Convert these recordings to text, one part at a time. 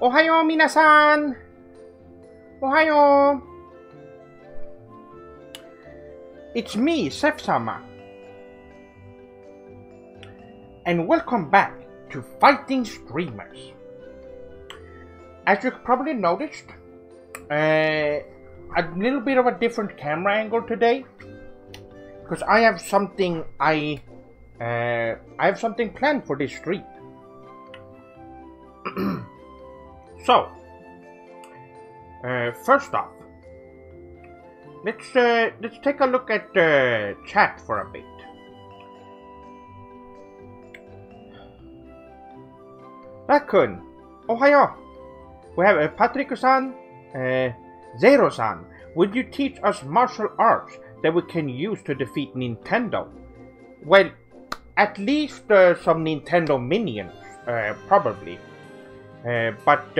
Ohayo minasan! Ohayo! It's me, Seth-sama. And welcome back to Fighting Streamers. As you probably noticed, a little bit of a different camera angle today, because I have something planned for this stream. So, first off, let's take a look at the chat for a bit. Rakun, ohayo. We have Patrick-san, Zero-san. Would you teach us martial arts that we can use to defeat Nintendo? Well, at least some Nintendo minions, probably. But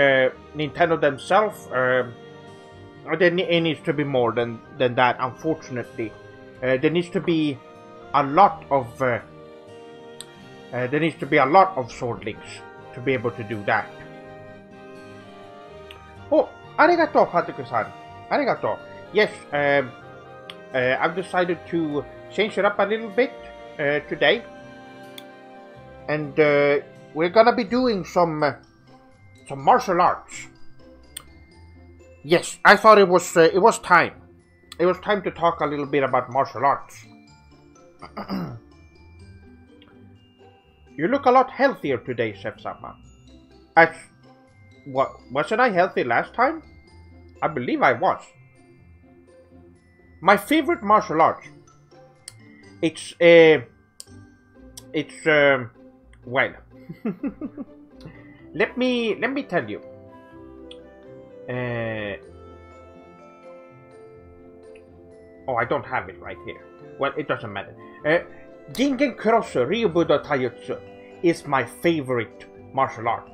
Nintendo themselves, there needs to be more than that, unfortunately. There needs to be a lot of sword links to be able to do that. Oh, arigato, Patrick-san. Arigato. Yes, I've decided to change it up a little bit today, and we're gonna be doing some martial arts. Yes, I thought it was time. It was time to talk a little bit about martial arts. You look a lot healthier today, Seth-sama. Wasn't I healthy last time? I believe I was. My favorite martial art. It's well. Let me tell you. Oh, I don't have it right here. Well, it doesn't matter. Gingen Crosso Ryubudo Taijutsu is my favorite martial art.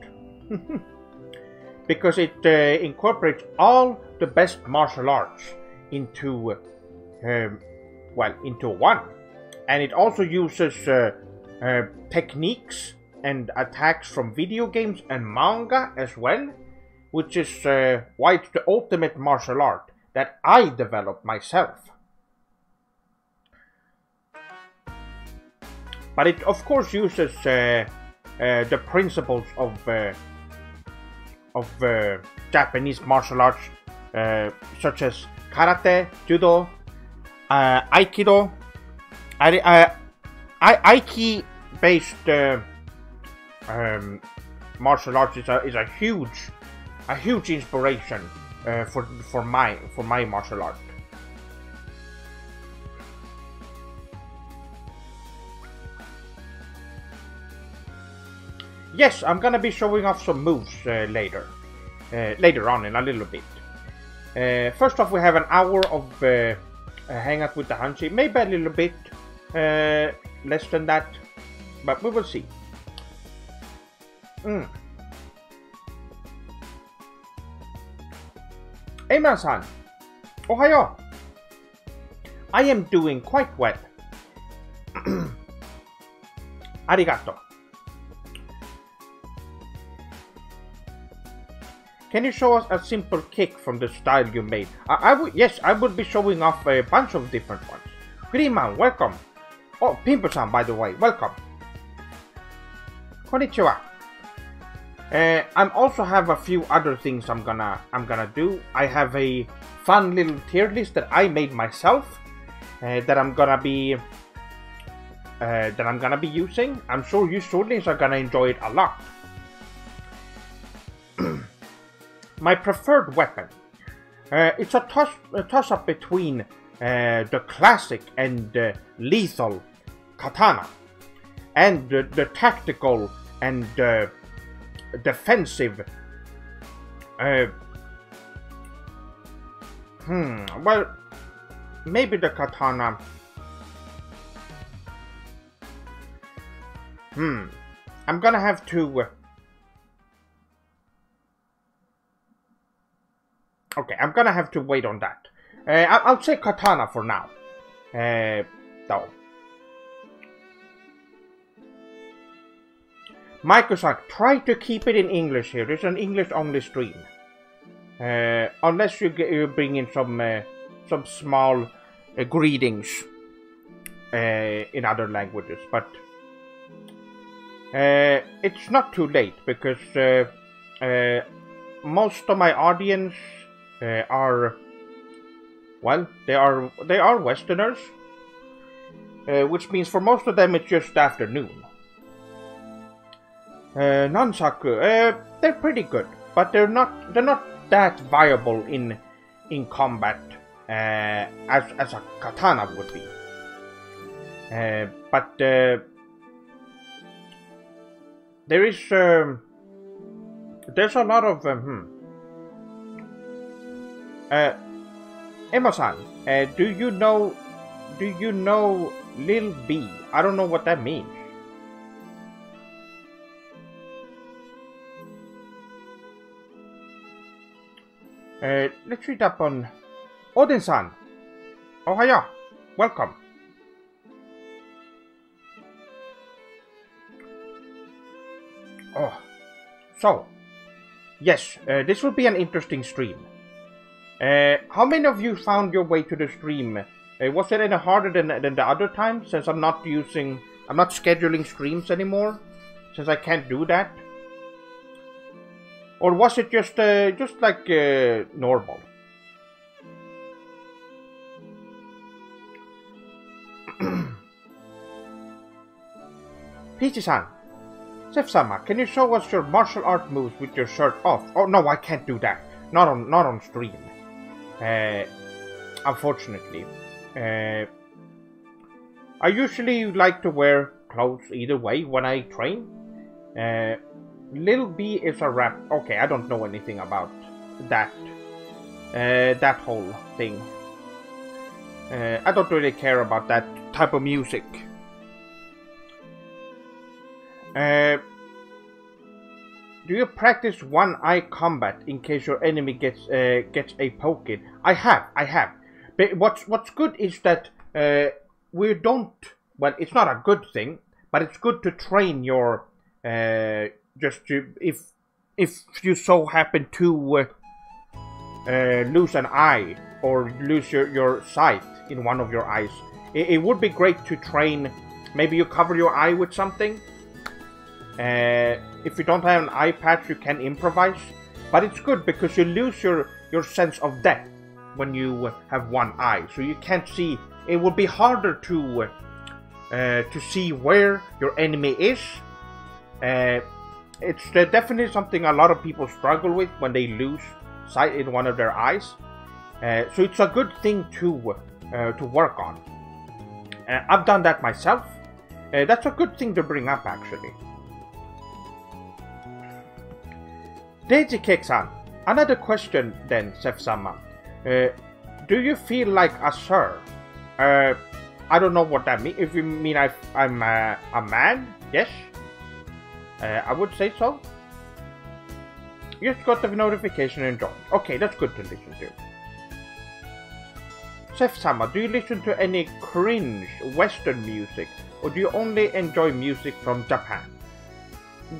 Because it incorporates all the best martial arts into one, and it also uses techniques and attacks from video games and manga as well, which is why it's the ultimate martial art that I developed myself. But it of course uses the principles of Japanese martial arts, such as karate, judo, aikido. Aiki-based martial arts is a huge inspiration for my martial art. Yes, I'm gonna be showing off some moves later on in a little bit. First off, we have an hour of hangout with the Hanshi, maybe a little bit less than that, but we will see. Eman-san, ohayo. I am doing quite well. Arigato. Can you show us a simple kick from the style you made? Yes, I would be showing off a bunch of different ones. Greenman, welcome. Oh, Pimper-san, by the way, welcome. Konnichiwa. I also have a few other things I'm gonna do. I have a fun little tier list that I made myself that I'm gonna be using. I'm sure you swordlings are gonna enjoy it a lot. My preferred weapon. It's a toss-up between the classic and lethal katana, and the tactical and defensive. Well, maybe the katana. I'm gonna have to. Okay, I'm gonna have to wait on that. I'll say katana for now. Though. Microsoft, try to keep it in English here. This is an English-only stream. Unless you bring in some small greetings in other languages, but it's not too late because most of my audience are, well, they are Westerners, which means for most of them it's just afternoon. Nansaku, they're pretty good, but they're not that viable in combat as a katana would be. But there is there's a lot of Emma-san, do you know Lil B? I don't know what that means. Let's read up on Odin-san. Ohaya, welcome. Oh, so yes, this will be an interesting stream. How many of you found your way to the stream? Was it any harder than the other time? Since I'm not scheduling streams anymore, since I can't do that. Or was it just like normal? Peachy-san, Sef-sama, can you show us your martial art moves with your shirt off? Oh no, I can't do that. Not on stream. Unfortunately. I usually like to wear clothes either way when I train. Lil B is a rap. Okay, I don't know anything about that. That whole thing. I don't really care about that type of music. Do you practice one-eye combat in case your enemy gets a poke in? I have. But what's good is that we don't. Well, it's not a good thing, but it's good to train your just to if you so happen to lose an eye or lose your sight in one of your eyes. It would be great to train. Maybe you cover your eye with something. If you don't have an eye patch, you can improvise, but it's good because you lose your sense of depth when you have one eye, so you can't see. It will be harder to see where your enemy is. It's definitely something a lot of people struggle with when they lose sight in one of their eyes. So it's a good thing to work on. I've done that myself. That's a good thing to bring up, actually. Deiji-Cake-san, another question then, Sef-sama. Do you feel like a sir? I don't know what that means. If you mean I'm a man, yes. I would say so. You just got the notification and joined. Okay, that's good to listen to. Sef-sama, do you listen to any cringe Western music, or do you only enjoy music from Japan?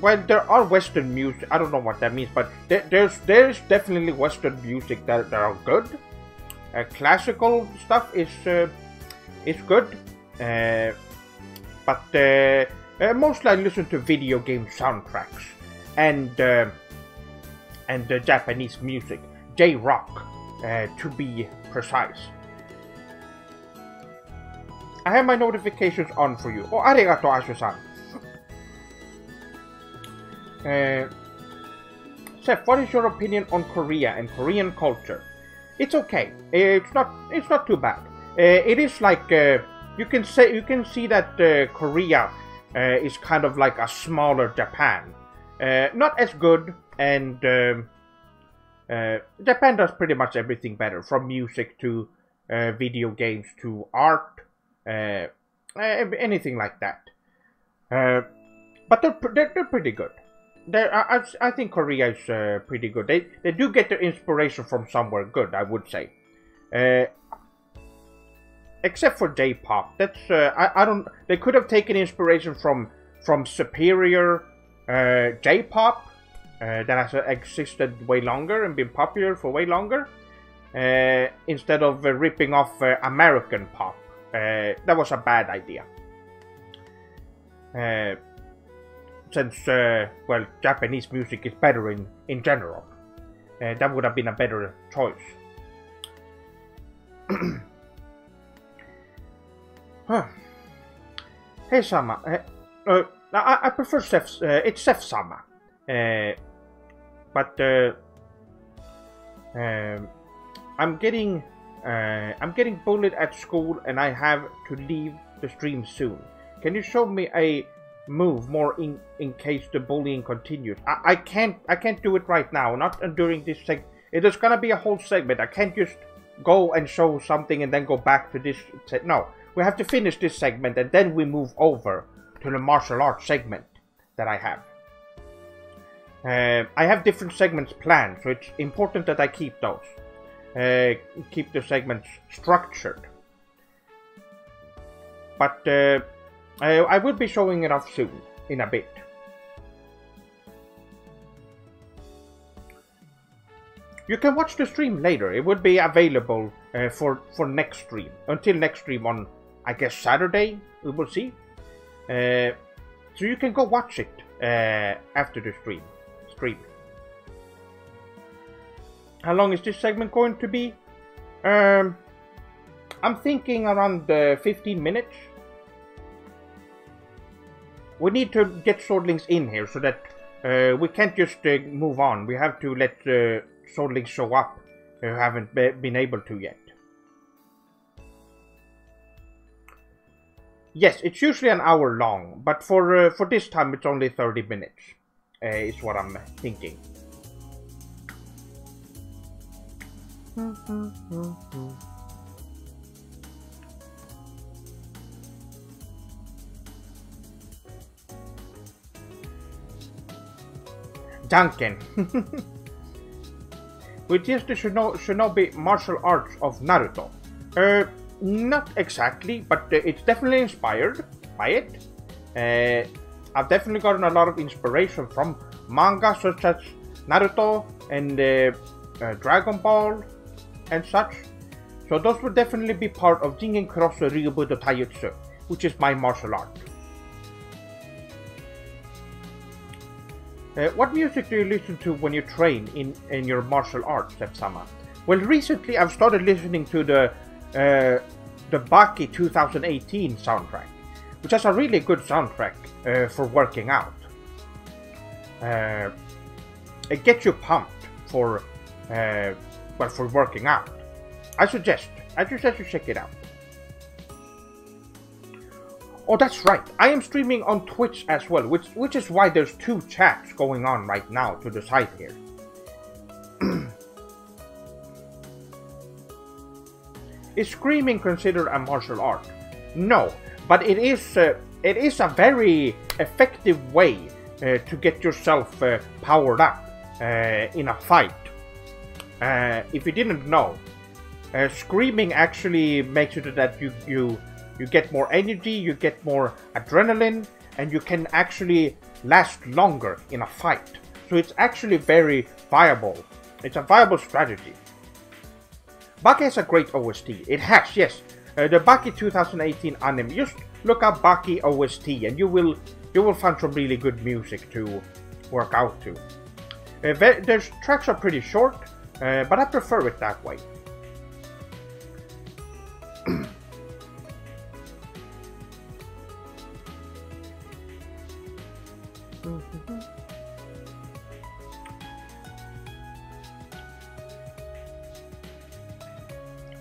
Well, there are Western music. I don't know what that means, but there's definitely Western music that are good. Classical stuff is good, but mostly I listen to video game soundtracks and Japanese music, J-rock, to be precise. I have my notifications on for you. Oh, arigato, Ashu-san. Seth, what is your opinion on Korea and Korean culture? It's okay. It's not too bad. It is like you can see that Korea is kind of like a smaller Japan. Not as good, and Japan does pretty much everything better, from music to video games to art, anything like that. But they're pretty good. I think Korea is pretty good. They do get their inspiration from somewhere good, I would say. Except for J-pop. That's I don't. They could have taken inspiration from Superior J-pop that has existed way longer and been popular for way longer, instead of ripping off American pop. That was a bad idea. Since, well, Japanese music is better in general. That would have been a better choice. Huh. Hey, Sama. I prefer it's Seth-sama. But I'm getting bullied at school, and I have to leave the stream soon. Can you show me a move more in case the bullying continues? I can't do it right now. Not during this segment. It is gonna be a whole segment. I can't just go and show something and then go back to this. No, we have to finish this segment and then we move over to the martial arts segment that I have. I have different segments planned, so it's important that I keep those. Keep the segments structured. But I will be showing it off soon, in a bit. You can watch the stream later. It will be available for next stream. Until next stream on, I guess, Saturday, we will see. So you can go watch it after the stream. How long is this segment going to be? I'm thinking around 15 minutes. We need to get Swordlings in here so that we can't just move on. We have to let Swordlings show up who haven't been able to yet. Yes, it's usually an hour long, but for this time it's only 30 minutes. Is what I'm thinking. Danken. Which is the Shinobi martial arts of Naruto. Not exactly, but it's definitely inspired by it. I've definitely gotten a lot of inspiration from manga such as Naruto and Dragon Ball and such. So those will definitely be part of Jingen Kurosu Ryubudo Taijutsu, which is my martial art. What music do you listen to when you train in your martial arts, Seth-sama? Well, recently I've started listening to the Baki 2018 soundtrack, which has a really good soundtrack for working out. It gets you pumped for working out. I suggest you check it out. Oh, that's right. I am streaming on Twitch as well, which is why there's two chats going on right now to the side here. Is screaming considered a martial art? No, but it is a very effective way to get yourself powered up in a fight. If you didn't know, screaming actually makes it that you get more energy, you get more adrenaline, and you can actually last longer in a fight. So it's actually very viable. It's a viable strategy. Baki has a great OST. It has, yes. The Baki 2018 anime. Just look up Baki OST and you will find some really good music to work out to. Their tracks are pretty short, but I prefer it that way.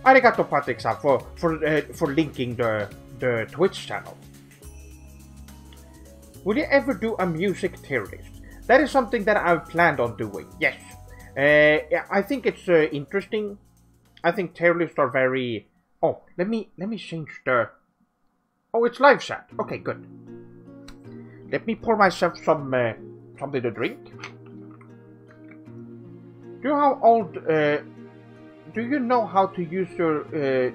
Arigato, Patrick-san, for linking the Twitch channel. Will you ever do a music tier list? That is something that I've planned on doing, yes. I think it's interesting. I think tier lists are very... Oh, let me change the... Oh, it's live chat. Okay, good. Let me pour myself something to drink. Do you know how to use your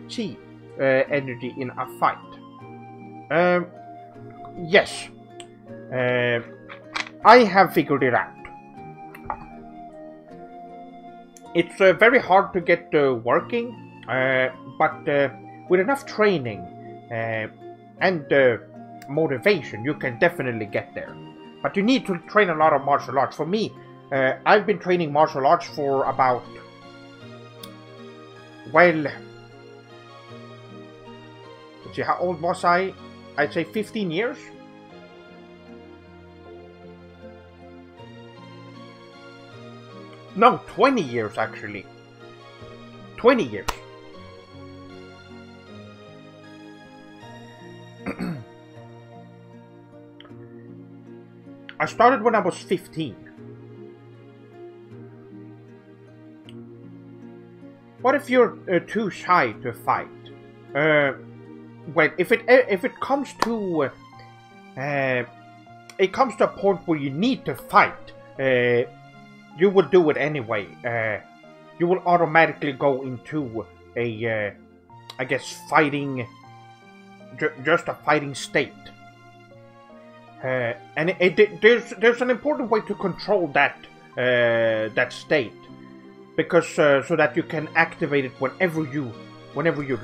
chi energy in a fight? Yes. I have figured it out. It's very hard to get working, but with enough training and motivation, you can definitely get there. But you need to train a lot of martial arts. For me, I've been training martial arts for about, well, let's see, how old was I? I'd say 15 years. No, 20 years actually. 20 years. I started when I was 15. What if you're too shy to fight? Well, if it comes to a point where you need to fight, you will do it anyway. You will automatically go into a, I guess, fighting, just a fighting state. And there's an important way to control that that state, because so that you can activate it whenever you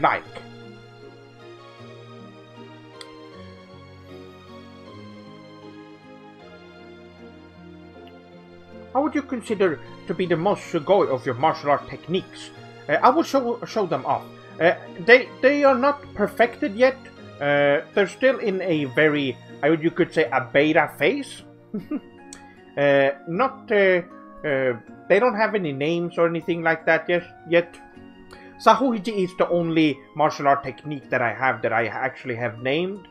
like. How would you consider to be the most sugoi of your martial art techniques? I will show them off. They are not perfected yet. They're still in a very, you could say, a beta phase. Not they don't have any names or anything like that yet. Sahuhiji is the only martial art technique that I have that I actually have named.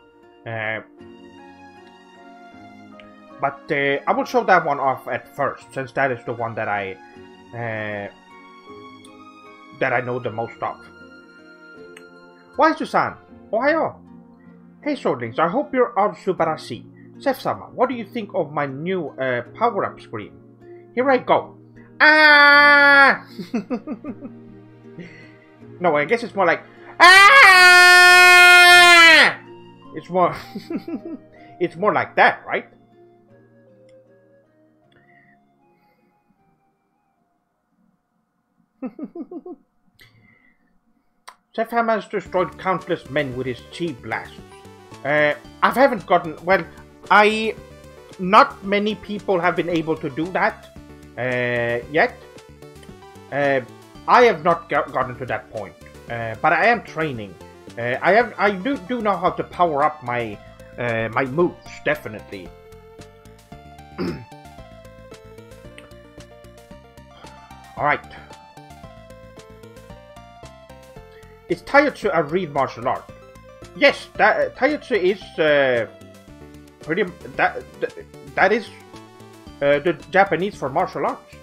But I will show that one off at first, since that is the one that I know the most of. Waizu-san, ohayo. Hey Swordlings, I hope you're all subarashi. Seth-sama, what do you think of my new power-up screen? Here I go. Ah! No, I guess it's more like ah! It's more it's more like that, right? Seth-sama has destroyed countless men with his chi blasts. I haven't gotten, well, not many people have been able to do that yet. I have not gotten to that point, but I am training. I do know how to power up my my moves, definitely. All right. Is Taijutsu a real martial art? Yes, Taijutsu is pretty. That is the Japanese for martial arts.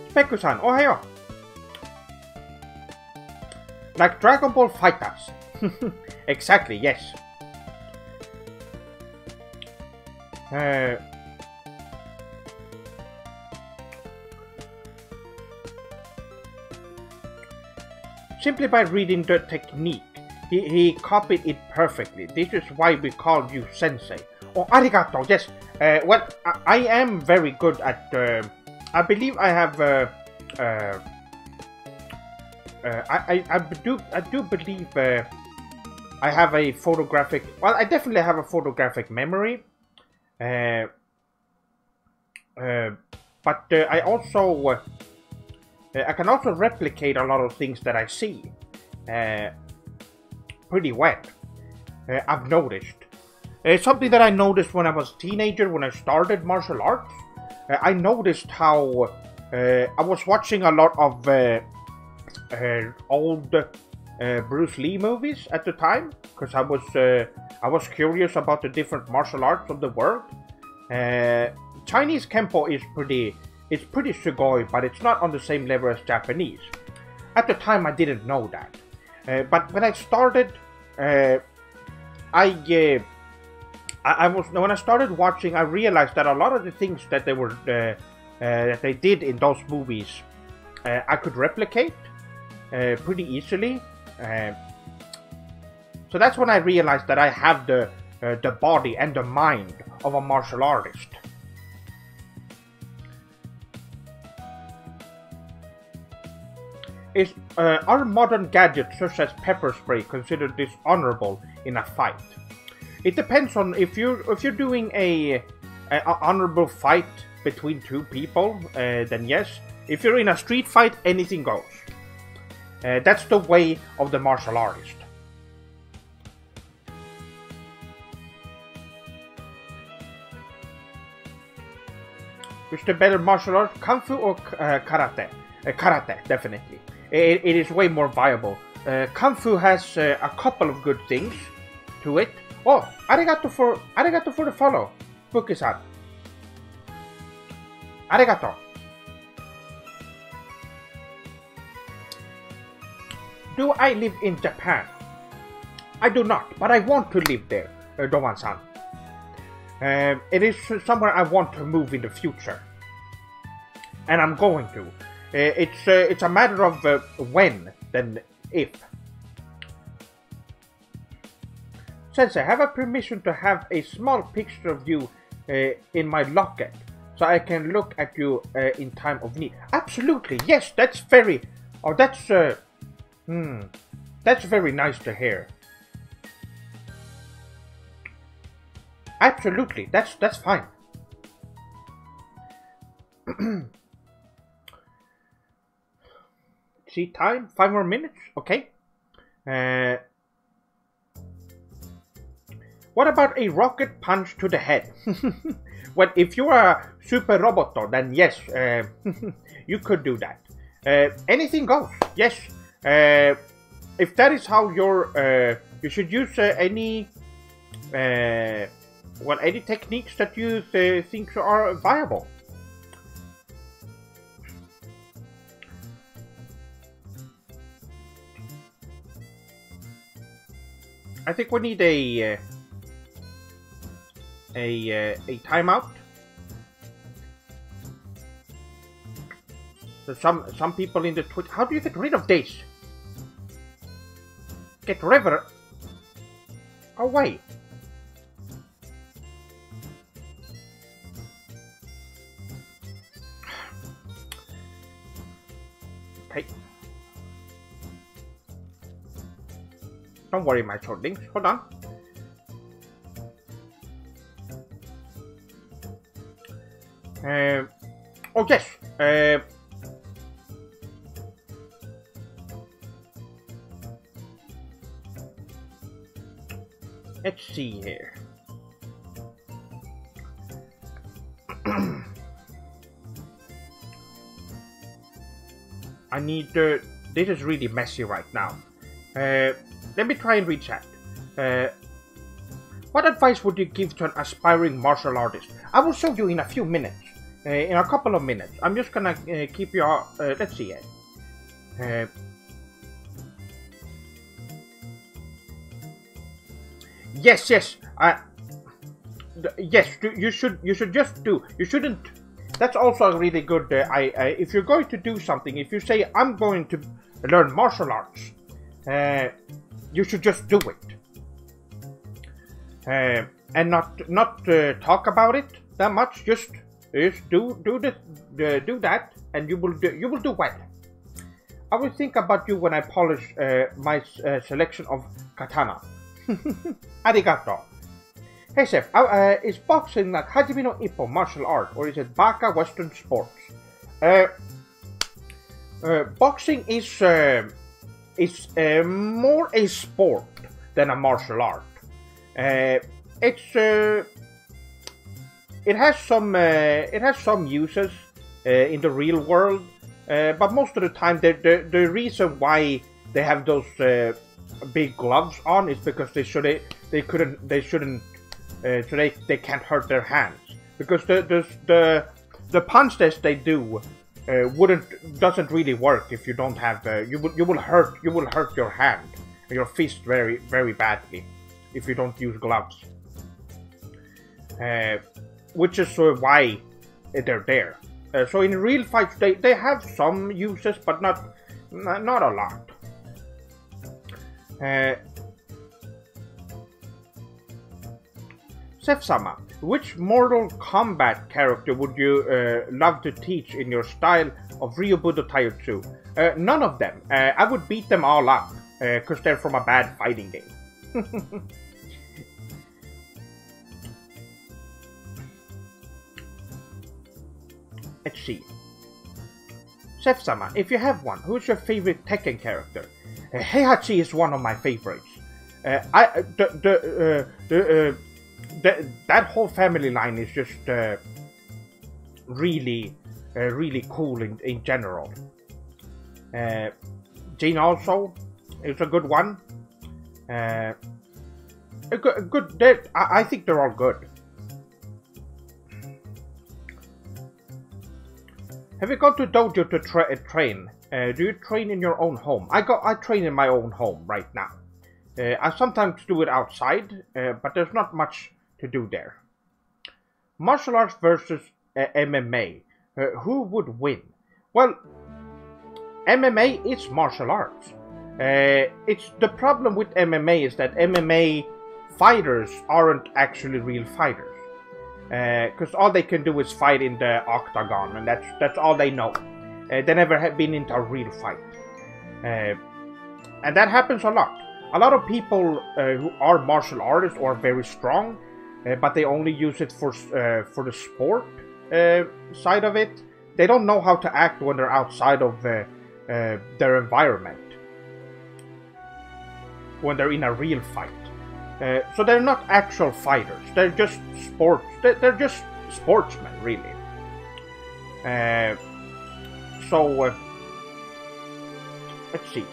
Speku-san, ohayo. Like Dragon Ball FighterZ. Exactly, yes. Simply by reading the technique, he copied it perfectly. This is why we call you sensei. Oh, arigato, yes. Well, I am very good at, I believe I have, I do believe I have a photographic, well, I definitely have a photographic memory. But I also I can also replicate a lot of things that I see pretty well. I've noticed something that I noticed when I was a teenager, when I started martial arts. I noticed how I was watching a lot of old Bruce Lee movies at the time, because I was curious about the different martial arts of the world. Chinese Kempo is pretty sugoi, but it's not on the same level as Japanese. At the time, I didn't know that. But when I started, when I started watching, I realized that a lot of the things that they were that they did in those movies, I could replicate. pretty easily. So that's when I realized that I have the body and the mind of a martial artist. Are modern gadgets such as pepper spray considered dishonorable in a fight? It depends on if you're doing a honorable fight between two people, then yes. If you're in a street fight, anything goes. That's the way of the martial artist. Which the better martial art, Kung Fu or Karate? Karate, definitely. It is way more viable. Kung Fu has a couple of good things to it. Oh, arigato for the follow, Fuki-san. Arigato. Do I live in Japan? I do not, but I want to live there, Dowan-san. It is somewhere I want to move in the future, and I'm going to. It's a matter of when than if. Sensei, have a permission to have a small picture of you in my locket, so I can look at you in time of need. Absolutely, yes. That's very. Oh, that's very nice to hear. Absolutely, that's fine. See, time 5 more minutes. Okay. What about a rocket punch to the head? Well, if you are Super Roboto, then yes, you could do that. Anything goes. Yes. If that is how you should use any techniques that you think are viable. I think we need a timeout. So some people in the Twitch. How do you get rid of this? Get river. Oh wait. Okay. Don't worry, my shortlings. Hold on. Oh yes. Let's see here. I need this is really messy right now. Let me try and read chat. What advice would you give to an aspiring martial artist? I will show you in a few minutes. In a couple of minutes. I'm just gonna keep you. Let's see it. Yes. Yes. You should just do. You shouldn't. That's also a really good. If you're going to do something, if you say I'm going to learn martial arts, you should just do it, and not talk about it that much. Just do that, and you will do well. I will think about you when I polish my selection of katana. Arigato. Hey Chef, is boxing like Hajime no Ippo martial art, or is it Baka Western sports? Boxing is more a sport than a martial art. It has some uses in the real world, but most of the time the reason why they have those big gloves on is because they can't hurt their hands, because the punch test they do doesn't really work if you don't have you will hurt your hand, your fist very very badly if you don't use gloves, which is why they're there. So in real fights they have some uses, but not Not a lot. Seth-sama, which Mortal Kombat character would you love to teach in your style of Ryobudo Taijutsu? None of them. I would beat them all up, because they're from a bad fighting game. Let's see. Seth-sama, if you have one, who is your favorite Tekken character? Heihachi is one of my favorites. That whole family line is just really cool in general. Jin also is a good one. I think they're all good. Have you gone to dojo to train? Do you train in your own home? I train in my own home right now. I sometimes do it outside, but there's not much to do there. Martial arts versus MMA. Who would win? Well, MMA is martial arts. It's the problem with MMA is that MMA fighters aren't actually real fighters. Because all they can do is fight in the octagon, and that's all they know. They never have been into a real fight, and that happens a lot. A lot of people who are martial artists are very strong, but they only use it for the sport side of it. They don't know how to act when they're outside of their environment, when they're in a real fight. So they're not actual fighters. They're just sports. They're just sportsmen, really. Let's see.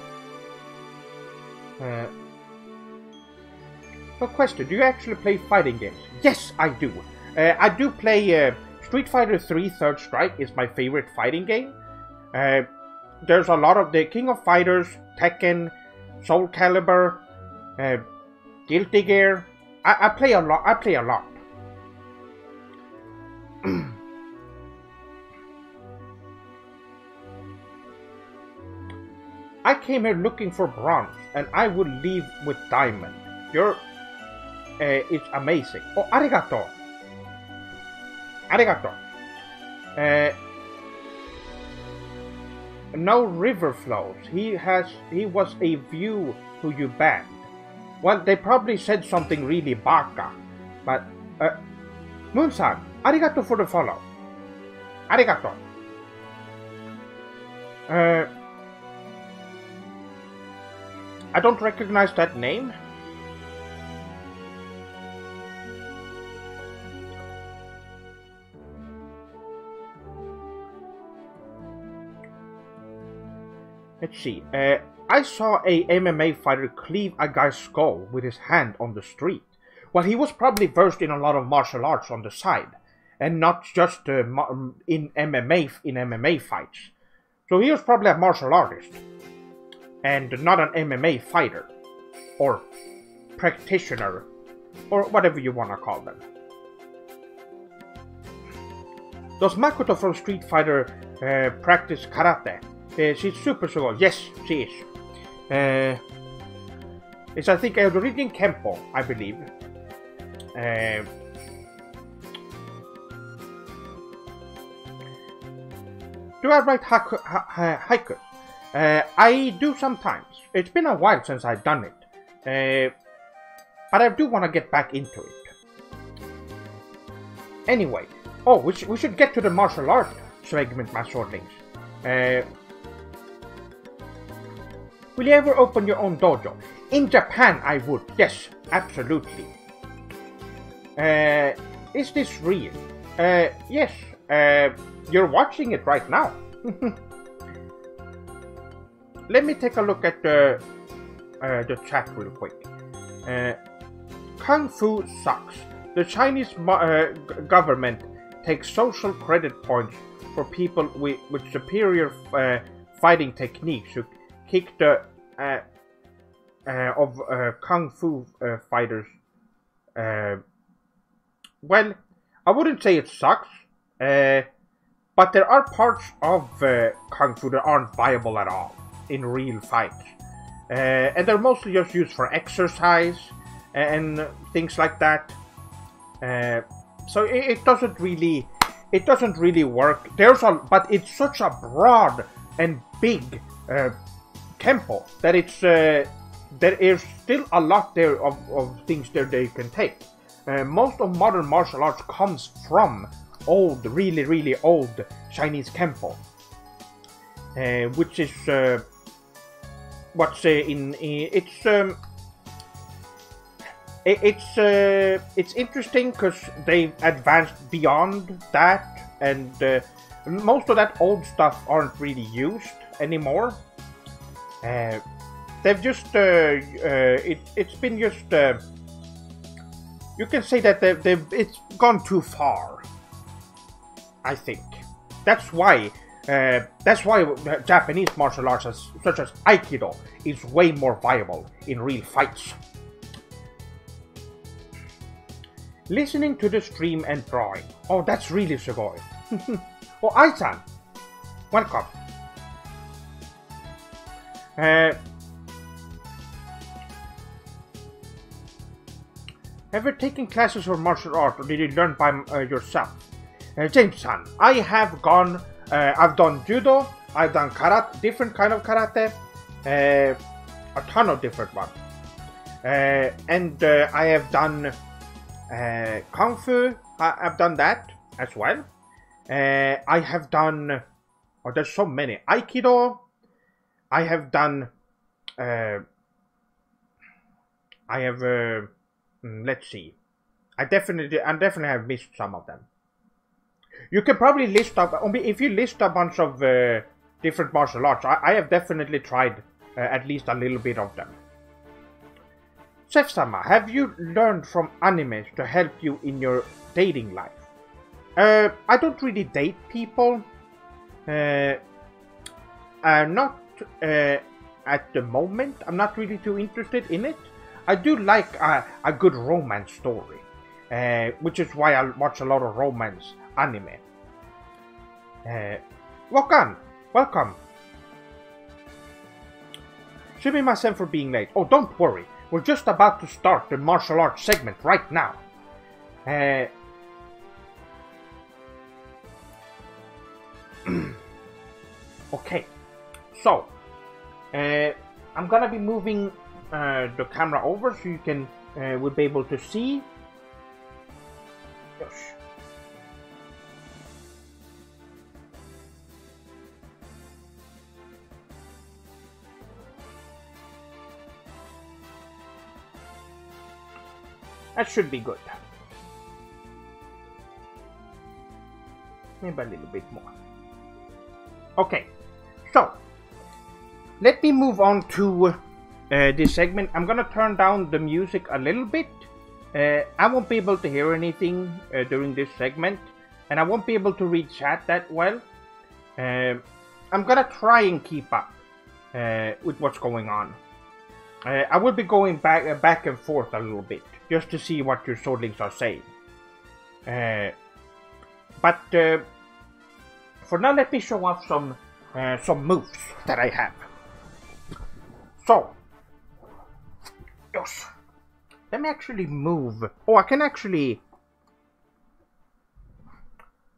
Good question. Do you actually play fighting games? Yes, I do. I do play Street Fighter 3 Third Strike is my favorite fighting game. There's a lot of the King of Fighters, Tekken, Soul Calibur, Guilty Gear. I play a lot. I came here looking for bronze, and I would leave with diamond. It's amazing. Oh, arigato. Arigato. No river flows. He was a view who you banned. Well, they probably said something really baka, but Moon-san, arigato for the follow. Arigato. I don't recognize that name. Let's see. I saw a MMA fighter cleave a guy's skull with his hand on the street. Well, he was probably versed in a lot of martial arts on the side, and not just in MMA fights. So he was probably a martial artist, and not an MMA fighter, or practitioner, or whatever you want to call them. Does Makoto from Street Fighter practice karate? She's super strong. Yes, she is. It's, I think, Rinrin Kempo, I believe. Do I write haikus? I do sometimes. It's been a while since I've done it. But I do want to get back into it. Anyway. Oh, we should get to the martial art segment, my swordlings. Will you ever open your own dojo? In Japan, I would. Yes, absolutely. Is this real? Yes. You're watching it right now. Let me take a look at the chat real quick. Kung Fu sucks. The Chinese government takes social credit points for people with superior fighting techniques who kick the Kung Fu fighters. Well, I wouldn't say it sucks, but there are parts of Kung Fu that aren't viable at all. in real fights. And they're mostly just used for exercise and things like that. So it doesn't really work. But it's such a broad and big tempo that there is still a lot there of things there they can take. Most of modern martial arts comes from old, really old Chinese Kempo, which is it's interesting because they've advanced beyond that, and most of that old stuff aren't really used anymore. They've just it's been just you can say that it's gone too far. I think that's why Japanese martial arts such as Aikido is way more viable in real fights. Listening to the stream and drawing. Oh, that's really sugoi. Oh, Ai-san, welcome. Ever taken classes for martial art, or did you learn by yourself? James-san, I have gone. I've done judo. I've done karate, different kind of karate, a ton of different ones, and I have done kung fu. I've done that as well. I have done. Oh, there's so many. Aikido. I have done. I have. Let's see. I definitely have missed some of them. You can probably list up. If you list a bunch of different martial arts, I have definitely tried at least a little bit of them. Chef-sama, have you learned from animes to help you in your dating life? I don't really date people. Not at the moment. I'm not really too interested in it. I do like a good romance story, which is why I watch a lot of romance anime. Wakan, welcome. Sumimasen for being late. Oh, don't worry. We're just about to start the martial arts segment right now. Okay, so I'm gonna be moving the camera over so you can will be able to see. Yes. That should be good. Maybe a little bit more. Okay, so let me move on to this segment. I'm gonna turn down the music a little bit. I won't be able to hear anything during this segment, and I won't be able to read chat that well. I'm gonna try and keep up with what's going on. I will be going back and forth a little bit just to see what your swordlings are saying. But for now, let me show off some moves that I have. So, yes, let me actually move. Oh, I can actually.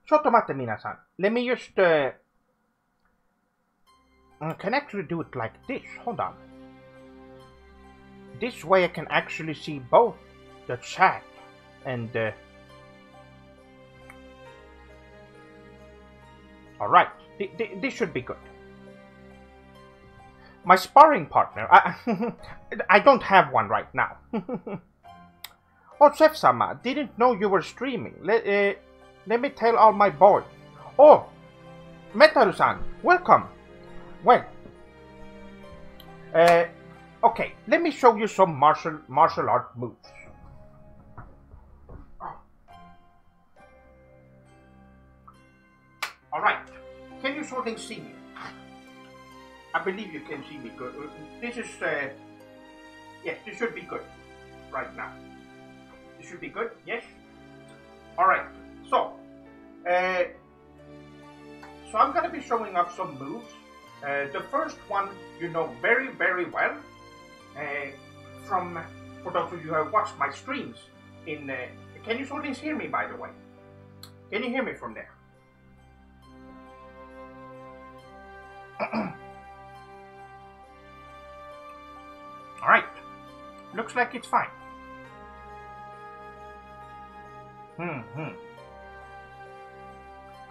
Shotomate minasan. Let me just. I can actually do it like this. Hold on. This way, I can actually see both the chat and. All right, this should be good. My sparring partner, I don't have one right now. Oh, Chef-sama, didn't know you were streaming. Let me tell all my boys. Oh, Metaru-san, welcome. Well, okay, let me show you some martial art moves. All right, can you sort of see me? I believe you can see me good. This is, yes, this should be good right now. This should be good, yes? Alright, so I'm going to be showing off some moves The first one you know very, very well from, for those of you who have watched my streams in, can you audience hear me, by the way? Can you hear me from there? Alright, looks like it's fine.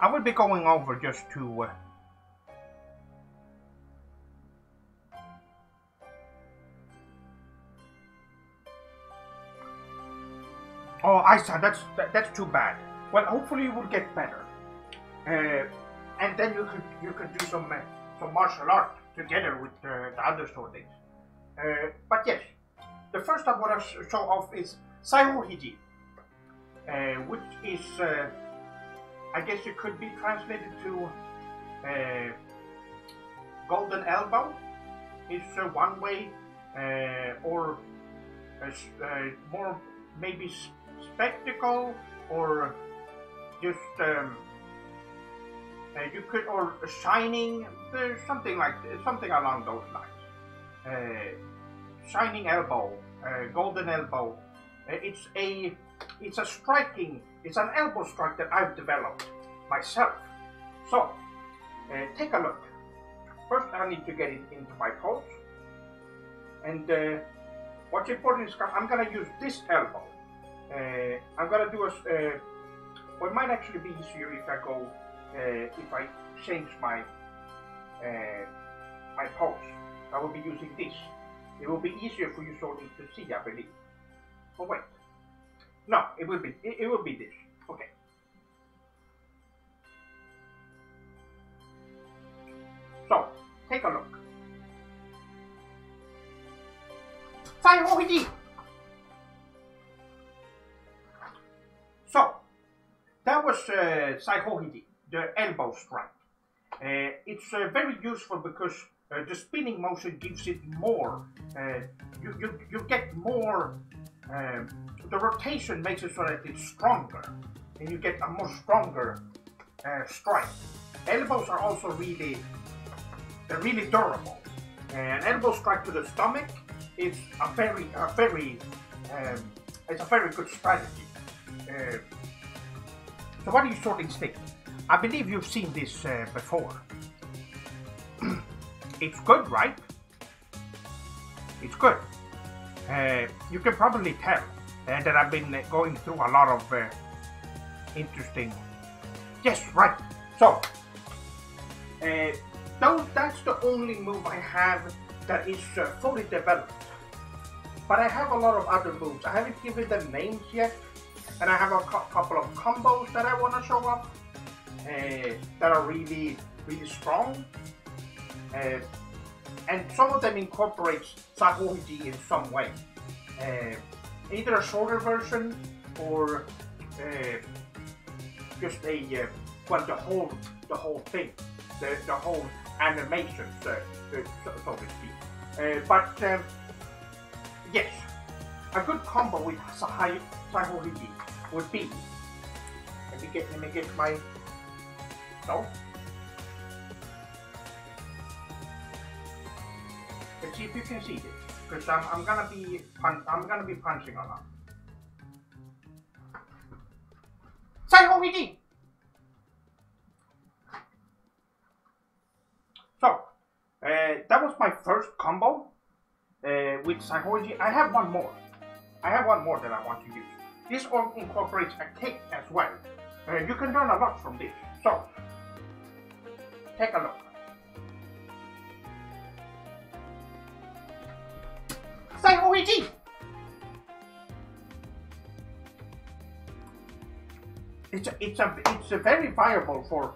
I will be going over just to oh, I saw. That's too bad. Well, hopefully you will get better, and then you could do some martial art together with the other students. But yes, the first I want to show off is Saihohiji, which is I guess it could be translated to golden elbow. It's one way, or more maybe spectacle, or just you could, or shining, something along those lines. Shining elbow, golden elbow. It's an elbow strike that I've developed myself. So take a look. First, I need to get it into my pose, and what's important is I'm gonna use this elbow. I'm gonna do well, it might actually be easier if I change my my pose. I will be using this. It will be easier for you to see, I believe. Oh wait, no, it will be this. Okay. So take a look. Saihohiji. So that was Saihohiji, the elbow strike. It's very useful because the spinning motion gives it more. You get more. The rotation makes it so that it's stronger, and you get a more stronger strike. Elbows are also really durable. An elbow strike to the stomach is a very good strategy. So what do you sort of think? I believe you've seen this before. It's good, right? It's good. You can probably tell that I've been going through a lot of interesting... Yes, right. So, that's the only move I have that is fully developed. But I have a lot of other moves. I haven't given them names yet. And I have a couple of combos that I want to show off that are really, really strong. And some of them incorporates Saihohiji in some way. Either a shorter version or just a well, the whole thing, the whole animation, so to speak. But yes, a good combo with Saihohiji would be. Let me get my. No. Let's see if you can see this, because I'm gonna be punching a lot. Saihohiji. So that was my first combo with Saihohiji. I have one more. that I want to use. This one incorporates a kick as well. You can learn a lot from this. So take a look. Saihohiji! It's a very viable for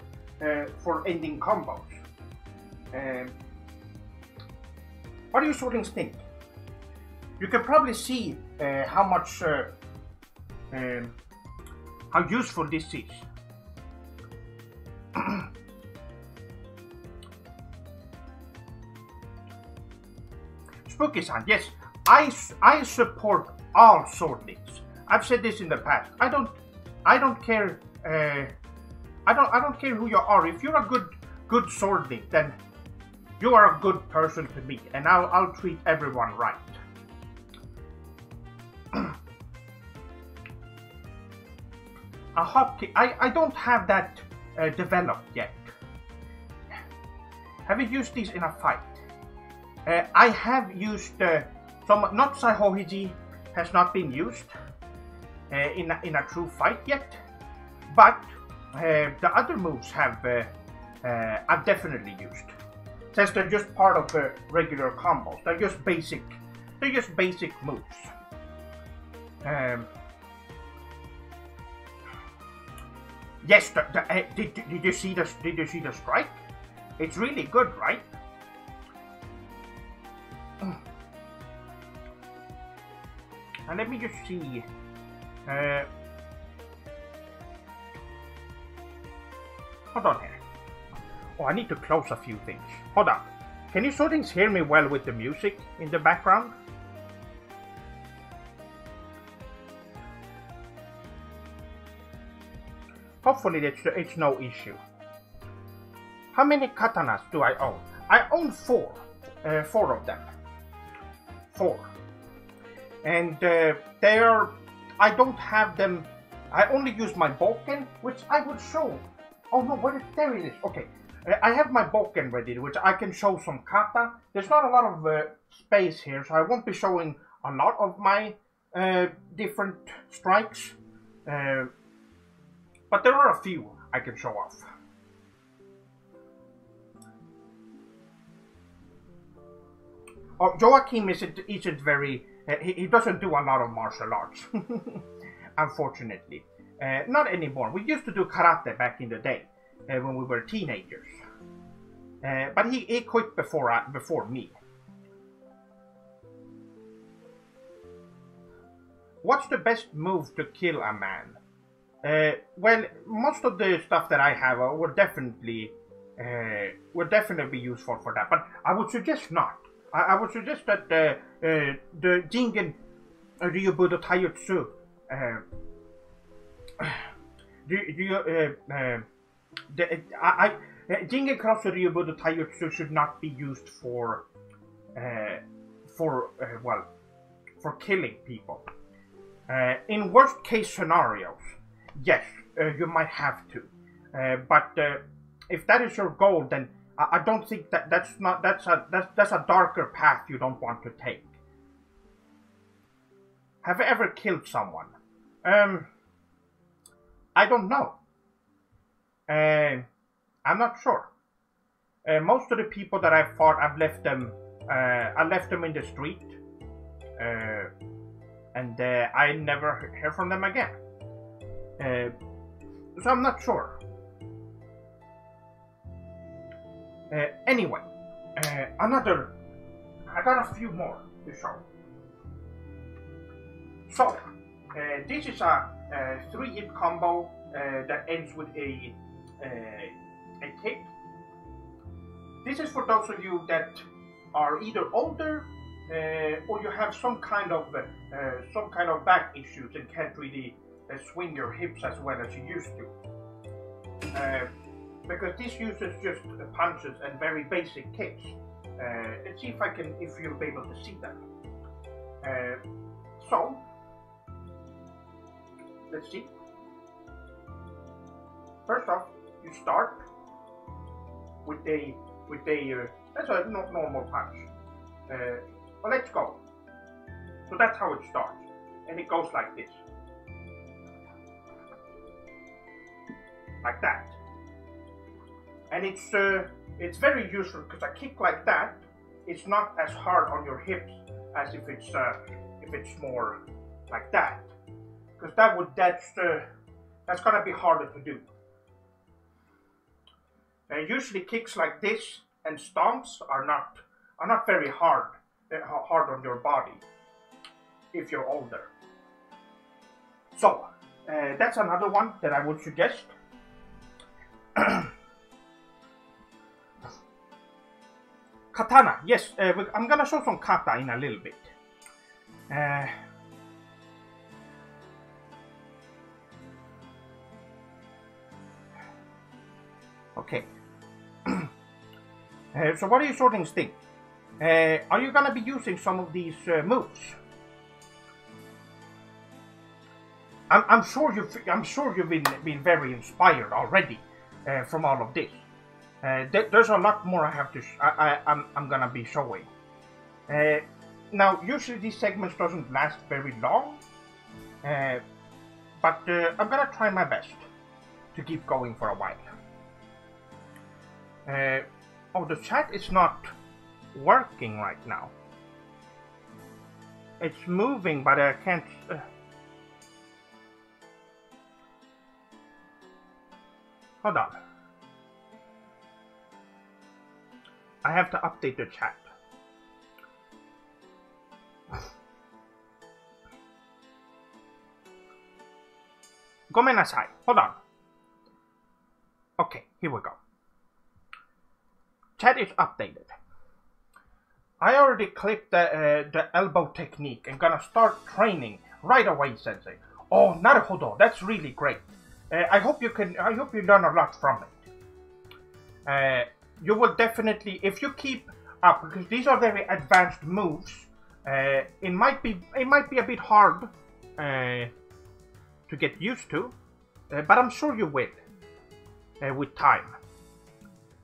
ending combos. What do you students think? You can probably see how useful this is. Spooky-san, yes, I support all sword leagues. I've said this in the past. I don't care. I don't care who you are. If you're a good sword league, then You are a good person to me, and I'll treat everyone right. A hotkey. I don't have that developed yet. Have you used these in a fight? I have used some. Not Saihohiji has not been used in a true fight yet, but the other moves have I've definitely used. Since they're just part of the regular combos, they're just basic. They're just basic moves. Yes, did you see the strike? It's really good, right? And let me just see. Hold on here. Oh, I need to close a few things. Hold on. Can you students hear me well with the music in the background? Hopefully it's no issue. How many katanas do I own? I own 4. 4 of them. 4. And they are... I don't have them... I only use my Boken, which I will show. Oh no, there it is. Okay. I have my Boken ready, which I can show some kata. There's not a lot of space here, so I won't be showing a lot of my different strikes. But there are a few I can show off. Oh, Joachim isn't very... he doesn't do a lot of martial arts, unfortunately. Not anymore. We used to do karate back in the day, when we were teenagers. But he quit before me. What's the best move to kill a man? Well, most of the stuff that I have would definitely be useful for that. But I would suggest not. I would suggest that the Jingen Ryubudo Taijutsu Jingen Cross Ryubudo Taijutsu should not be used for killing people. In worst case scenarios, yes, you might have to. But if that is your goal, then I don't think that's a darker path you don't want to take. Have I ever killed someone? I don't know. I'm not sure. Most of the people that I've fought, I left them in the street, and I never hear from them again. So I'm not sure. Anyway, I got a few more to show. So, this is a 3-hit combo that ends with a kick. This is for those of you that are either older or you have some kind of back issues and can't really swing your hips as well as you used to. Because this uses just punches and very basic kicks. Let's see if you'll be able to see that. So, let's see. First off, you start with a that's a normal punch. Well, let's go. So that's how it starts, and it goes like this, like that. And it's very useful because a kick like that, it's not as hard on your hips as if it's more like that, because that's gonna be harder to do. Usually kicks like this and stomps are not very hard on your body if you're older. So that's another one that I would suggest. Katana, yes, I'm gonna show some kata in a little bit. Okay. So what do you sortings think? Are you gonna be using some of these moves? I'm sure you've been very inspired already from all of this. There's a lot more I have to. I'm gonna be showing. Now, usually these segments doesn't last very long, but I'm gonna try my best to keep going for a while. Oh, the chat is not working right now. It's moving, but I can't. Hold on. I have to update the chat. Gomenasai. Hold on. Okay, here we go. Chat is updated. I already clicked the elbow technique and gonna start training right away, Sensei. Oh, Naruhodo, that's really great. I hope you learn a lot from it. You will definitely, if you keep up, because these are very advanced moves. It might be a bit hard to get used to, but I'm sure you will with time.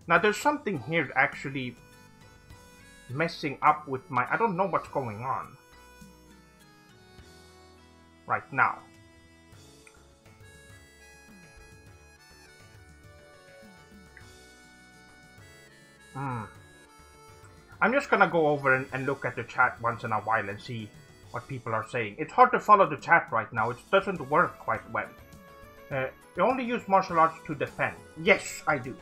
Now there's something here actually messing up with my. I don't know what's going on right now. I'm just gonna go over and look at the chat once in a while and see what people are saying. It's hard to follow the chat right now. It doesn't work quite well. You only use martial arts to defend. Yes, I do.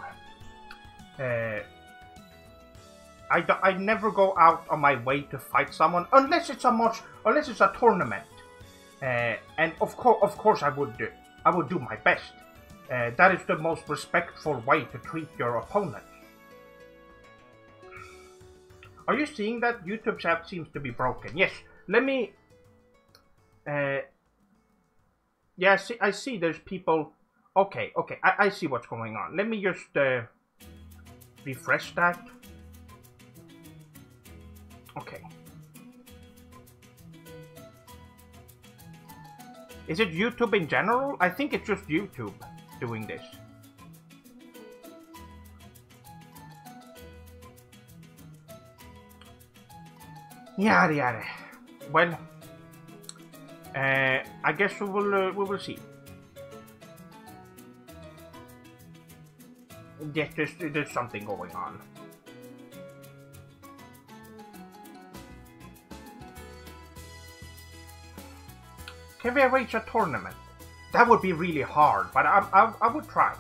I never go out on my way to fight someone unless it's a tournament. And of course I would do my best. That is the most respectful way to treat your opponent. Are you seeing that YouTube chat seems to be broken? Yes. Let me. Yeah, I see. There's people. Okay. I see what's going on. Let me just refresh that. Okay. Is it YouTube in general? I think it's just YouTube doing this. Yada. Well, I guess we will see. Yes, there's something going on. Can we arrange a tournament? That would be really hard, but I would try.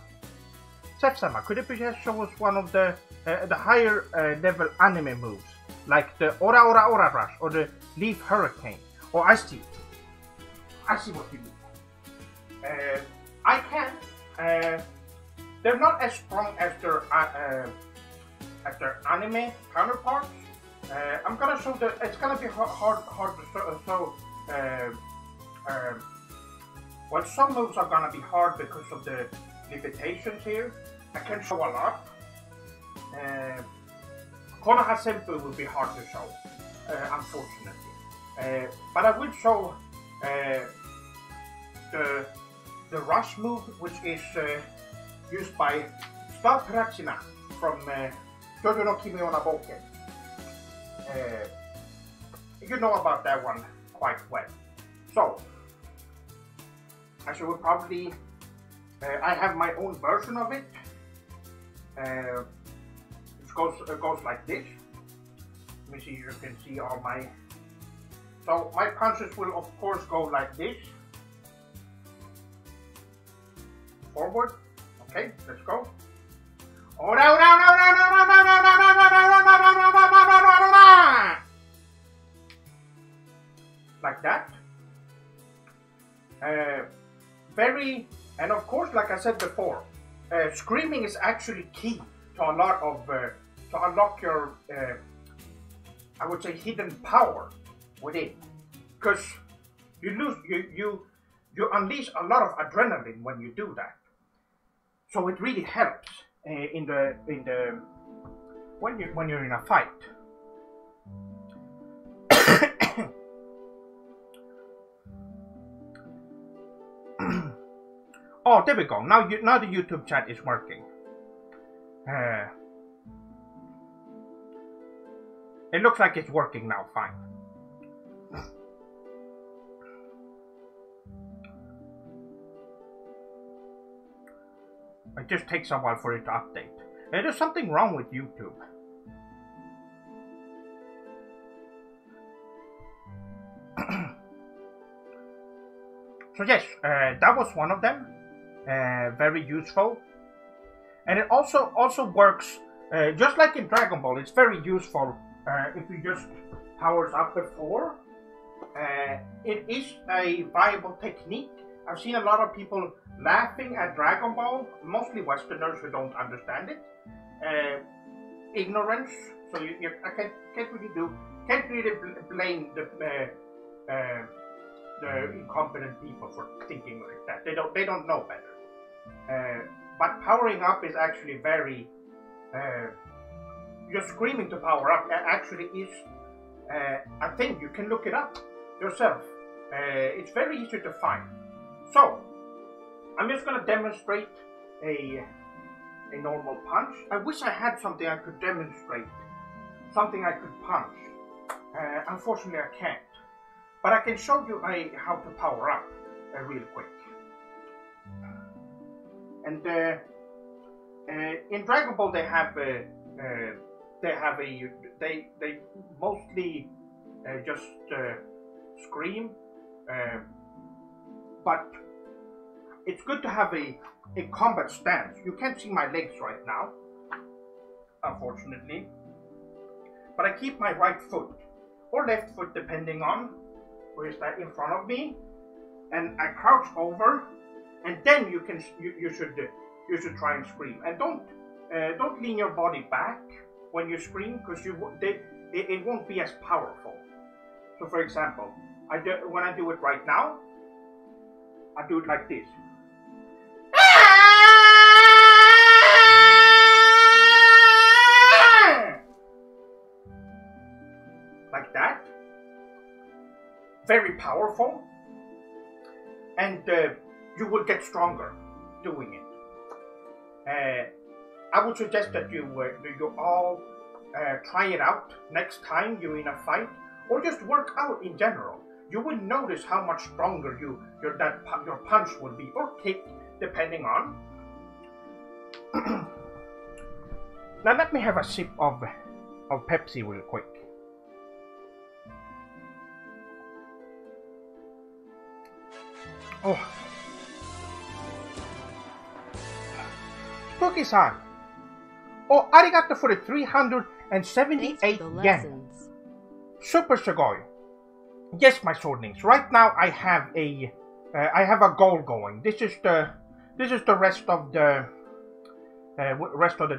Setsama, could you please show us one of the higher level anime moves? Like the Ora Rush or the Leaf Hurricane. Oh, I see what you mean. I can. They're not as strong as their anime counterparts. I'm gonna show the. It's gonna be hard to show. Well, some moves are gonna be hard because of the limitations here. I can show a lot. Konoha Senpu will be hard to show, unfortunately. But I will show the rush move, which is used by Star Terachina from Jojo no Kimi no Boken. You know about that one quite well. So, as you will probably, I have my own version of it. It goes like this. Let me see if you can see all my. So my punches will of course go like this. Forward. Okay, let's go. Like that. And of course, like I said before, screaming is actually key to a lot of to unlock your I would say hidden power within, because you unleash a lot of adrenaline when you do that, so it really helps in the when you're in a fight. Oh, there we go. Now the YouTube chat is working. It looks like it's working now. Fine. It just takes a while for it to update. There's something wrong with YouTube. So yes, that was one of them. Very useful, and it also works just like in Dragon Ball. It's very useful if you just powers up before. It is a viable technique. I've seen a lot of people laughing at Dragon Ball, mostly Westerners who don't understand it. Ignorance. So I can't really blame the incompetent people for thinking like that. They don't know better. But powering up is actually very. You're screaming to power up actually is a thing. You can look it up yourself. It's very easy to find. So I'm just gonna demonstrate a normal punch. I wish I had something I could demonstrate, something I could punch. Unfortunately, I can't. But I can show you how to power up real quick. And in Dragon Ball, they mostly just scream, but it's good to have a combat stance. You can't see my legs right now, unfortunately, but I keep my right foot or left foot, depending on where is that in front of me, and I crouch over, and then you should try and scream. And don't lean your body back when you scream, because it won't be as powerful. So, for example, when I do it right now, I do it like this. Like that. Very powerful. And you will get stronger doing it. I would suggest that you all try it out next time you're in a fight, or just work out in general. You will notice how much stronger your punch will be, or kick, depending on. Now let me have a sip of Pepsi real quick. Oh, Spooky-san. Oh, arigato for the 378 yen. Super Sugoi. Yes, my swordlings. Right now I have a goal going. This is the rest of the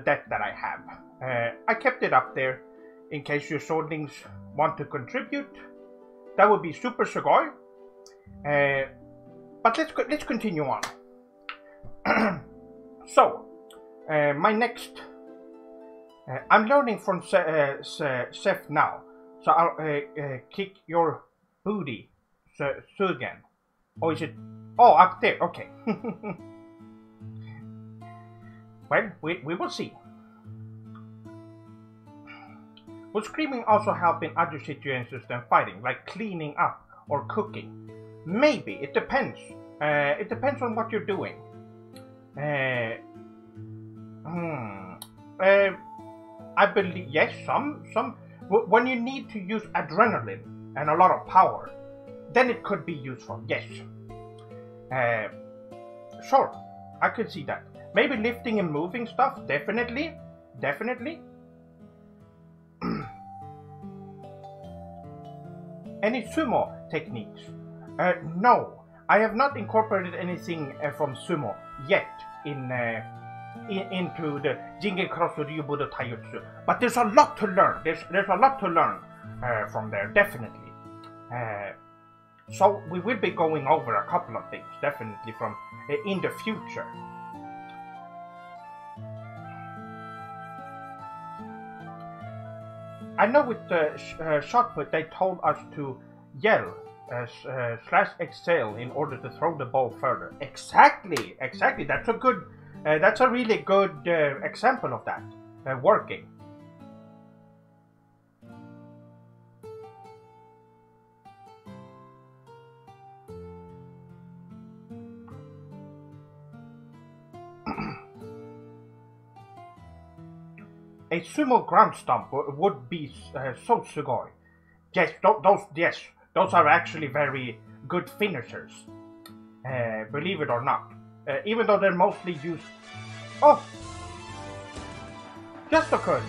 deck that I have. I kept it up there in case your swordlings want to contribute. That would be Super Sugoi. But let's continue on. So, my next. I'm learning from Seth now, so I'll kick your booty, Sugen. Or is it? Oh, up there. Okay. Well, we will see. Will screaming also help in other situations than fighting, like cleaning up or cooking? Maybe. It depends. It depends on what you're doing. I believe, yes, some when you need to use adrenaline and a lot of power, then it could be useful. Yes. Sure, I could see that. Maybe lifting and moving stuff. Definitely. Any sumo techniques? No, I have not incorporated anything from sumo yet into the Jingen Crossroad Ryubudo Taijutsu. But there's a lot to learn. There's a lot to learn from there, definitely. So we will be going over a couple of things, definitely, from in the future. I know with Shotput they told us to yell slash exhale in order to throw the ball further. Exactly. That's a good. That's a really good example of that working. A sumo ground stomp would be so sugoi. Yes, those are actually very good finishers. Believe it or not. Even though they're mostly used... Oh! Just occurred.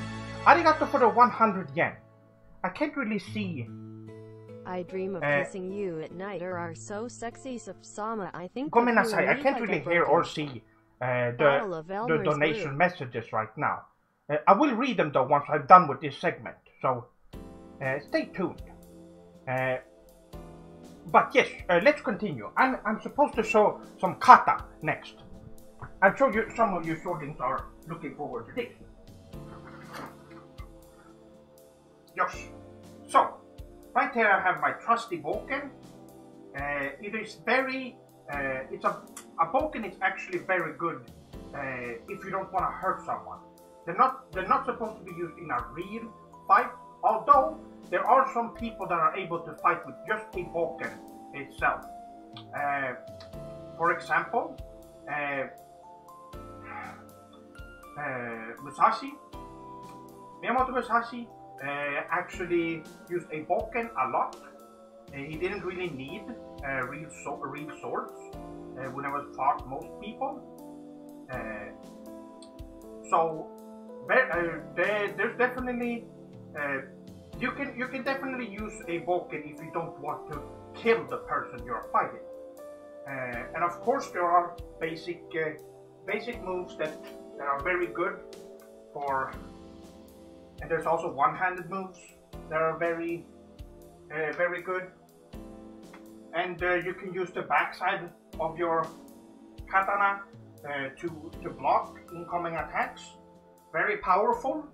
Arigato for the 100 yen. I can't really see... I dream of kissing you at night or are so sexy Sama. I think... Gomenasai, I can't really hear or see the donation messages right now. I will read them though once I'm done with this segment, so stay tuned. But yes, let's continue. I'm supposed to show some kata next. I'm sure some of you students are looking forward to this. Yes. So, right here I have my trusty boken. It is very, it's a boken is actually very good if you don't want to hurt someone. They're not supposed to be used in a real fight, although there are some people that are able to fight with just a boken itself. For example, Miyamoto Musashi actually used a boken a lot. He didn't really need real swords whenever he fought most people. So there's definitely you can definitely use a boken if you don't want to kill the person you're fighting. And of course there are basic moves that are very good for, and there's also one-handed moves that are very good. And you can use the backside of your katana to block incoming attacks. Very powerful.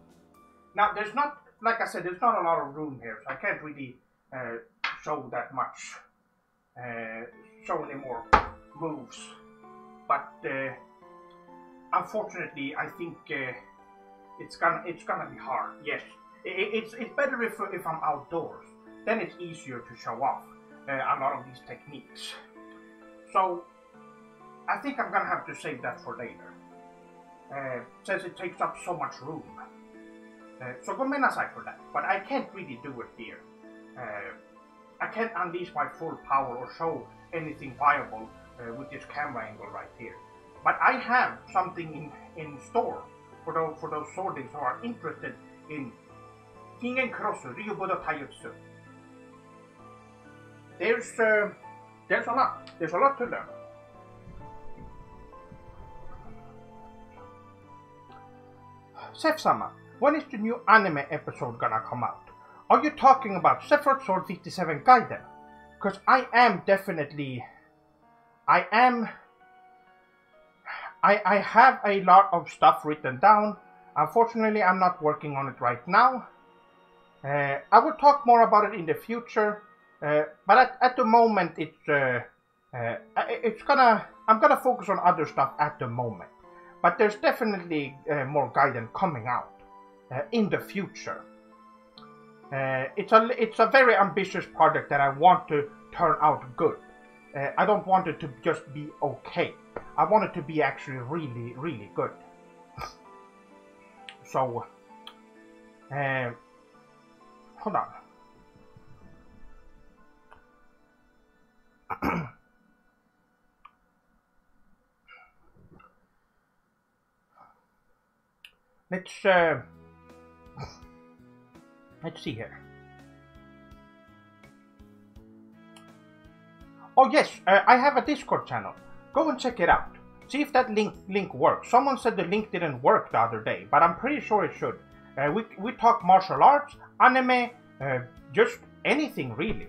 Now there's not, like I said, there's not a lot of room here, so I can't really show that much, show any more moves. But unfortunately, I think it's gonna be hard. Yes, it's better if I'm outdoors. Then it's easier to show off a lot of these techniques. So I think I'm gonna have to save that for later. Since it takes up so much room. So gomenasai for that, but I can't really do it here. I can't unleash my full power or show anything viable with this camera angle right here. But I have something in store for those swordies who are interested in Kingen Krosu Ryubudo Taijutsu. There's a lot to learn. Seth-sama, when is the new anime episode gonna come out? Are you talking about Sephiroth Sword 57 Gaiden? Because I have a lot of stuff written down. Unfortunately, I'm not working on it right now. I will talk more about it in the future, but at the moment, I'm gonna focus on other stuff at the moment. But there's definitely more Gaiden coming out in the future. It's a very ambitious project that I want to turn out good. I don't want it to just be okay. I want it to be actually really, really good. So, hold on. Let's see here. Oh yes, I have a Discord channel. Go and check it out. See if that link works. Someone said the link didn't work the other day, but I'm pretty sure it should. We talk martial arts, anime, just anything really.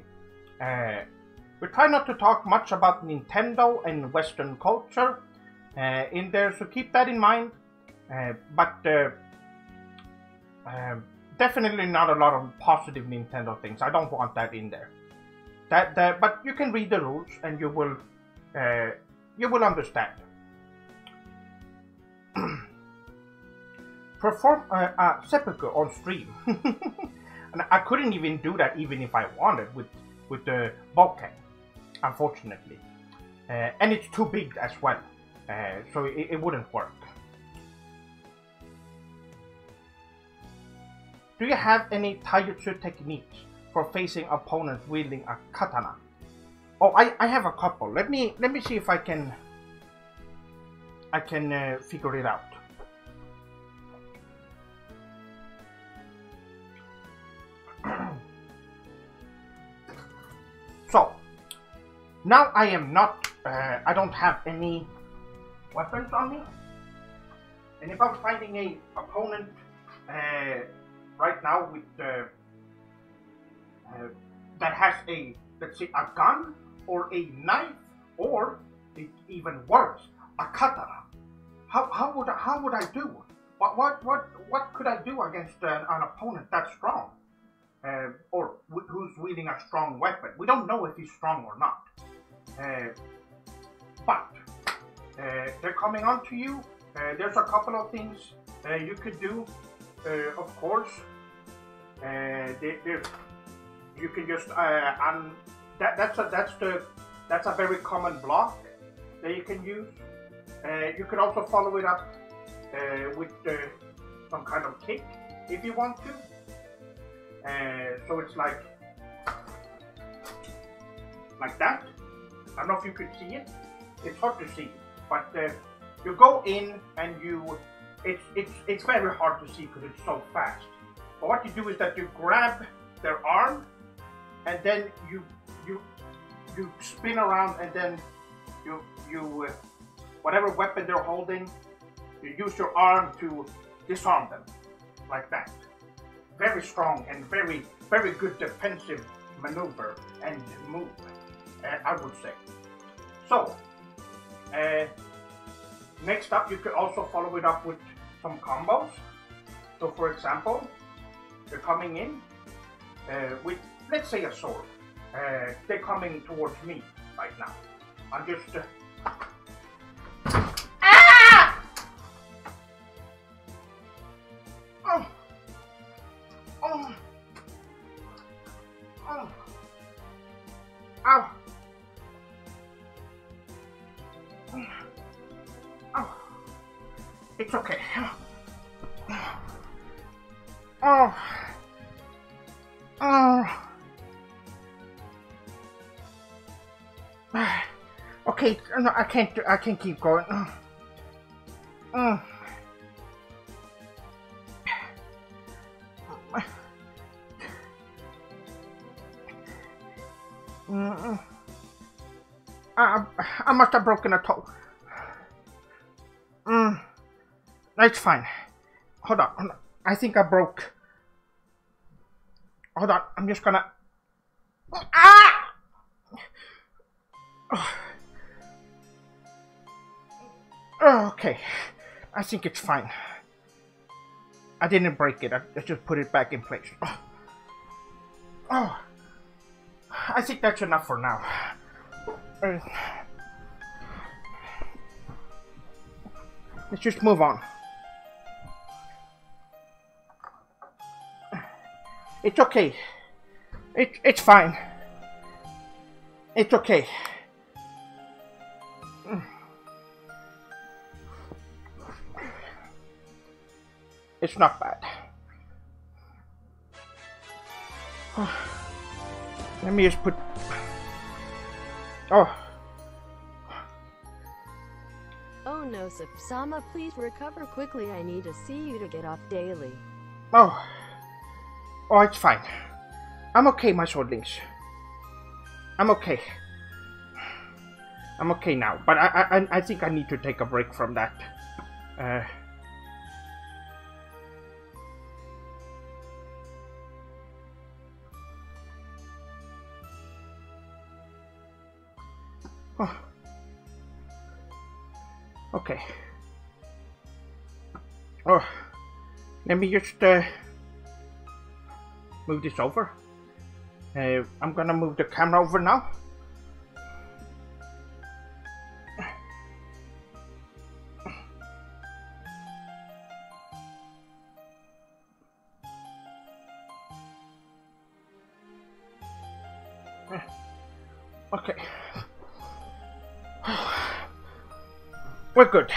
We try not to talk much about Nintendo and Western culture in there, so keep that in mind. But definitely not a lot of positive Nintendo things. I don't want that in there. But you can read the rules and you will understand. Perform seppuku on stream, and I couldn't even do that even if I wanted with the Vulcan, unfortunately, and it's too big as well, so it wouldn't work. Do you have any taijutsu techniques for facing opponents wielding a katana? Oh, I have a couple. Let me see if I can figure it out. So now I am not. I don't have any weapons on me, and if I'm fighting a opponent right now with that has a, let's say, a gun or a knife, or even worse, a katana, how would I do? What could I do against an opponent that strong, or who's wielding a strong weapon? We don't know if he's strong or not, but they're coming on to you. There's a couple of things you could do. Of course, you can just that's a very common block that you can use. You can also follow it up with some kind of kick if you want to. So it's like that. I don't know if you could see it. It's hard to see, but you go in and it's very hard to see because it's so fast. But what you do is that you grab their arm and then you spin around, and then you whatever weapon they're holding, you use your arm to disarm them, like that. Very strong and very good defensive maneuver and move, I would say. So next up, you could also follow it up with some combos. So for example, they're coming in with, let's say, a sword. They're coming towards me right now. I'm just Ow! It's okay. Okay, no, I can't keep going. I must have broken a toe. It's fine. Hold on. I think I broke. Hold on. I'm just gonna. Okay. I think it's fine. I didn't break it. I just put it back in place. Oh. I think that's enough for now. Let's just move on. It's okay. It's fine. It's okay. It's not bad. Let me just put... Oh no, Sama, please recover quickly. I need to see you to get off daily. Oh, it's fine. I'm okay, my swordlings. I'm okay. I'm okay now, but I think I need to take a break from that. Okay. Oh, let me just move this over. I'm gonna move the camera over now. Okay. We're good.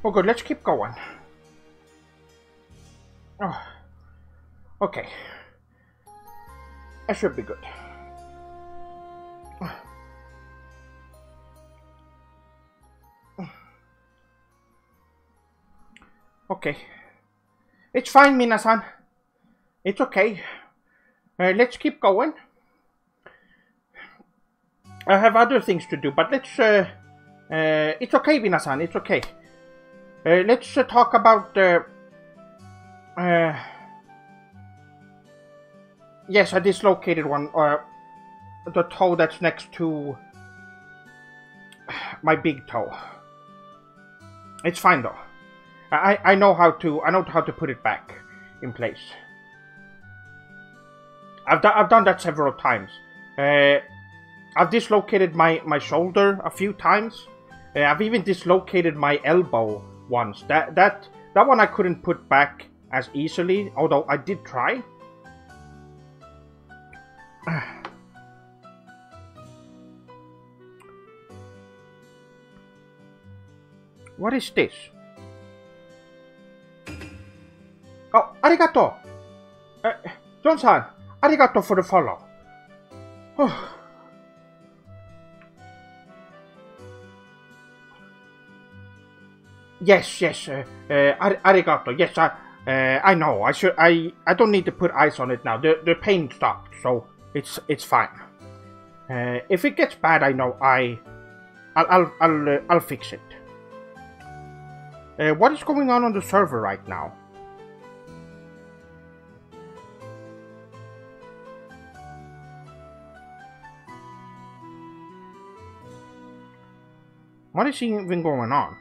We're good. Let's keep going. Oh. Okay. That should be good. Okay. It's fine, Minasan. It's okay. Let's keep going. I have other things to do, but let's, it's okay, Minasan, it's okay. Let's talk about, yes, I dislocated one, the toe that's next to my big toe. It's fine, though. I know how to put it back in place. I've done that several times. I've dislocated my shoulder a few times. I've even dislocated my elbow once. That one I couldn't put back as easily, although I did try. What is this? Oh, arigato! John-san, arigato for the follow. Oh. Yes, arigato. Yes, I know. I don't need to put ice on it now. The pain stopped, so it's fine. If it gets bad, I know I'll fix it. What is going on the server right now? What is even going on?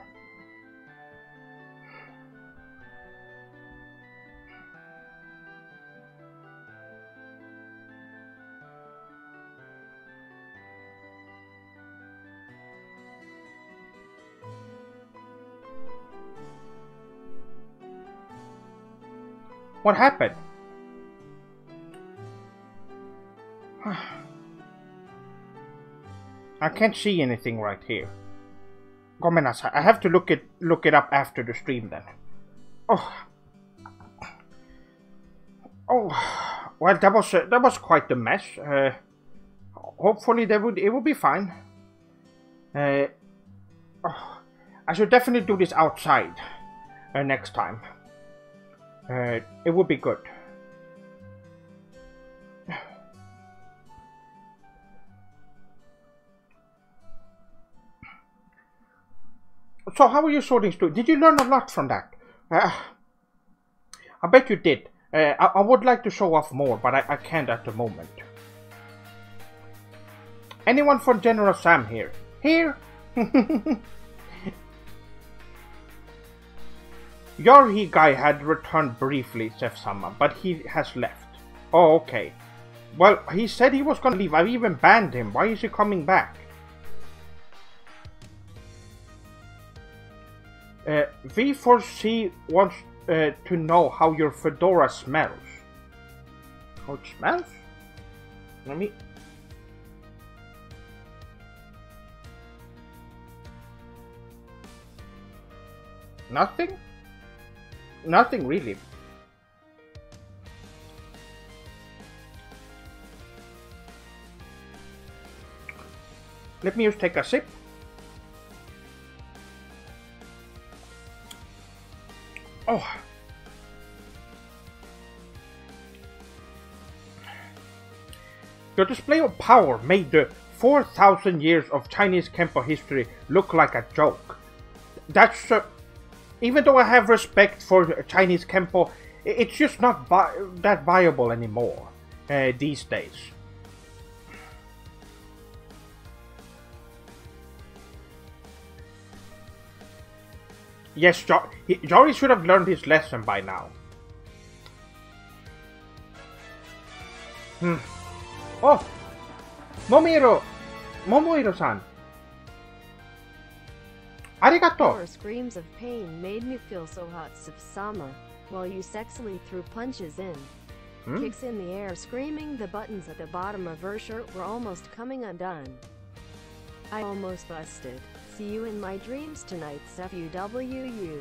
What happened? I can't see anything right here. Gomenasai. I have to look it up after the stream then. Oh. Well, that was quite the mess. Hopefully it will be fine. I should definitely do this outside next time. It would be good. So how are your sorting doing? Did you learn a lot from that? I bet you did. I would like to show off more, but I can't at the moment. Anyone from General Sam here? Here? Yorhi guy had returned briefly, Sef-sama, but he has left. Oh, okay. Well, he said he was gonna leave. I've even banned him. Why is he coming back? V4C wants to know how your fedora smells. How it smells? Let me... Nothing? Nothing really. Let me just take a sip. Oh. Your display of power made the 4,000 years of Chinese Kempo history look like a joke. That's... even though I have respect for Chinese Kempo, it's just not that viable anymore these days. Yes, Jory should have learned his lesson by now. Oh! Momohiro-san! Arigato! Your screams of pain made me feel so hot, Sama, while you sexily threw punches in. Kicks in the air, screaming. The buttons at the bottom of her shirt were almost coming undone. I almost busted. See you in my dreams tonight, FUWU.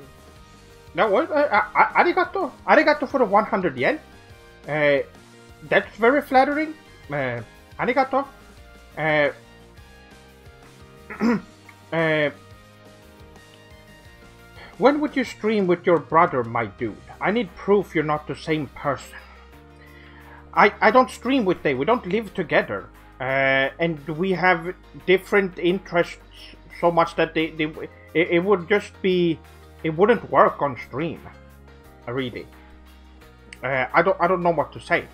That was arigato. Arigato for the 100 yen. That's very flattering. Arigato. When would you stream with your brother, my dude? I need proof you're not the same person. I don't stream with Dave. We don't live together. And we have different interests so much that it would just be... It wouldn't work on stream. Really. I don't know what to say.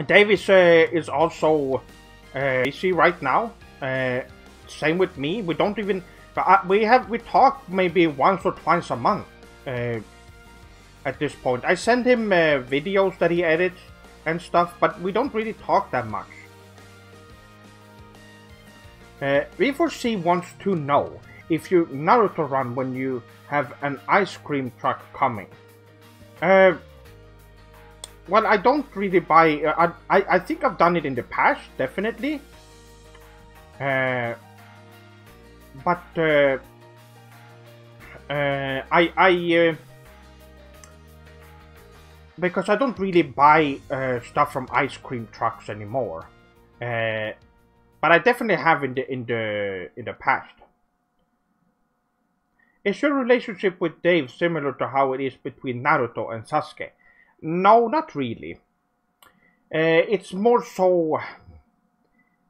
Dave is also busy right now. Same with me. We don't even... we talk maybe once or twice a month. At this point, I send him videos that he edits and stuff, but we don't really talk that much. V4C wants to know if you Naruto run when you have an ice cream truck coming. Well, I don't really buy. I think I've done it in the past, definitely. But because I don't really buy stuff from ice cream trucks anymore, but I definitely have in the past. Is your relationship with Dave similar to how it is between Naruto and Sasuke? No, not really. It's more so.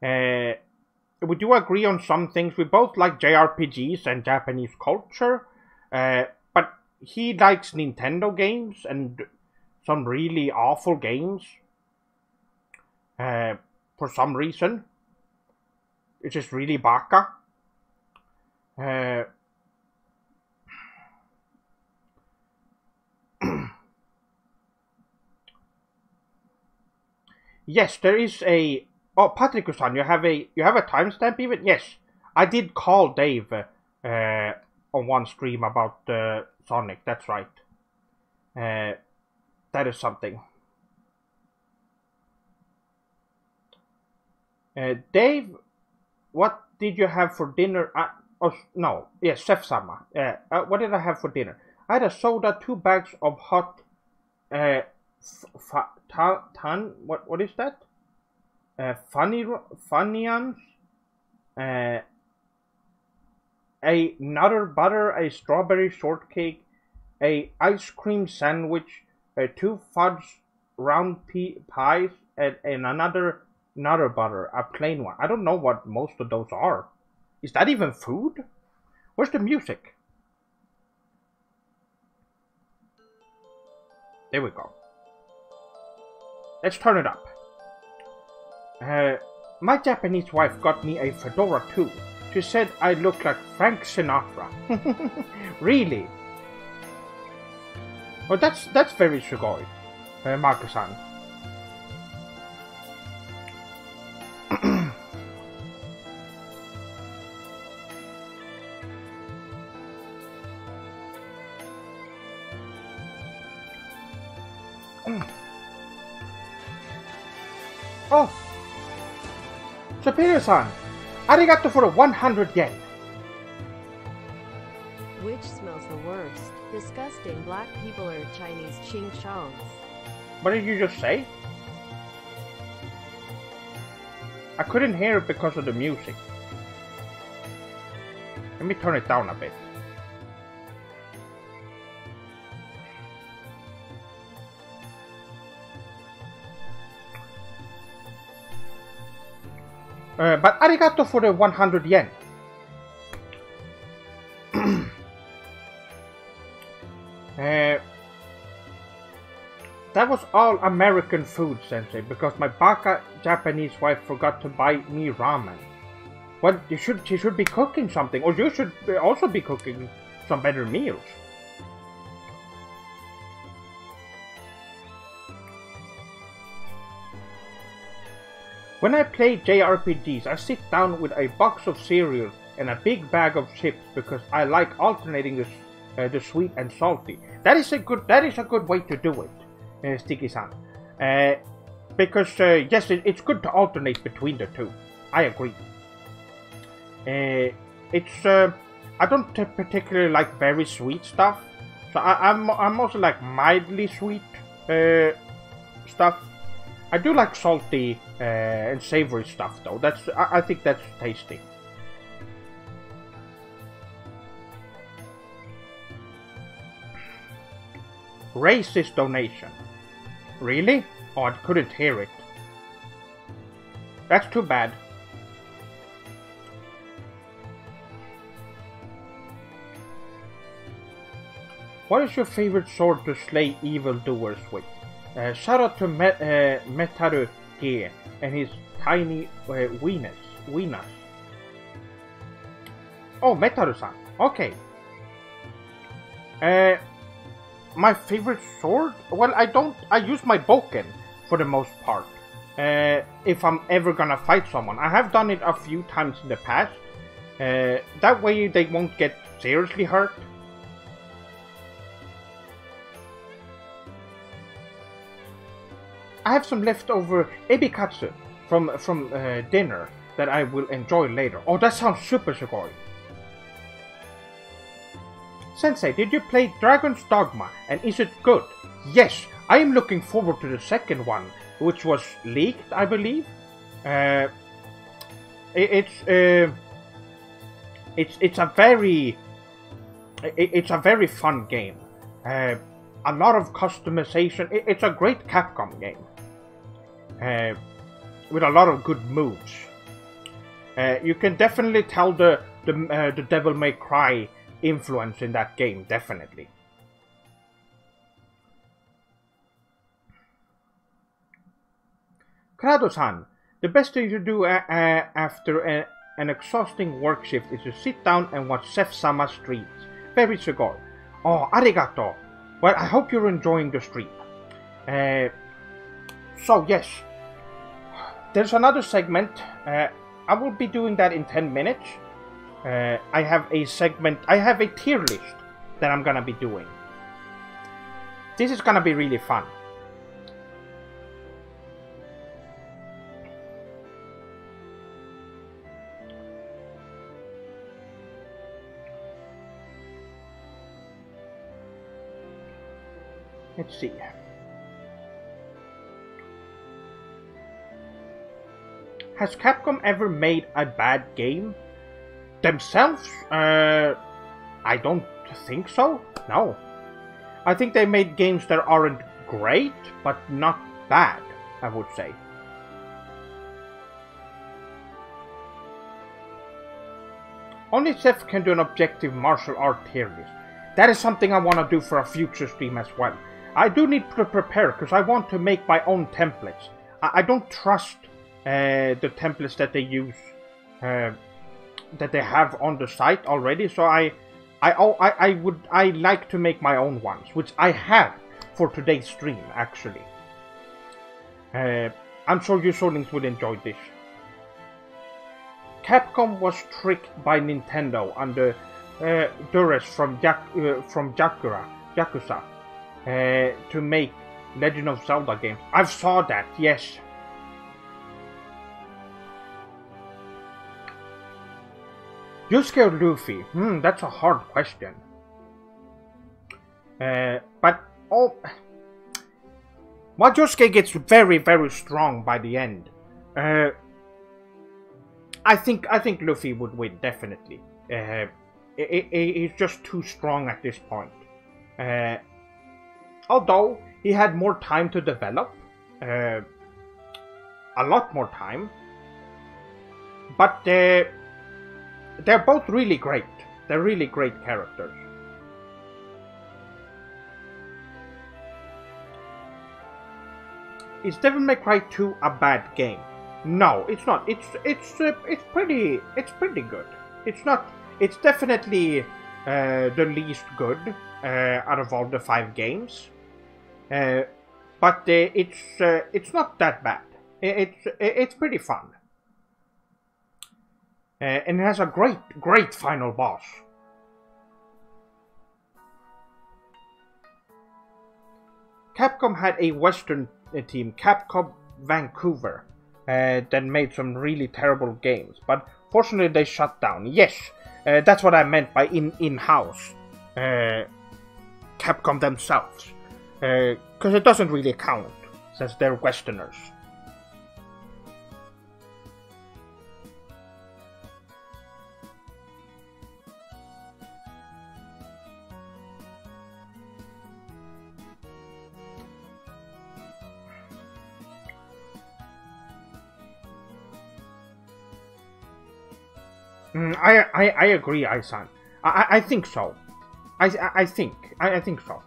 We do agree on some things. We both like JRPGs and Japanese culture, but he likes Nintendo games and some really awful games for some reason. It's just really baka. Yes, there is a... Oh, Patrick-san, you have a timestamp even? Yes, I did call Dave on one stream about Sonic. That's right. That is something. Dave, what did you have for dinner? Oh no, yes, Chef-sama. What did I have for dinner? I had a soda, 2 bags of hot. What is that? Funyuns, a nutter butter, a strawberry shortcake, a ice cream sandwich, 2 fudge round pies, and another nutter butter, a plain one. I don't know what most of those are. Is that even food? Where's the music? There we go. Let's turn it up. My Japanese wife got me a fedora too. She said I look like Frank Sinatra. Really? Well, that's very sugoi, Marco-san. Oh! Superior-san! Arigato for 100 yen! Which smells the worst? Disgusting black people or Chinese ching-chongs? What did you just say? I couldn't hear it because of the music. Let me turn it down a bit. But arigato for the 100 yen. That was all American food, Sensei, because my baka Japanese wife forgot to buy me ramen. Well, she should be cooking something, or you should also be cooking some better meals. When I play JRPGs, I sit down with a box of cereal and a big bag of chips because I like alternating the sweet and salty. That is a good way to do it, Sticky-san. Because yes, it's good to alternate between the two. I agree. I don't particularly like very sweet stuff, so I'm also like mildly sweet stuff. I do like salty and savory stuff though. I think that's tasty. Racist donation. Really? Oh, I couldn't hear it. That's too bad. What is your favorite sword to slay evildoers with? Shout out to Metaru G and his tiny weenus. Oh, Metaru-san. Okay. My favorite sword? Well, I use my Boken for the most part. If I'm ever gonna fight someone. I have done it a few times in the past. That way they won't get seriously hurt. I have some leftover ebikatsu from dinner that I will enjoy later. Oh, that sounds super sugoi. Sensei, did you play Dragon's Dogma and is it good? Yes, I am looking forward to the second one, which was leaked, I believe. It's a very fun game. A lot of customization. It's a great Capcom game. With a lot of good moves. You can definitely tell the Devil May Cry influence in that game, definitely. Krado-san, the best thing to do after an exhausting work shift is to sit down and watch Seth-sama streams. Very sugoi. Oh, arigato. Well, I hope you're enjoying the stream. So yes, there's another segment. I will be doing that in 10 minutes. I have a tier list that I'm gonna be doing. This is gonna be really fun. Let's see. Has Capcom ever made a bad game? Themselves? I don't think so. No. I think they made games that aren't great, but not bad, I would say. Only Seth can do an objective martial art tier list. That is something I want to do for a future stream as well. I do need to prepare, because I want to make my own templates. I don't trust the templates that they use, that they have on the site already. So I like to make my own ones, which I have for today's stream actually. I'm sure you Solings will enjoy this. Capcom was tricked by Nintendo under duress from Yakuza to make Legend of Zelda games. I saw that, yes. Yusuke or Luffy? That's a hard question. But while Yusuke gets very, very strong by the end, I think Luffy would win, definitely. He's just too strong at this point. Although he had more time to develop, a lot more time. But they're both really great. They're really great characters. Is Devil May Cry 2 a bad game? No, it's not. It's pretty good. It's not. It's definitely the least good out of all the 5 games. But it's not that bad. It's pretty fun, and it has a great final boss. Capcom had a Western team, Capcom Vancouver, that made some really terrible games, but fortunately they shut down. Yes, that's what I meant by in-house. Capcom themselves, because it doesn't really count since they're Westerners. I agree, Aisan. I think so. I think so.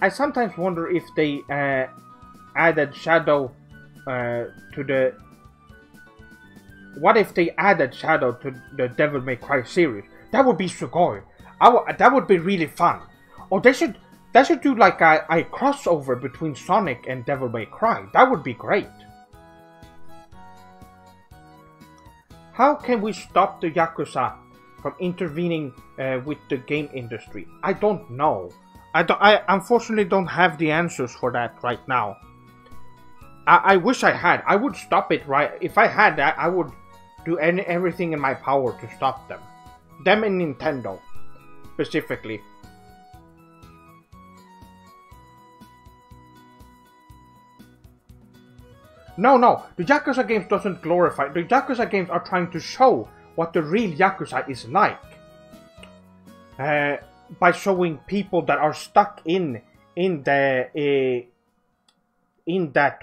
I sometimes wonder if they added Shadow to the. What if they added Shadow to the Devil May Cry series? That would be sugoi. That would be really fun. Or they should do like a crossover between Sonic and Devil May Cry. That would be great. How can we stop the Yakuza from intervening with the game industry? I don't know. I unfortunately don't have the answers for that right now. I wish I had. I would stop it right. If I had that, I would do everything in my power to stop them. Them and Nintendo, specifically. No, the Yakuza games doesn't glorify. The Yakuza games are trying to show what the real Yakuza is like. By showing people that are stuck in that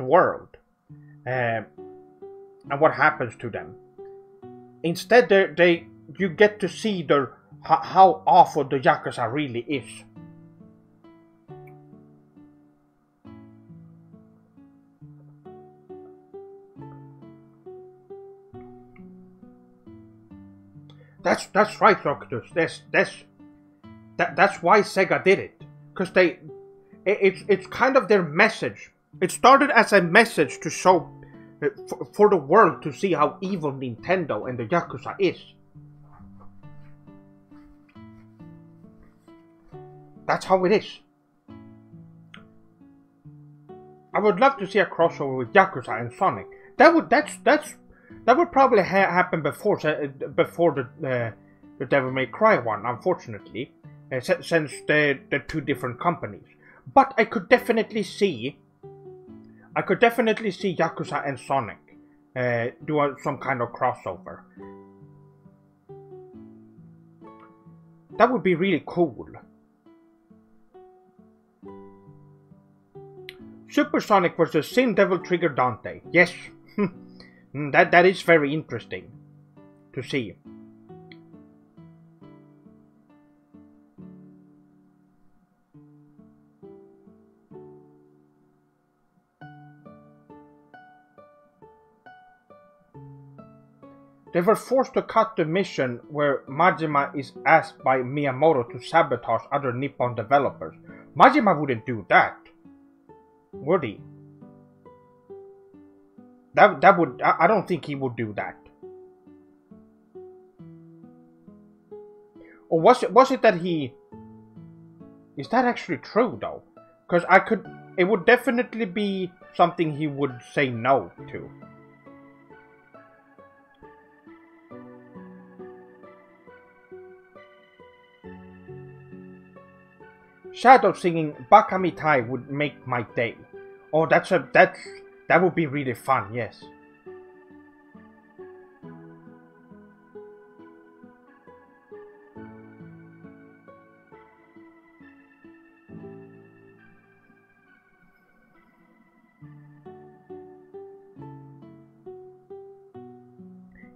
world, and what happens to them. Instead, you get to see how awful the Yakuza really is. That's right, Roctus. That's why Sega did it, because it's kind of their message. It started as a message to show for the world to see how evil Nintendo and the Yakuza is. That's how it is. I would love to see a crossover with Yakuza and Sonic. That would probably happen before the Devil May Cry one, unfortunately, since they're two different companies. But I could definitely see Yakuza and Sonic do some kind of crossover. That would be really cool. Super Sonic vs. Sin Devil Trigger Dante. Yes, that is very interesting to see. They were forced to cut the mission where Majima is asked by Miyamoto to sabotage other Nippon developers. Majima wouldn't do that, would he? That would, I don't think he would do that. Or was it that he... Is that actually true though? Because it would definitely be something he would say no to. Shadow singing Baka Mitai would make my day. Oh, that would be really fun, yes.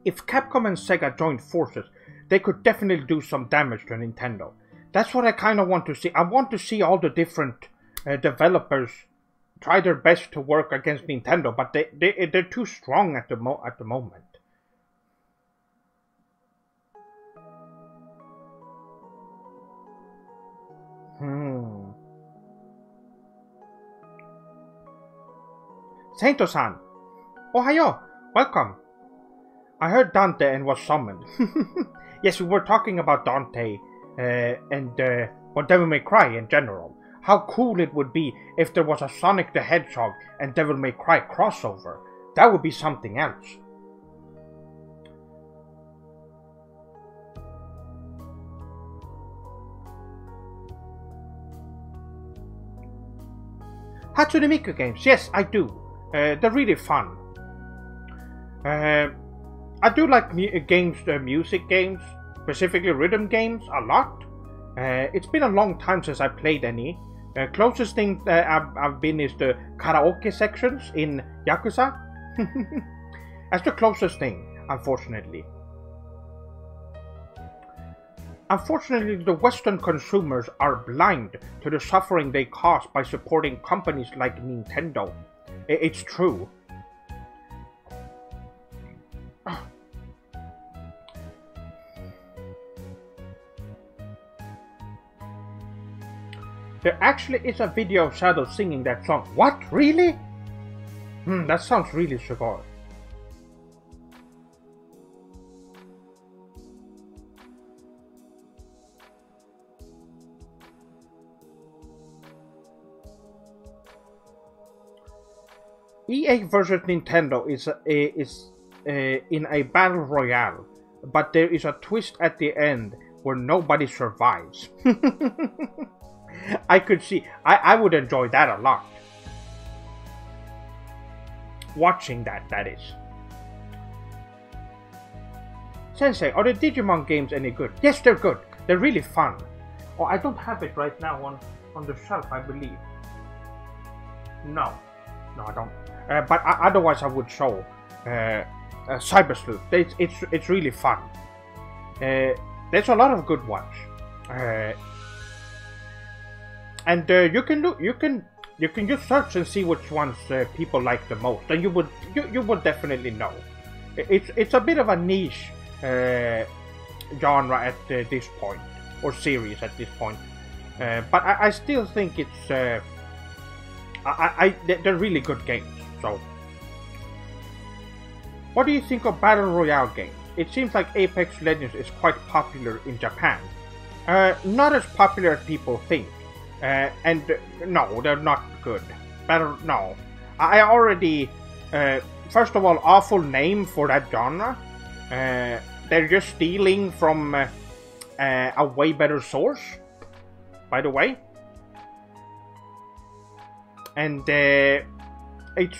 If Capcom and Sega joined forces, they could definitely do some damage to Nintendo. That's what I kind of want to see. I want to see all the different developers try their best to work against Nintendo, but they're too strong at the moment. Saito-san! Ohayo! Welcome! I heard Dante and was summoned. Yes, we were talking about Dante and Devil May Cry in general. How cool it would be if there was a Sonic the Hedgehog and Devil May Cry crossover. That would be something else. Hatsune Miku games, yes, I do. They're really fun. I do like games, music games, specifically rhythm games, a lot. It's been a long time since I played any. Closest thing I've been is the karaoke sections in Yakuza. That's the closest thing, unfortunately. Unfortunately, the Western consumers are blind to the suffering they cause by supporting companies like Nintendo. It's true. There actually is a video of Shadow singing that song. What? Really? That sounds really sugoi. EA versus Nintendo is in a battle royale, but there is a twist at the end where nobody survives. I could see, I would enjoy that a lot. Watching that is. Sensei, are the Digimon games any good? Yes, they're good. They're really fun. Oh, I don't have it right now on the shelf, I believe. No, I don't. But otherwise I would show Cyber Sleuth. It's really fun. There's a lot of good ones. And you can just search and see which ones people like the most, and you would definitely know. It's a bit of a niche genre at this point, or series at this point, but I still think it's they're really good games. So, what do you think of Battle Royale games? It seems like Apex Legends is quite popular in Japan. Not as popular as people think. And no, they're not good. No. I already, first of all, awful name for that genre. They're just stealing from a way better source, by the way. And it's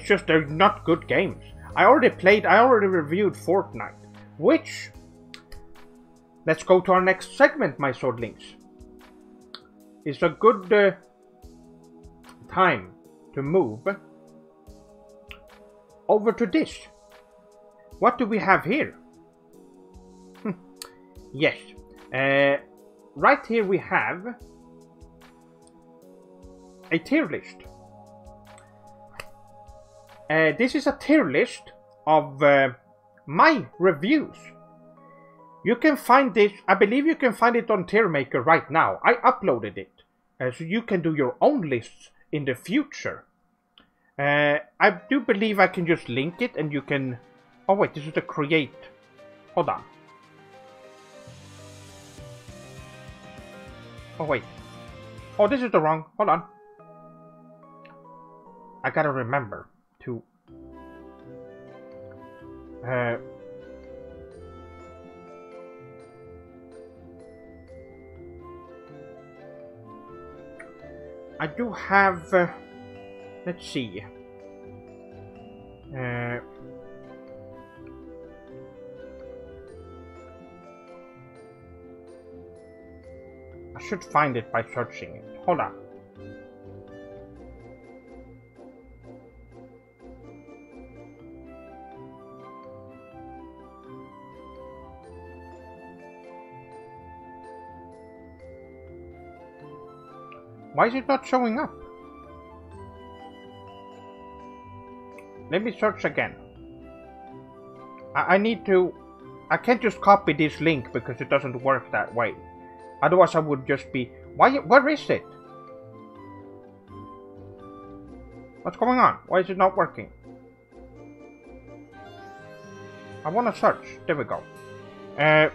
just they're not good games. I already reviewed Fortnite, which, let's go to our next segment, my swordlings. It's a good time to move over to this. What do we have here? Yes, right here we have a tier list. This is a tier list of my reviews. You can find this, I believe you can find it on Tiermaker right now. I uploaded it, so you can do your own lists in the future. I do believe I can just link it and you can... Oh wait, this is the create. Hold on. Oh wait. Oh, this is the wrong. Hold on. I gotta remember to... I do have, let's see, I should find it by searching it. Hold on. Why is it not showing up? Let me search again. I need to... I can't just copy this link because it doesn't work that way. Otherwise I would just be... Where is it? What's going on? Why is it not working? I want to search. There we go. And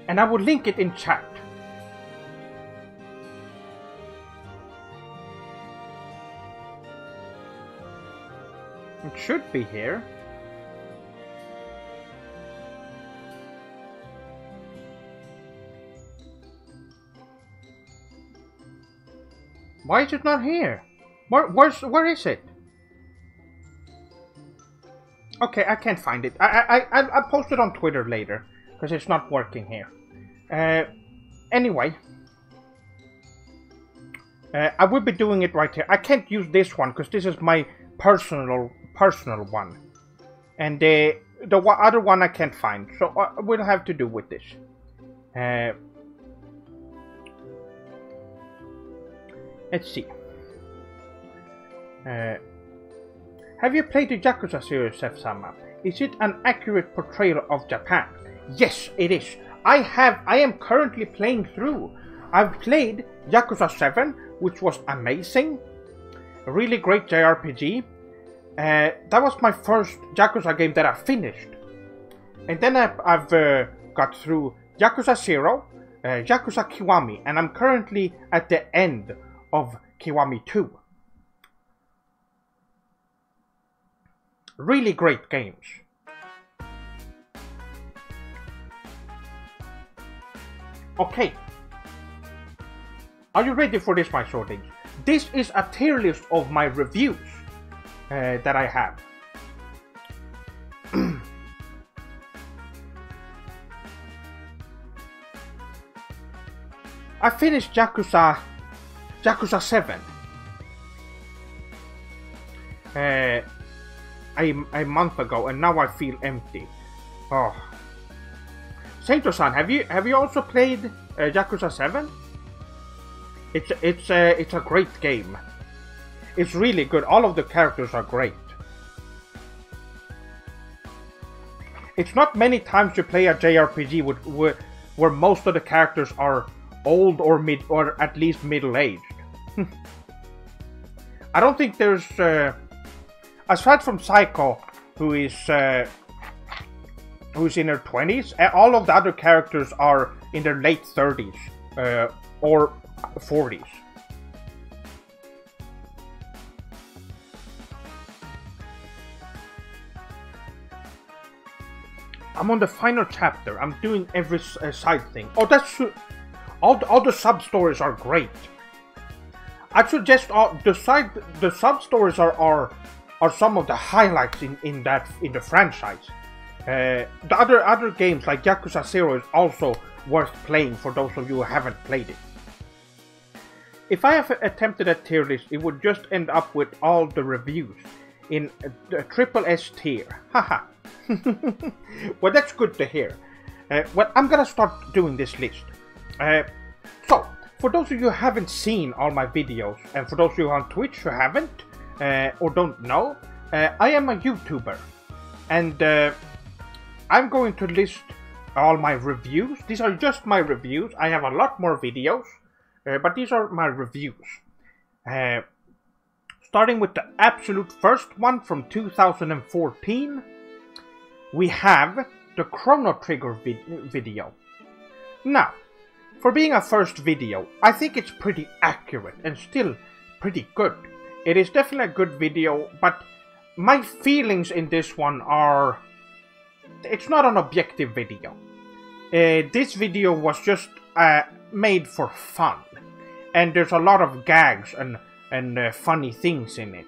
I will link it in chat. It should be here. Why is it not here? Where is it? Okay, I can't find it. I'll post it on Twitter later because it's not working here. Anyway, I will be doing it right here. I can't use this one because this is my personal one, and the other one I can't find. So we'll have to do with this. Let's see. Have you played the Yakuza series, Sef-sama? Is it an accurate portrayal of Japan? Yes, it is. I am currently playing through. I've played Yakuza 7, which was amazing. A really great JRPG. That was my first Yakuza game that I finished. And then I've got through Yakuza 0, Yakuza Kiwami, and I'm currently at the end of Kiwami 2. Really great games. Okay. Are you ready for this, my shorties? This is a tier list of my reviews that I have. I finished Yakuza 7 a month ago, and now I feel empty. Oh, Saito-san, have you also played Yakuza 7? It's a great game. It's really good. All of the characters are great. It's not many times you play a JRPG where most of the characters are old or at least middle-aged. I don't think there's aside from Psycho, who is who's in her 20s, all of the other characters are in their late 30s or 40s. I'm on the final chapter. I'm doing every side thing. Oh, that's all the sub stories are great. I suggest the sub stories are some of the highlights in the franchise. The other games like Yakuza 0 is also worth playing for those of you who haven't played it. If I have attempted a tier list, it would just end up with all the reviews in the triple S tier. Haha. Well, that's good to hear. Well, I'm gonna start doing this list. So, for those of you who haven't seen all my videos, and for those of you on Twitch who haven't, or don't know, I am a YouTuber. And I'm going to list all my reviews. These are just my reviews. I have a lot more videos, but these are my reviews. Starting with the absolute first one from 2014, we have the Chrono Trigger video. Now, for being a first video, I think it's pretty accurate and still pretty good. It is definitely a good video, but my feelings in this one are... It's not an objective video. This video was just made for fun. And there's a lot of gags and funny things in it.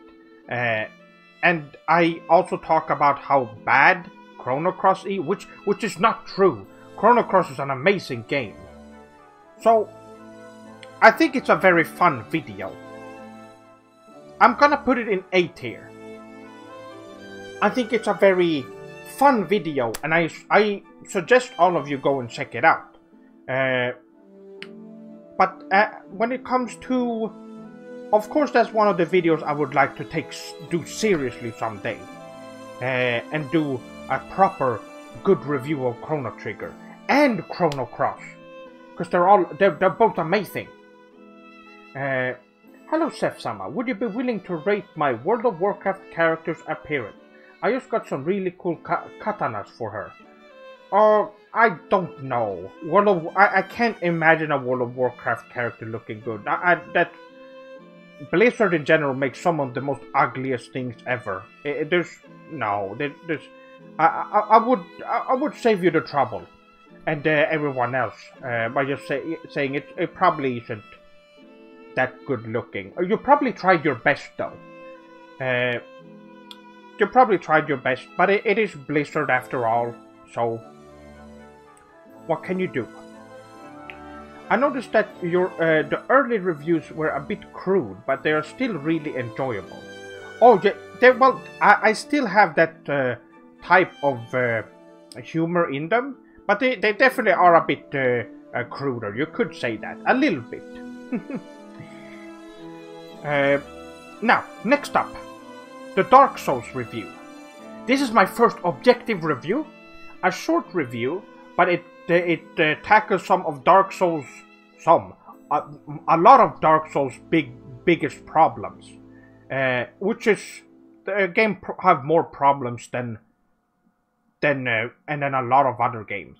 And I also talk about how bad Chrono Cross is, which is not true. Chrono Cross is an amazing game. So, I think it's a very fun video. I'm gonna put it in A tier. I think it's a very fun video, and I suggest all of you go and check it out. But when it comes to... Of course, that's one of the videos I would like to do seriously someday. And do a proper good review of Chrono Trigger and Chrono Cross, because they're both amazing. Hello Seth-sama, would you be willing to rate my World of Warcraft character's appearance? I just got some really cool katanas for her. Oh, I don't know. I can't imagine a World of Warcraft character looking good. That Blizzard in general makes some of the most ugliest things ever. I would save you the trouble, and everyone else, by just saying it probably isn't that good looking. You probably tried your best though. You probably tried your best, but it is Blizzard after all, so what can you do? I noticed that the early reviews were a bit crude, but they are still really enjoyable. Oh yeah, I still have that type of humor in them, but they definitely are a bit cruder. You could say that a little bit. Now, next up, the Dark Souls review. This is my first objective review, a short review, but it tackles some of Dark Souls, a lot of Dark Souls' biggest problems, which is the game have more problems than a lot of other games.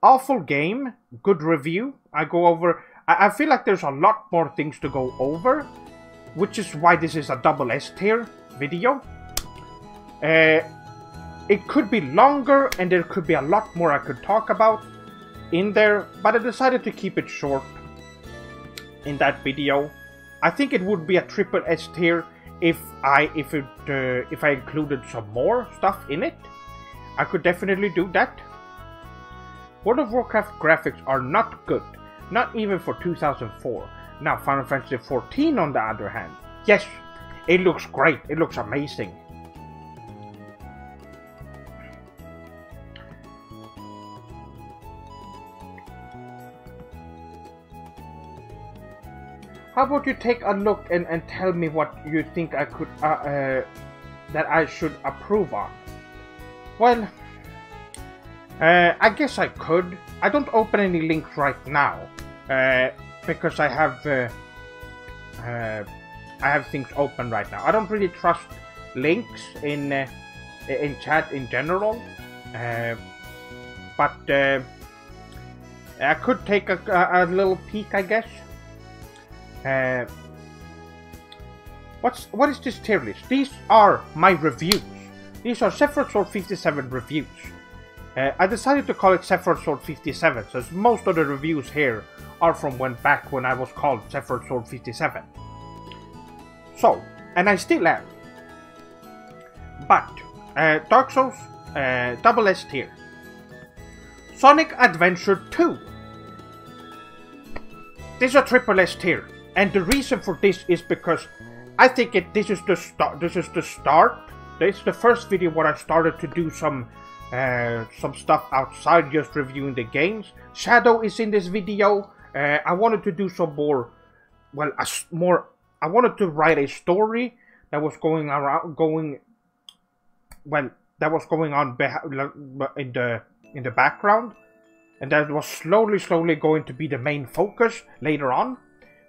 Awful game, good review. I go over. I feel like there's a lot more things to go over, which is why this is a double S tier video. It could be longer and there could be a lot more I could talk about in there, but I decided to keep it short in that video. I think it would be a triple S tier if I included some more stuff in it. I could definitely do that. World of Warcraft graphics are not good. Not even for 2004. Now, Final Fantasy XIV, on the other hand, yes, it looks great. It looks amazing. How about you take a look and tell me what you think I could that I should approve on? Well, I guess I could. I don't open any links right now because I have things open right now. I don't really trust links in chat in general, but I could take a little peek, I guess. What is this tier list? These are my reviews. These are Sephiroth Sword 57 reviews. I decided to call it Sephiroth Sword 57, since most of the reviews here are from back when I was called Sephiroth Sword 57. So, and I still am. But, Dark Souls, double S tier. Sonic Adventure 2. This is a triple S tier, and the reason for this is because I think this is the start. This is the start. This is the first video where I started to do some stuff outside just reviewing the games. Shadow is in this video. I wanted to do some more. Well, I wanted to write a story that was going on in the background, and that was slowly going to be the main focus later on,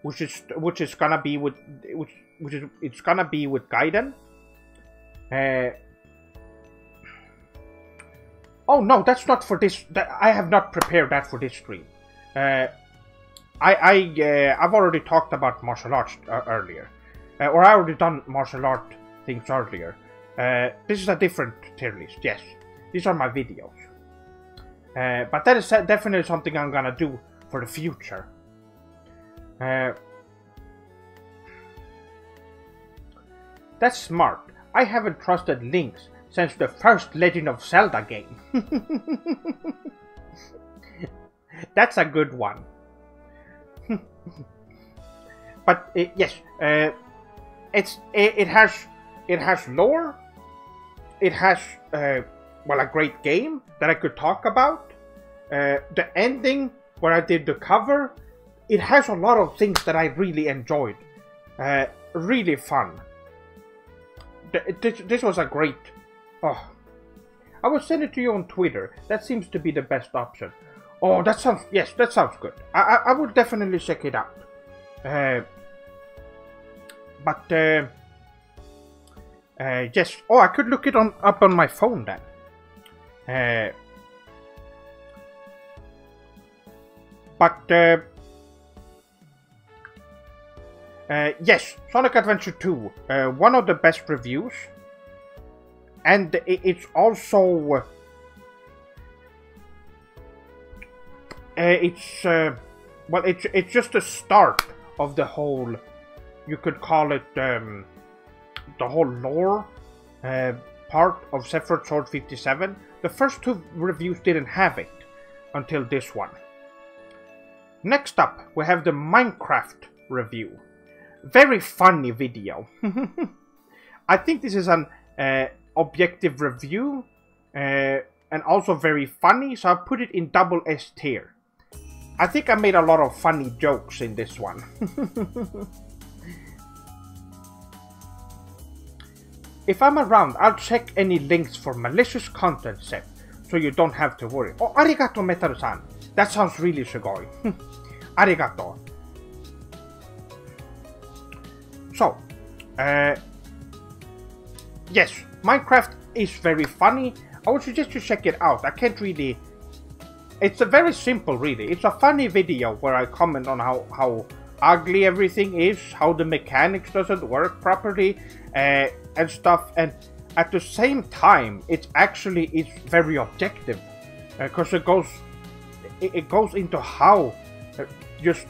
which is gonna be with Gaiden. Oh no, that's not for this. I have not prepared that for this stream. I've already talked about martial arts earlier, or I already done martial art things earlier. This is a different tier list. Yes, these are my videos. But that is definitely something I'm gonna do for the future. That's smart. I haven't trusted links since the first Legend of Zelda game. That's a good one. But yes, it has lore. It has a great game that I could talk about. The ending where I did the cover, it has a lot of things that I really enjoyed. Really fun. This was a great. Oh, I will send it to you on Twitter. That seems to be the best option. Oh, that sounds... Yes, that sounds good. I will definitely check it out. Yes. Oh, I could look it up on my phone then. Yes, Sonic Adventure 2, one of the best reviews, and it's also it's just the start of the whole, you could call it the whole lore part of Sephiroth Sword 57. The first two reviews didn't have it until this one. Next up, we have the Minecraft review. Very funny video. I think this is an objective review and also very funny, so I'll put it in double S tier. I think I made a lot of funny jokes in this one. If I'm around, I'll check any links for malicious content set, so you don't have to worry. Oh, arigato, Metaru-san. That sounds really sugoi. Arigato. So, yes, Minecraft is very funny. I would suggest you check it out. I can't really... It's a very simple, really. It's a funny video where I comment on how ugly everything is, how the mechanics doesn't work properly, and stuff. And at the same time, it's very objective, because it goes into how just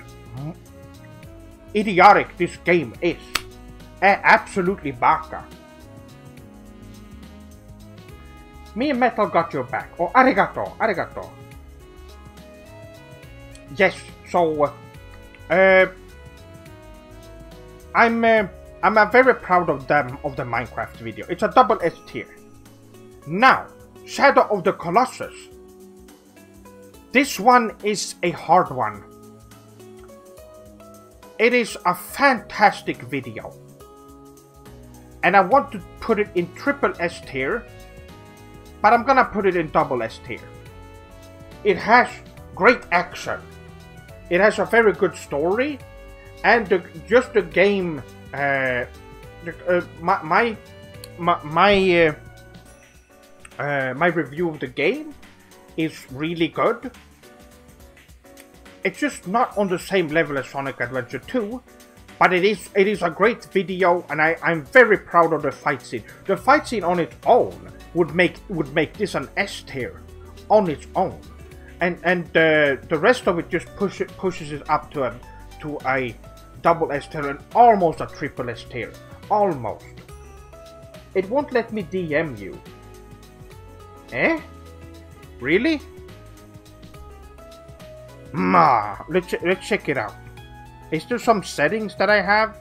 idiotic this game is. Absolutely baka. Me and Metal got your back. Oh, arigato, arigato. Yes, so I'm very proud of the Minecraft video. It's a double S tier. Now, Shadow of the Colossus. This one is a hard one. It is a fantastic video. And I want to put it in triple S tier, but I'm gonna put it in double S tier. It has great action. It has a very good story, and just the game. My review of the game is really good. It's just not on the same level as Sonic Adventure 2, but it is a great video, and I'm very proud of the fight scene. The fight scene on its own would make this an S tier on its own, and the rest of it just pushes it up to a double S tier and almost a triple S tier. Almost. It won't let me DM you. Eh? Really? Let's check it out. Is there some settings that I have?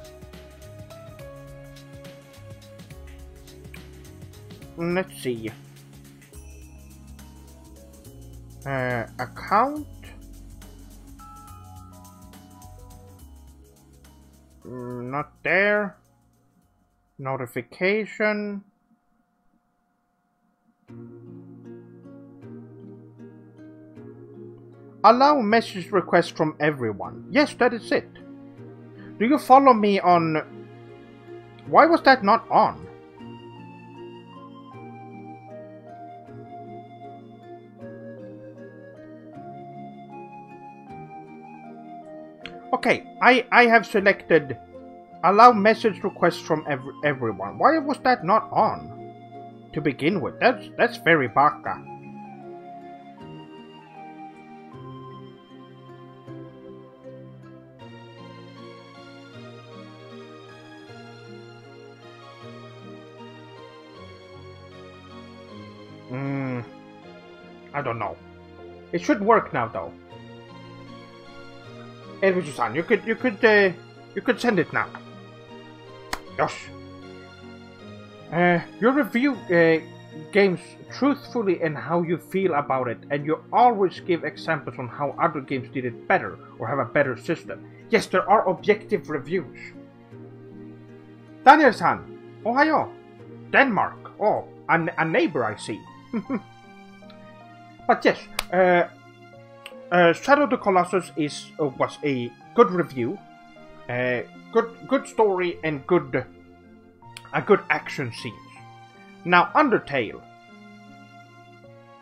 Let's see. Account. Not there. Notification. Allow message requests from everyone. Yes, that is it. Do you follow me on... Why was that not on? Okay, I have selected allow message requests from everyone. Why was that not on to begin with? That's very baka. I don't know. It should work now though. Edwin-san, you could send it now. Yes. You review games truthfully and how you feel about it, and you always give examples on how other games did it better or have a better system. Yes, there are objective reviews. Daniel-san, ohayo. Denmark. Oh, a neighbor I see. But yes, Shadow of the Colossus was a good review, good story, and good action scenes. Now, Undertale,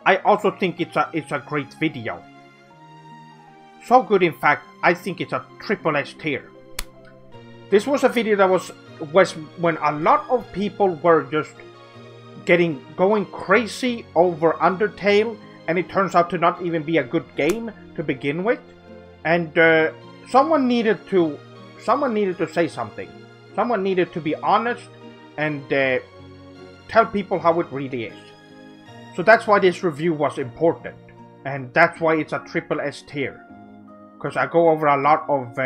I also think it's a great video. So good, in fact, I think it's a triple S tier. This was a video that was when a lot of people were just going crazy over Undertale, and it turns out to not even be a good game to begin with. And someone needed to say something. Someone needed to be honest and tell people how it really is. So that's why this review was important, and that's why it's a triple S tier. Because I go over a lot of...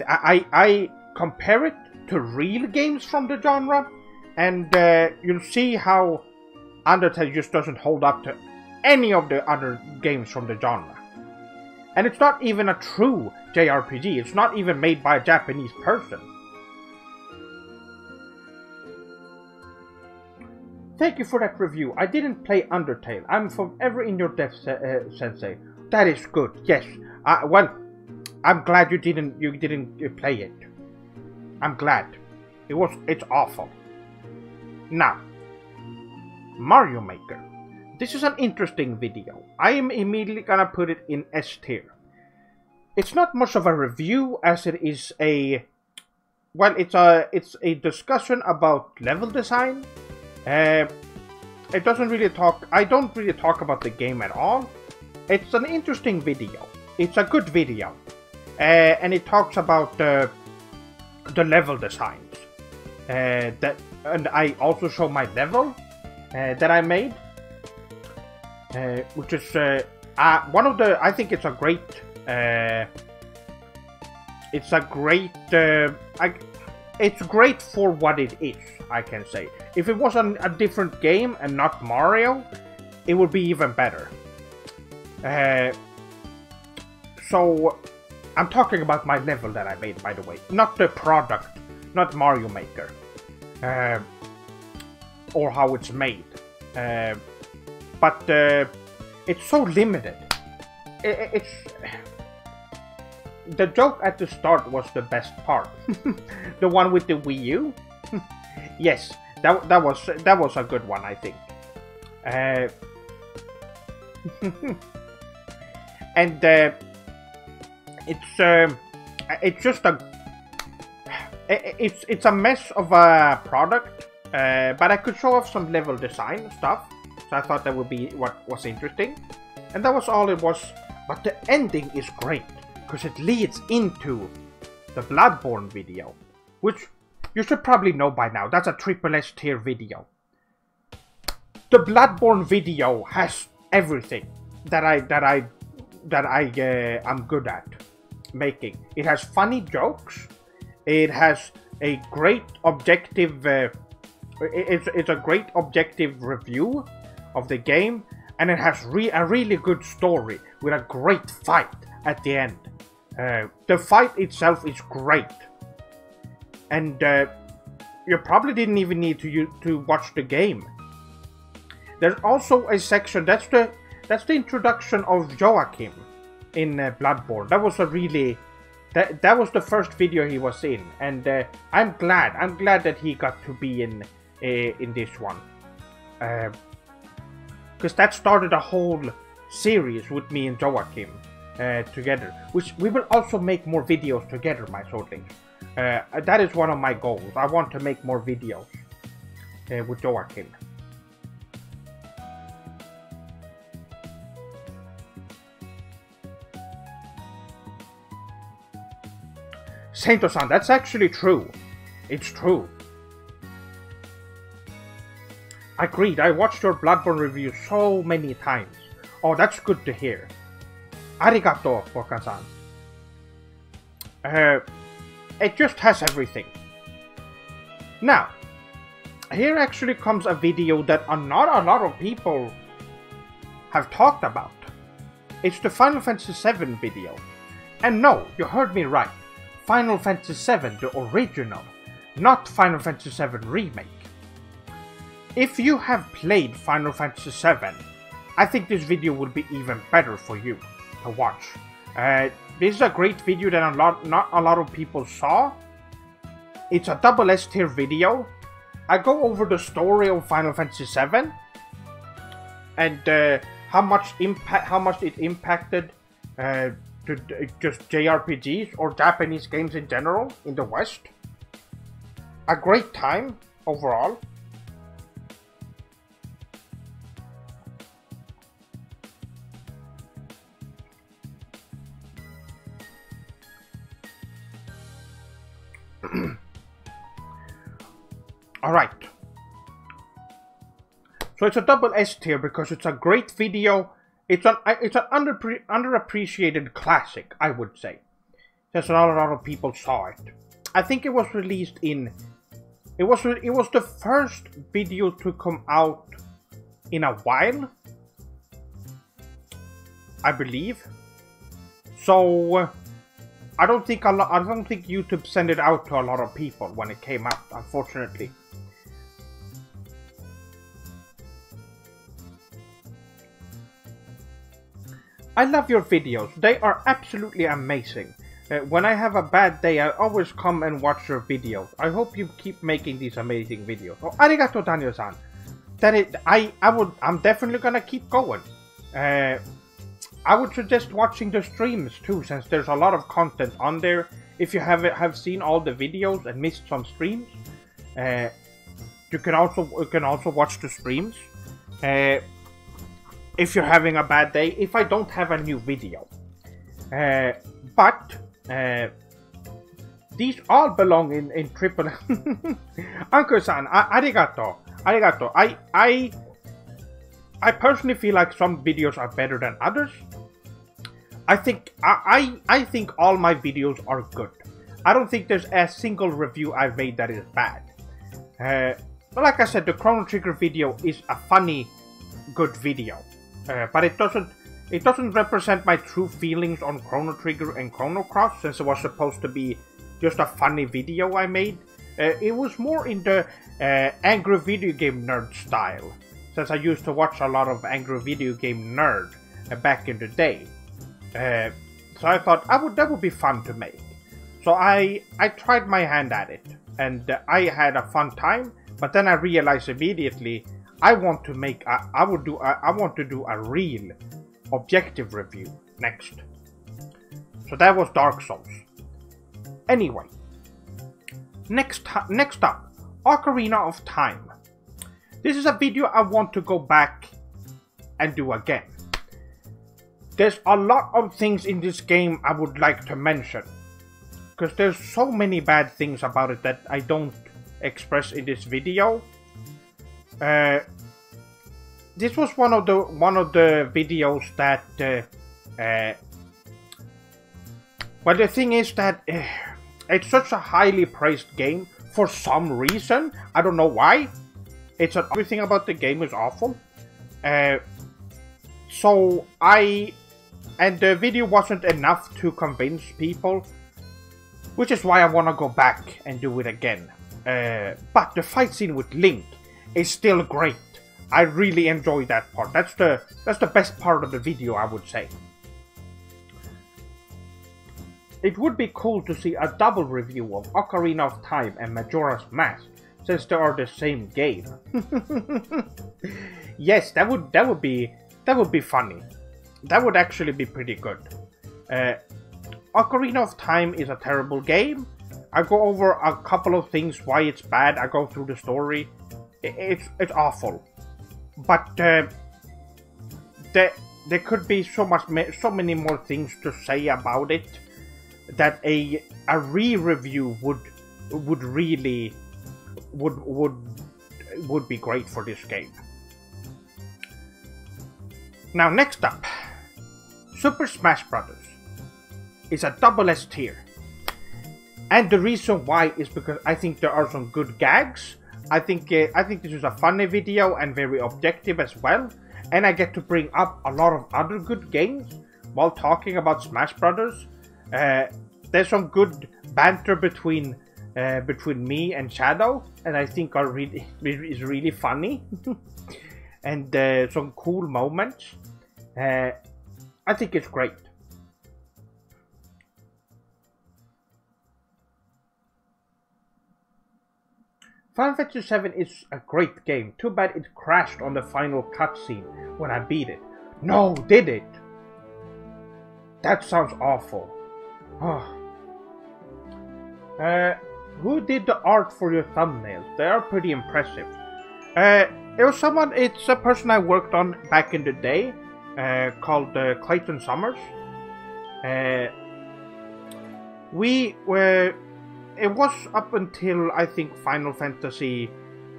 I compare it to real games from the genre, and you'll see how Undertale just doesn't hold up to any of the other games from the genre. And it's not even a true JRPG. It's not even made by a Japanese person. Thank you for that review. I didn't play Undertale. I'm forever in your debt, Sensei. That is good. Yes. Well, I'm glad you didn't play it. I'm glad. It's awful. Now, Mario Maker. This is an interesting video. I am immediately gonna put it in S tier. It's not much of a review as it is it's a discussion about level design. It doesn't really talk. I don't really talk about the game at all. It's an interesting video. It's a good video, and it talks about the level designs. And I also show my level that I made, which is one of the. I think it's a great. It's a great. It's great for what it is, I can say. If it was a different game and not Mario, it would be even better. So, I'm talking about my level that I made, by the way. Not the product, not Mario Maker. Or how it's made. But it's so limited. The joke at the start was the best part. The one with the Wii U? Yes, that was a good one, I think. And it's just it's a mess of a product. But I could show off some level design stuff, so I thought that would be what was interesting. And that was all it was. But the ending is great, because it leads into the Bloodborne video, which you should probably know by now. That's a triple S tier video. The Bloodborne video has everything that I'm good at making. It has funny jokes. It has a great objective. It's a great objective review of the game, and it has a really good story with a great fight at the end. The fight itself is great, and you probably didn't even need to watch the game. There's also a section that's the introduction of Joachim in Bloodborne. That was a really that was the first video he was in, and I'm glad that he got to be in this one, because that started a whole series with me and Joachim together, which we will also make more videos together, my Swordlings. That is one of my goals. I want to make more videos with Joachim. Saint-O-san, that's actually true. It's true. Agreed, I watched your Bloodborne review so many times. Oh, that's good to hear. Arigato, Bokan-san. It just has everything. Now, here actually comes a video that not a lot of people have talked about. It's the Final Fantasy VII video. And no, you heard me right. Final Fantasy VII, the original, not Final Fantasy VII Remake. if you have played Final Fantasy VII, I think this video will be even better for you to watch. This is a great video that not a lot of people saw. It's a double S tier video. I go over the story of Final Fantasy VII and how much it impacted to just JRPGs or Japanese games in general in the West. A great time overall. Alright. So it's a double S tier because it's a great video. It's an underappreciated classic, I would say. Since not a lot of people saw it. I think it was released in... It was the first video to come out in a while, I believe. So I don't think YouTube sent it out to a lot of people when it came out, unfortunately. I love your videos. They are absolutely amazing. When I have a bad day, I always come and watch your videos. I hope you keep making these amazing videos. Oh, arigato, Daniel-san. I'm definitely gonna keep going. I would suggest watching the streams too, since there's a lot of content on there. If you have seen all the videos and missed some streams, you can also watch the streams. If you're having a bad day, if I don't have a new video. But these all belong in triple. Uncle-san, arigato. Arigato. I personally feel like some videos are better than others. I think all my videos are good. I don't think there's a single review I've made that is bad. But like I said, the Chrono Trigger video is a funny, good video. But it doesn't represent my true feelings on Chrono Trigger and Chrono Cross, since it was supposed to be just a funny video I made. It was more in the Angry Video Game Nerd style, since I used to watch a lot of Angry Video Game Nerd back in the day. So I thought that would be fun to make. So I tried my hand at it, and I had a fun time. But then I realized immediately I want to do a real objective review next. So that was Dark Souls. Anyway, next up, Ocarina of Time. This is a video I want to go back and do again. There's a lot of things in this game I would like to mention, because there's so many bad things about it that I don't express in this video. This was one of the videos that well, the thing is that it's such a highly praised game for some reason. I don't know why. Everything about the game is awful. And the video wasn't enough to convince people, which is why I want to go back and do it again. But the fight scene with Link is still great. I really enjoy that part. That's the best part of the video, I would say. It would be cool to see a double review of Ocarina of Time and Majora's Mask, since they are the same game. Yes, that would be funny. That would actually be pretty good. Ocarina of Time is a terrible game. I go over a couple of things why it's bad. I go through the story. It's awful. But there could be so many more things to say about it that a re-review would be great for this game. Now next up, Super Smash Bros. Is a double S tier. And the reason why is because I think there are some good gags. I think this is a funny video and very objective as well. And I get to bring up a lot of other good games while talking about Smash Brothers. There's some good banter between between me and Shadow, and I think is really funny, and some cool moments. I think it's great. Final Fantasy VII is a great game. Too bad it crashed on the final cutscene when I beat it. No, did it? That sounds awful. Who did the art for your thumbnails? They are pretty impressive. It's a person I worked on back in the day, called Clayton Summers. It was up until, I think, Final Fantasy.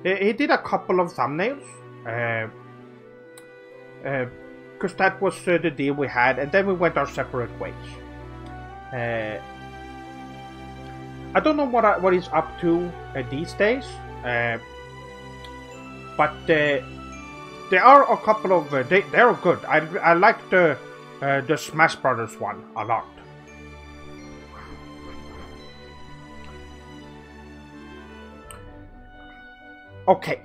He did a couple of thumbnails, because that was the deal we had, and then we went our separate ways. I don't know what he's up to these days, but there are a couple of they're good. I like the Smash Brothers one a lot. Okay,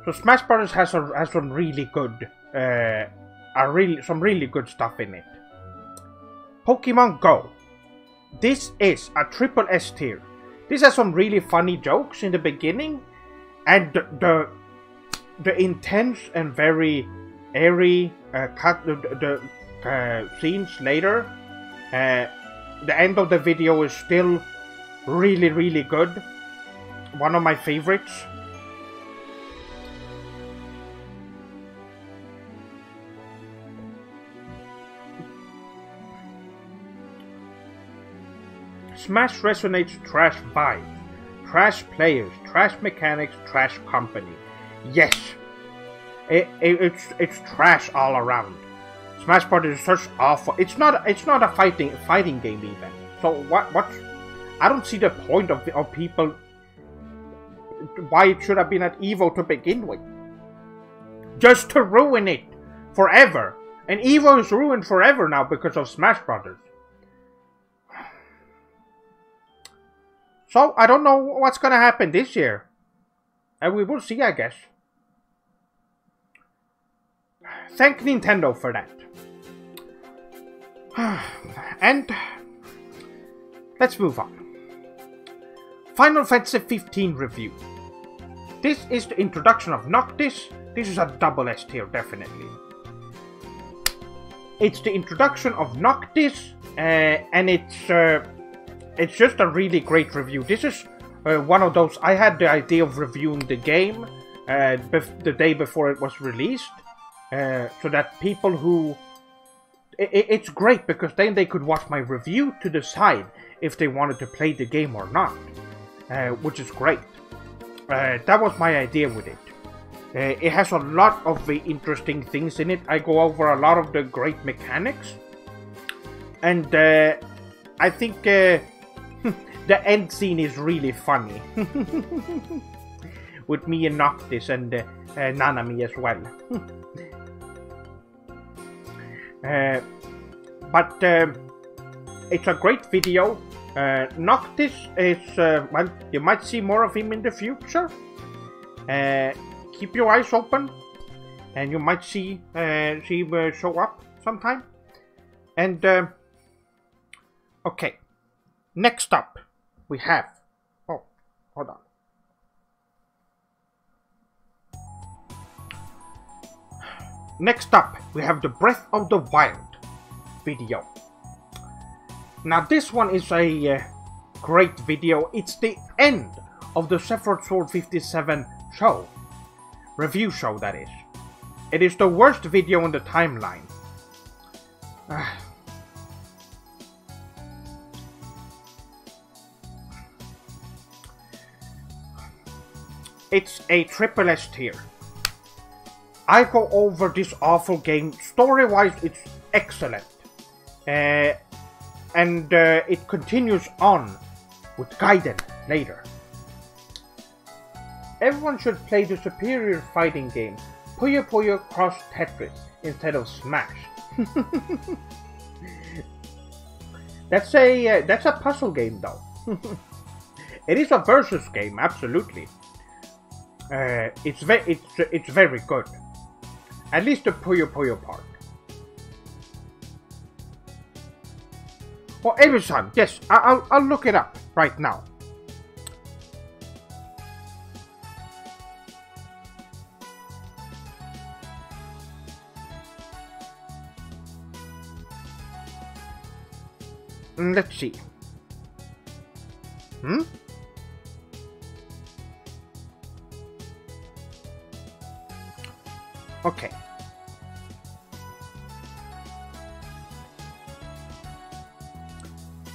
so Smash Brothers has some really good, some really good stuff in it. Pokemon Go. This is a triple S tier. This has some really funny jokes in the beginning, and the intense and very airy scenes later. The end of the video is still really, really good. One of my favorites. Smash resonates trash vibes, trash players, trash mechanics, trash company. Yes, it's trash all around. Smash Brothers is such awful. It's not a fighting game even. So what? I don't see the point of people. Why it should have been at Evo to begin with. Just to ruin it forever. And Evo is ruined forever now because of Smash Brothers. So, I don't know what's gonna happen this year. And we will see, I guess. Thank Nintendo for that. And let's move on. Final Fantasy 15 review. This is the introduction of Noctis. This is a double S tier, definitely. It's the introduction of Noctis, and it's just a really great review. This is one of those. I had the idea of reviewing the game the day before it was released, so that people who... It's great because then they could watch my review to decide if they wanted to play the game or not, which is great. That was my idea with it. It has a lot of interesting things in it. I go over a lot of the great mechanics, and I think the end scene is really funny. With me and Noctis and Nanami as well. But it's a great video. Noctis is, well, you might see more of him in the future. Keep your eyes open, and you might see him show up sometime. And, okay. Next up, we have... Oh, hold on. Next up, we have the Breath of the Wild video. Now, this one is a great video. It's the end of the Sephiroth Sword 57 show. Review show, that is. It is the worst video in the timeline. It's a triple S tier. I go over this awful game. Story-wise, it's excellent. And it continues on with Gaiden later. Everyone should play the superior fighting game, Puyo Puyo Cross Tetris, instead of Smash. That's a puzzle game though. It is a versus game, absolutely. It's very good. At least the Puyo Puyo part. Well, Evan-san, yes, I'll look it up right now. Let's see. Okay.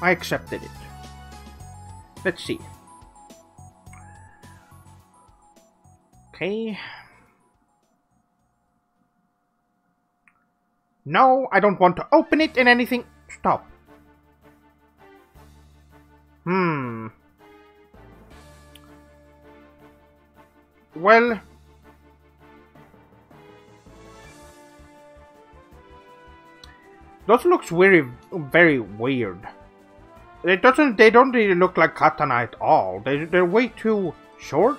I accepted it. Let's see. Okay. No, I don't want to open it and anything. Stop. Well, those looks very weird. They don't really look like katana at all. They're way too short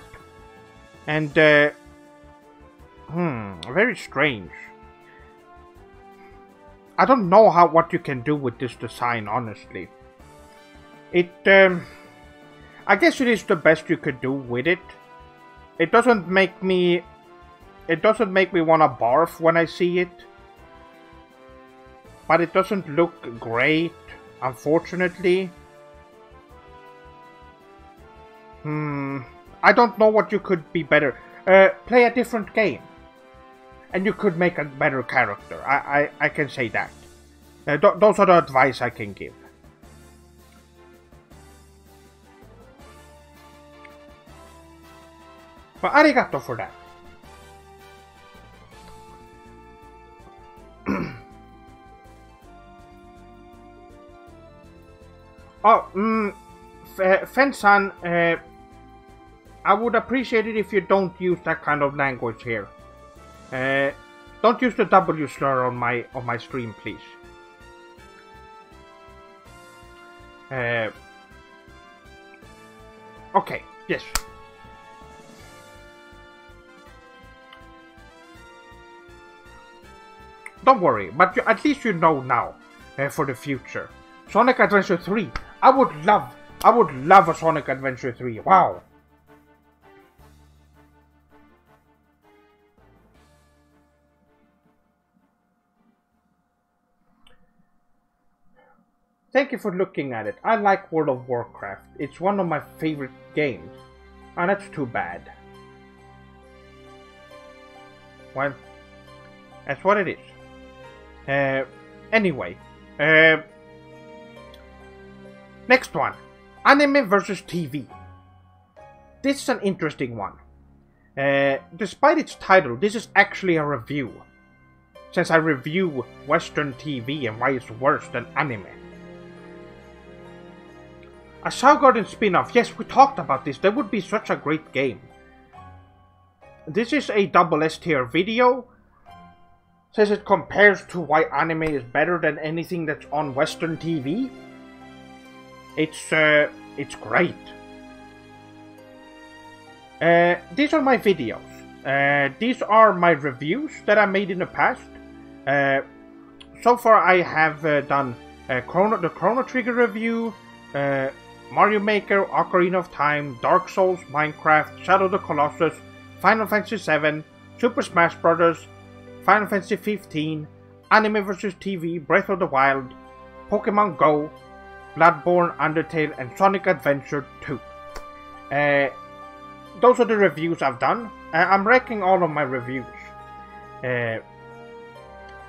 and very strange. I don't know what you can do with this design, honestly. I guess it is the best you could do with it. It doesn't make me wanna barf when I see it. But it doesn't look great, unfortunately. I don't know what you could be better. Play a different game. And you could make a better character. I can say that. Those are the advice I can give. But arigato for that. Fen-san, I would appreciate it if you don't use that kind of language here. Don't use the W slur on my stream, please. Okay, yes. Don't worry, but at least you know now for the future. Sonic Adventure 3. I would love a Sonic Adventure 3. Wow. Thank you for looking at it. I like World of Warcraft. It's one of my favorite games. And that's too bad. Well, that's what it is. Anyway, next one, anime versus TV. This is an interesting one. Despite its title, this is actually a review, since I review Western TV and why it's worse than anime. A Soundgarden spin-off, yes, we talked about this, that would be such a great game. This is a double S tier video. Says it compares to why anime is better than anything that's on Western TV. It's great. These are my videos. These are my reviews that I made in the past. So far I have done the Chrono Trigger review, Mario Maker, Ocarina of Time, Dark Souls, Minecraft, Shadow of the Colossus, Final Fantasy VII, Super Smash Bros., Final Fantasy 15, Anime vs. TV, Breath of the Wild, Pokemon Go, Bloodborne, Undertale, and Sonic Adventure 2. Those are the reviews I've done. I'm ranking all of my reviews.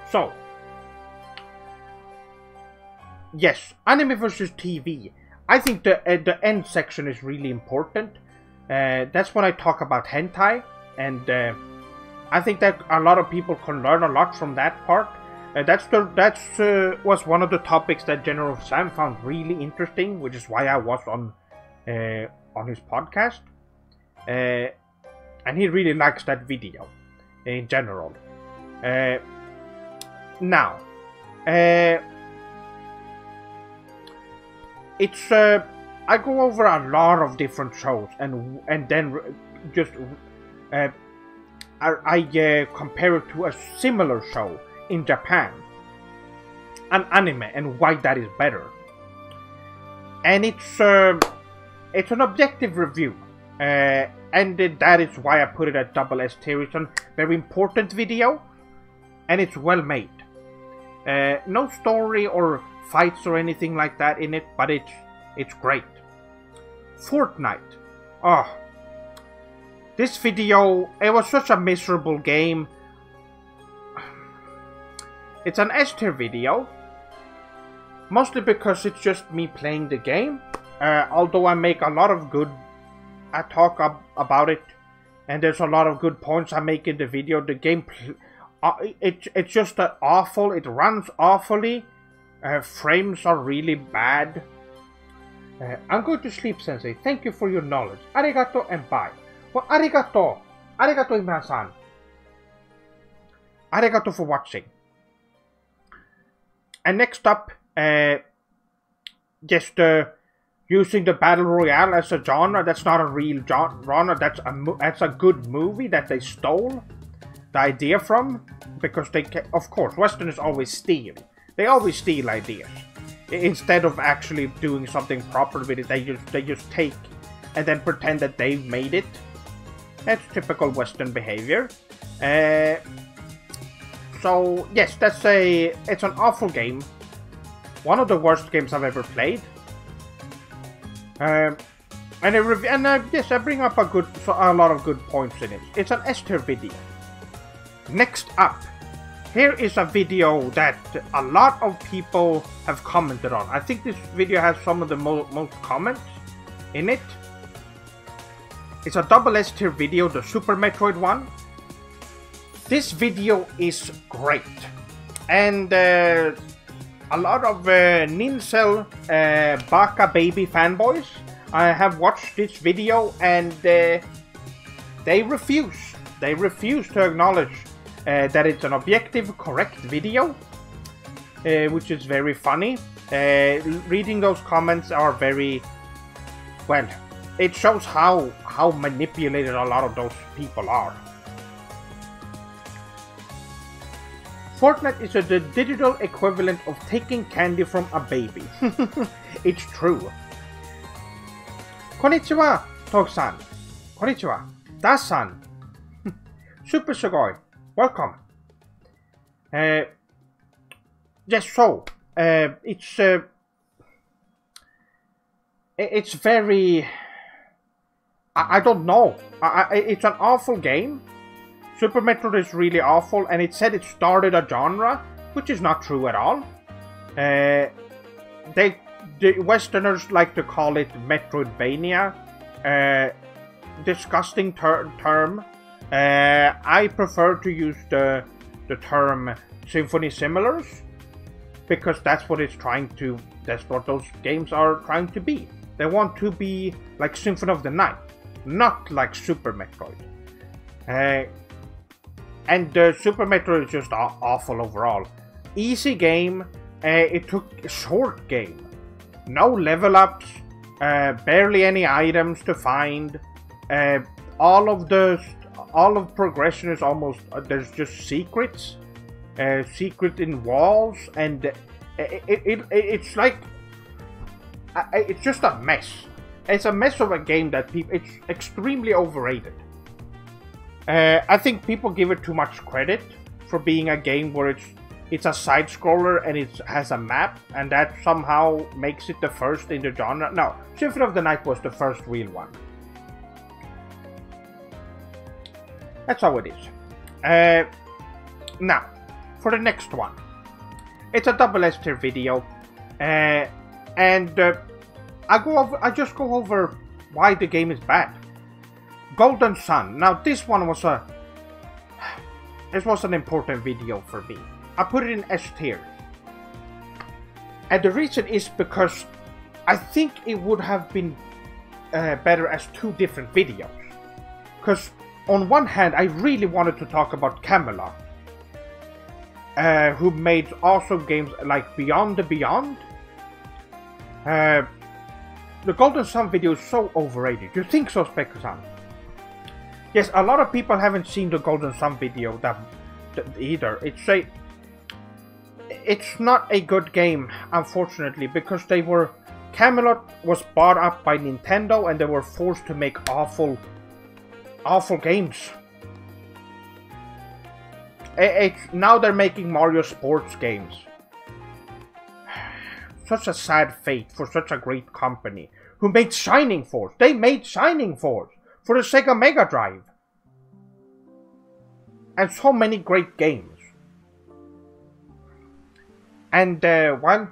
So, yes, Anime vs. TV. I think the end section is really important. That's when I talk about hentai, and I think that a lot of people can learn a lot from that part. Was one of the topics that General Sam found really interesting, which is why I was on his podcast. And he really likes that video in general. Now, it's I go over a lot of different shows and then just I compare it to a similar show in Japan, an anime, and why that is better. And it's an objective review, and that is why I put it at double S tier. It's a very important video, and it's well made. No story or fights or anything like that in it, but it's great. Fortnite. Oh, this video, it was such a miserable game. It's an S tier video, mostly because it's just me playing the game. Although I make a lot of good, I talk about it, and there's a lot of good points I make in the video. The game, it's just awful. It runs awfully. Frames are really bad. I'm going to sleep, Sensei. Thank you for your knowledge. Arigato and bye. Well, arigato. Arigato, Imran-san. Arigato for watching. And next up, just using the Battle Royale as a genre. That's not a real genre. That's a good movie that they stole the idea from. Because they can, of course, Westerners always steal. They always steal ideas. Instead of actually doing something proper with it, they just take and then pretend that they've made it. That's typical Western behavior. So yes, it's an awful game. One of the worst games I've ever played. Yes, I bring up a lot of good points in it. It's an S tier video. Next up. Here is a video that a lot of people have commented on. I think this video has some of the most comments in it. It's a double S tier video, the Super Metroid one. This video is great. And a lot of Nincel Baka Baby fanboys have watched this video and they refuse. They refuse to acknowledge that it's an objective, correct video, which is very funny. Reading those comments are very, well, it shows how manipulated a lot of those people are. Fortnite is the digital equivalent of taking candy from a baby. It's true. Konnichiwa, Tog-san. Konnichiwa, Da-san. Super Sugoi. Welcome. Yes, so it's very. I don't know. It's an awful game. Super Metroid is really awful, and it said it started a genre, which is not true at all. The Westerners like to call it Metroidvania. Disgusting term. I prefer to use the term Symphony Similars, because that's what that's what those games are trying to be. They want to be like Symphony of the Night, not like Super Metroid. And Super Metroid is just awful overall. Easy game, it took a short game. No level ups, barely any items to find. All of progression is almost, there's just secrets. Secret in walls, and it's like, it's just a mess. It's a mess of a game that it's extremely overrated. I think people give it too much credit for being a game where it's a side scroller and it has a map, and that somehow makes it the first in the genre. No, Symphony of the Night was the first real one. That's how it is. Now, for the next one. It's a double S tier video. I just go over why the game is bad. Golden Sun. Now this one was an important video for me. I put it in S tier. And the reason is because I think it would have been better as two different videos. Because on one hand, I really wanted to talk about Camelot, who made awesome games like Beyond the Beyond. The Golden Sun video is so overrated. You think so, Spectre-san? Yes, a lot of people haven't seen the Golden Sun video that either. It's not a good game, unfortunately, because Camelot was bought up by Nintendo and they were forced to make awful games. Now they're making Mario sports games. Such a sad fate for such a great company who made Shining Force. They made Shining Force for the Sega Mega Drive. And so many great games. And, well,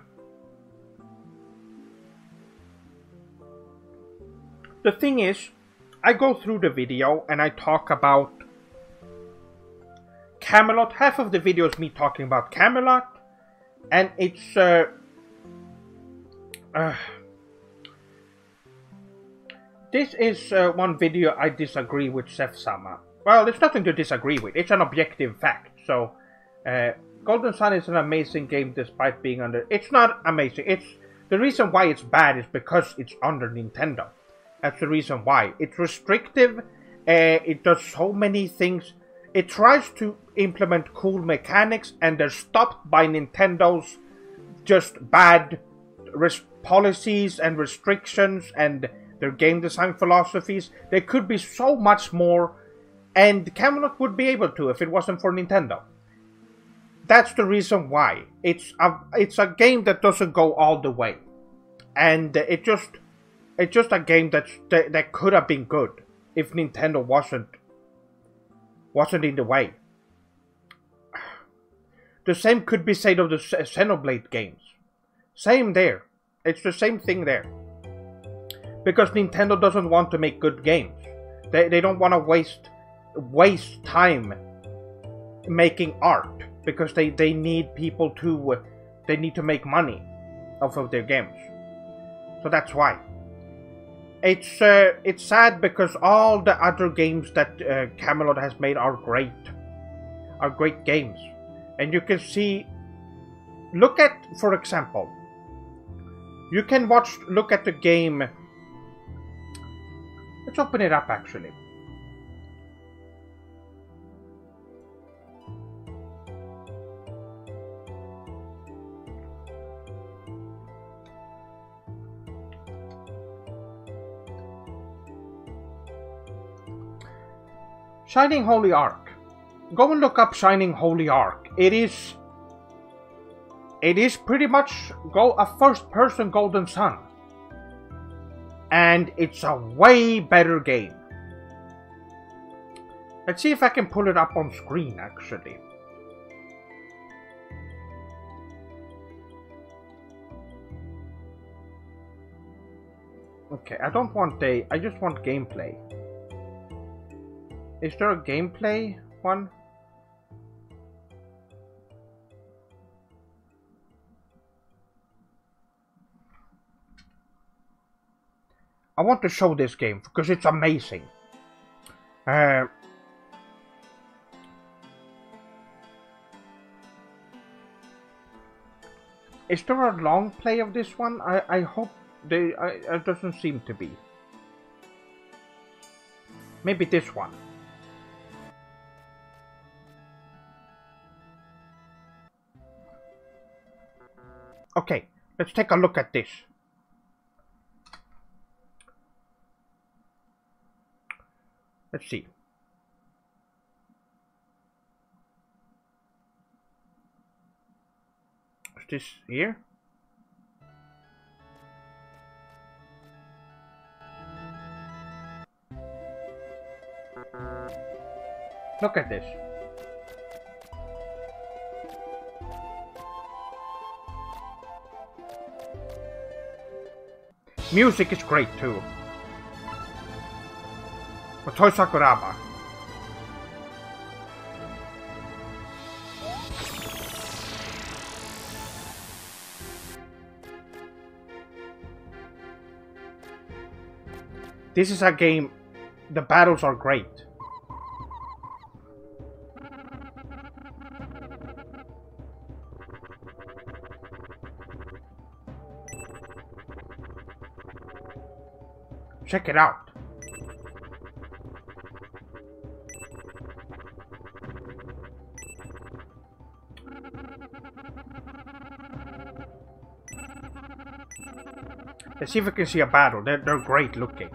the thing is, I go through the video and I talk about Camelot. Half of the video is me talking about Camelot, and it's, this is one video I disagree with Seth-sama. Well, there's nothing to disagree with. It's an objective fact. So, Golden Sun is an amazing game despite being under... It's not amazing. The reason why it's bad is because it's under Nintendo. That's the reason why. It's restrictive. It does so many things. It tries to implement cool mechanics and they're stopped by Nintendo's just bad policies and restrictions and their game design philosophies. There could be so much more, and Camelot would be able to if it wasn't for Nintendo. That's the reason why. It's a game that doesn't go all the way, and it's just a game that could have been good if Nintendo wasn't in the way. The same could be said of the Xenoblade games. Same there. It's the same thing there. Because Nintendo doesn't want to make good games. They don't want to waste time making art. Because they need people to... they need to make money off of their games. So that's why. It's sad because all the other games that Camelot has made are great. Are great games. And you can see... Look at, for example... You can look at the game... Let's open it up, actually. Shining Holy Ark. Go and look up Shining Holy Ark. It is pretty much a first-person Golden Sun. And it's a way better game. Let's see if I can pull it up on screen, actually. Okay, I don't want I just want gameplay. Is there a gameplay one? I want to show this game because it's amazing. Is there a long play of this one? I hope it doesn't seem to be. Maybe this one. Okay, let's take a look at this. Let's see. Is this here? Look at this. Music is great too. Motoi Sakuraba. This is a game, the battles are great. Check it out. Let's see if we can see a battle. They're great looking.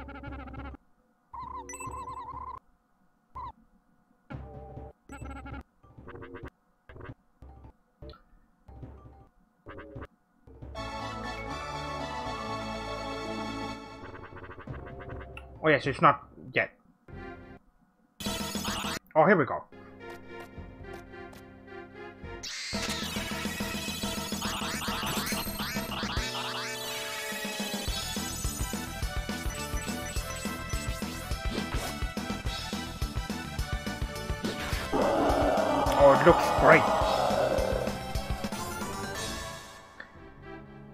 Oh yes, it's not yet. Oh, here we go. Oh, it looks great.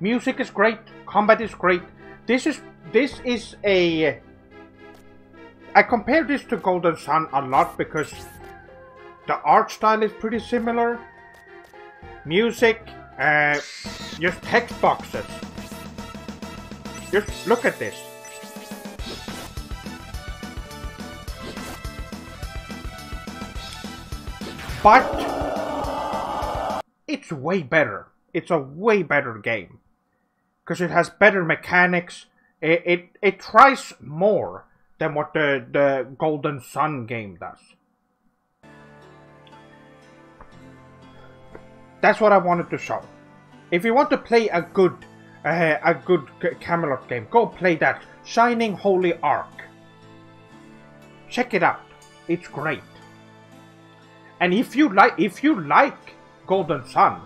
Music is great. Combat is great. This is a... I compare this to Golden Sun a lot because the art style is pretty similar. Music, just text boxes. Just look at this. But it's way better. It's a way better game because it has better mechanics. It tries more than what the Golden Sun game does. That's what I wanted to show. If you want to play a good Camelot game, go play that Shining Holy Ark. Check it out. It's great. And if you like Golden Sun,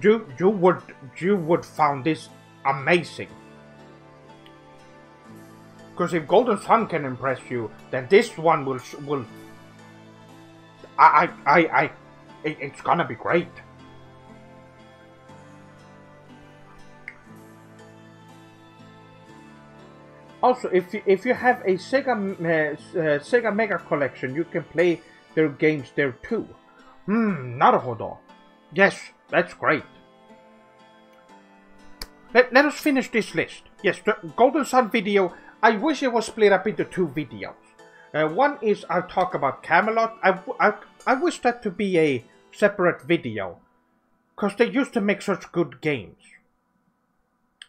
you would find this amazing. Because if Golden Sun can impress you, then this one will it's gonna be great. Also, if you have a Sega Mega Collection, you can play their games there too. Naruhodo. Yes, that's great. Let us finish this list. Yes, the Golden Sun video. I wish it was split up into two videos. One is I'll talk about Camelot. I wish that to be a separate video, because they used to make such good games.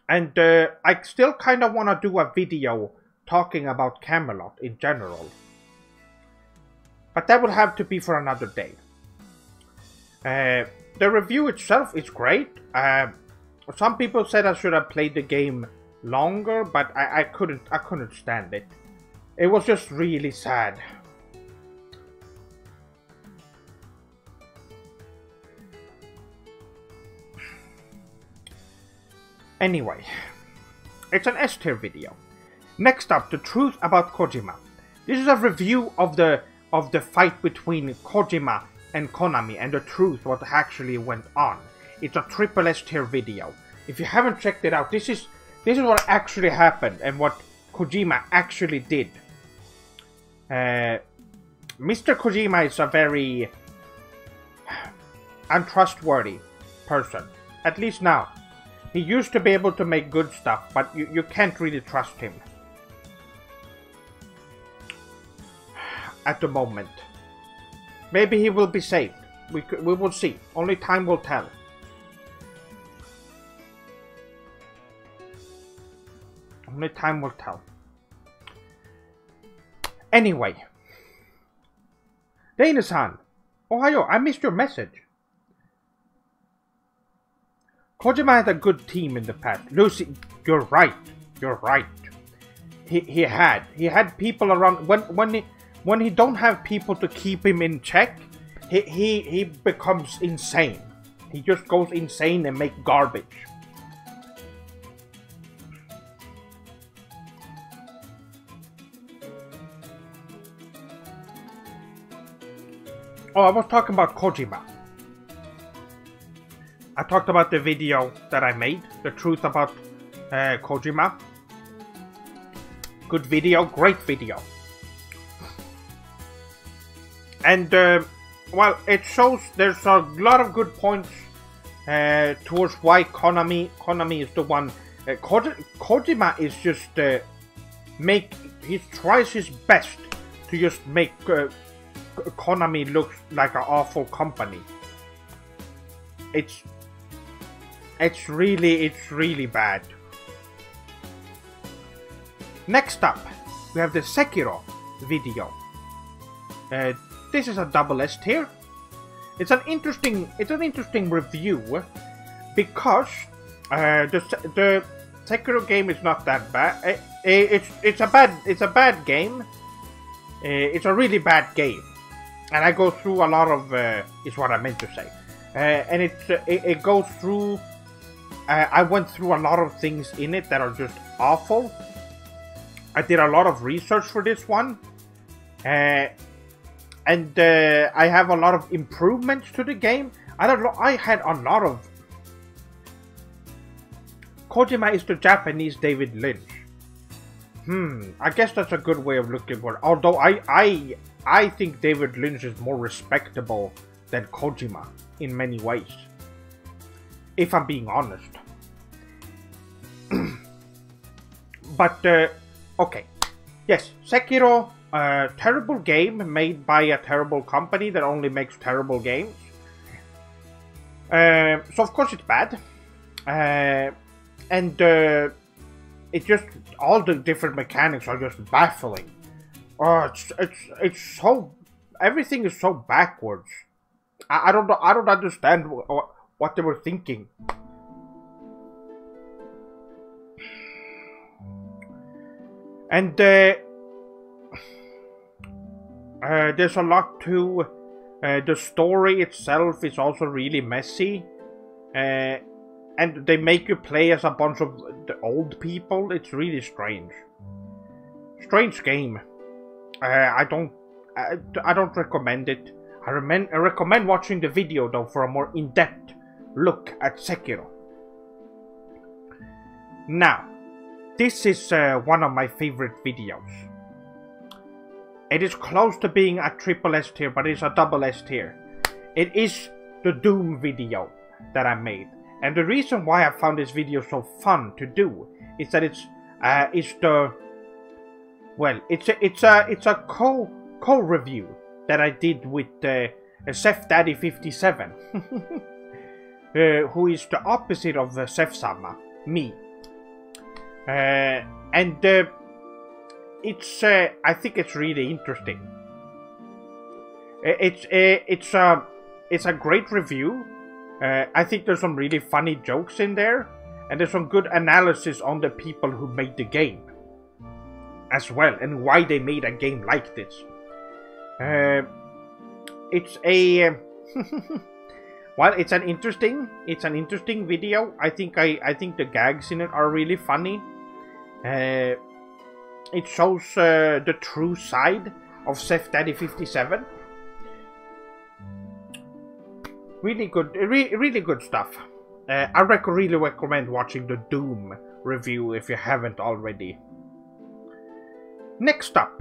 And I still kind of want to do a video talking about Camelot in general. But that will have to be for another day. The review itself is great. Some people said I should have played the game longer, but I couldn't stand it. It was just really sad. Anyway, it's an S tier video. Next up, the truth about Kojima. This is a review of the fight between Kojima and Konami and the truth what actually went on. It's a triple S tier video. If you haven't checked it out, this is what actually happened and what Kojima actually did. Mr. Kojima is a very untrustworthy person, at least now. He used to be able to make good stuff, but you can't really trust him at the moment. Maybe he will be saved. We will see. Only time will tell. Only time will tell. Anyway. Dana-san. Ohayo, I missed your message. Kojima had a good team in the past. Lucy, you're right. You're right. He had people around. When he don't have people to keep him in check, he becomes insane. He just goes insane and make garbage. Oh, I was talking about Kojima. I talked about the video that I made, the truth about Kojima. Good video, great video. And, well, it shows there's a lot of good points towards why Konami is the one Kojima is just he tries his best to just make Konami look like an awful company. It's really bad. Next up, we have the Sekiro video. This is a double S tier. It's an interesting review because the Sekiro game is not that bad. It's a bad game. It's a really bad game, and I go through a lot of is what I meant to say. And it goes through. I went through a lot of things in it that are just awful. I did a lot of research for this one, and I have a lot of improvements to the game. I had a lot of. Kojima is the Japanese David Lynch. I guess that's a good way of looking for it. Although I think David Lynch is more respectable than Kojima in many ways, if I'm being honest. But okay, yes, Sekiro, terrible game made by a terrible company that only makes terrible games. So of course it's bad, and it just all the different mechanics are just baffling. Oh, it's so everything is so backwards. I don't understand what they were thinking. And there's a lot to the story itself is also really messy, and they make you play as a bunch of the old people. It's really strange game. I don't recommend it. I recommend watching the video though for a more in-depth look at Sekiro. Now, this is one of my favorite videos. It is close to being a triple S tier, but it's a double S tier. It is the Doom video that I made. And the reason why I found this video so fun to do is that it's a co-review that I did with Seth Daddy 57, who is the opposite of Seth Sama, me. And I think it's really interesting. It's a great review. I think there's some really funny jokes in there, and there's some good analysis on the people who made the game as well, and why they made a game like this. It's a well, it's an interesting video. I think the gags in it are really funny. It shows the true side of Seth Daddy 57. Really good, really good stuff. I really recommend watching the Doom review if you haven't already. Next up,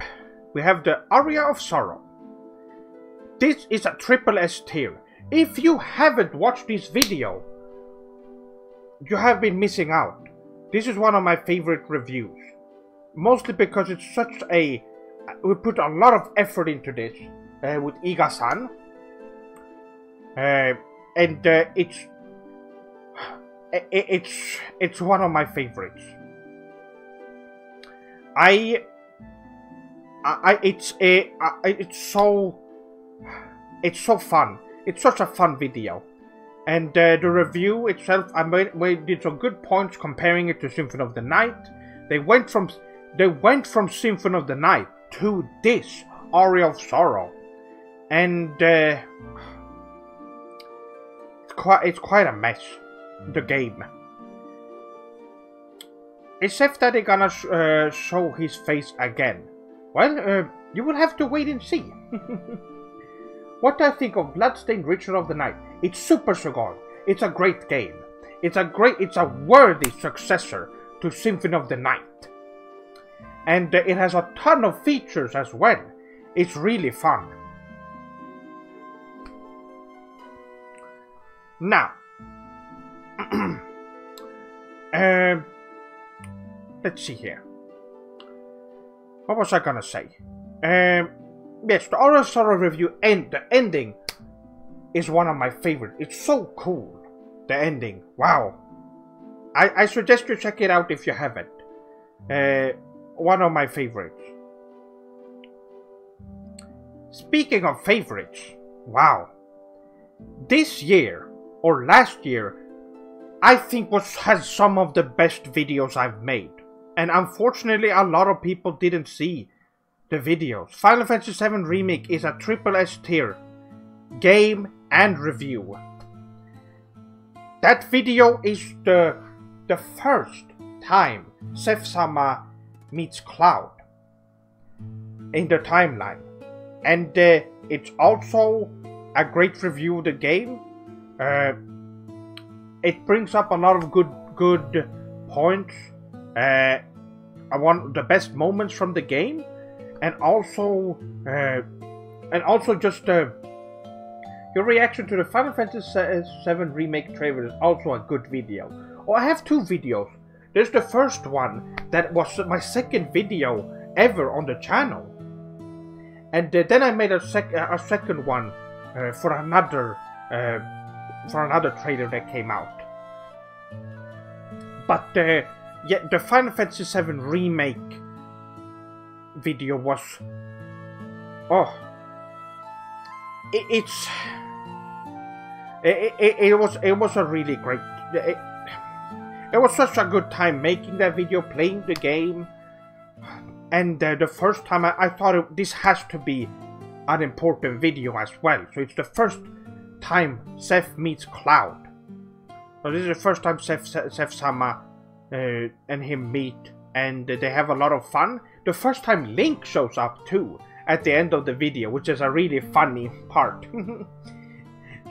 we have the Aria of Sorrow. This is a triple S tier. If you haven't watched this video, you have been missing out. This is one of my favorite reviews. Mostly because it's such a... We put a lot of effort into this with Iga-san. And it's one of my favorites. It's so fun. It's such a fun video, and the review itself, I did some good points comparing it to Symphony of the Night. They went from Symphony of the Night to this Aria of Sorrow, and it's quite a mess. The game. Is Seth Daddy gonna show his face again? Well, you will have to wait and see. What I think of Bloodstained Ritual of the Night? It's super good. It's a great game. It's a worthy successor to Symphony of the Night. And it has a ton of features as well. It's really fun. Now, let's see here. What was I gonna say? Yes, the other sort of review the ending is one of my favorites. It's so cool. The ending. Wow. I suggest you check it out if you haven't. One of my favorites. Speaking of favorites, wow. This year, or last year, I think has some of the best videos I've made. And unfortunately, a lot of people didn't see the videos. Final Fantasy VII Remake is a triple S tier game and review. That video is the first time Seph-Sama meets Cloud in the timeline. And it's also a great review of the game. It brings up a lot of good points. One of the best moments from the game, and also just your reaction to the Final Fantasy VII Remake trailer is also a good video. Oh, I have two videos. There's the first one that was my second video ever on the channel, and then I made a second one for another trailer that came out. But yeah, the Final Fantasy VII Remake video was... Oh. It was a really great... It was such a good time making that video, playing the game. And the first time I thought this has to be an important video as well. So it's the first time Seph meets Cloud. So this is the first time Seph-Sama and him meet, and they have a lot of fun. The first time Link shows up too at the end of the video, which is a really funny part.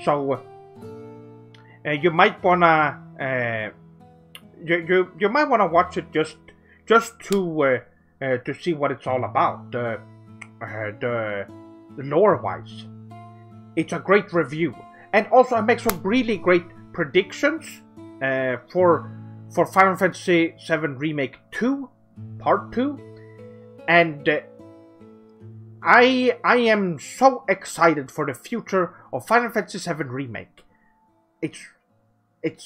So you might wanna you might wanna watch it just to see what it's all about, the lore wise. It's a great review, and also I make some really great predictions for Final Fantasy VII Remake 2, Part 2, and I am so excited for the future of Final Fantasy VII Remake. It's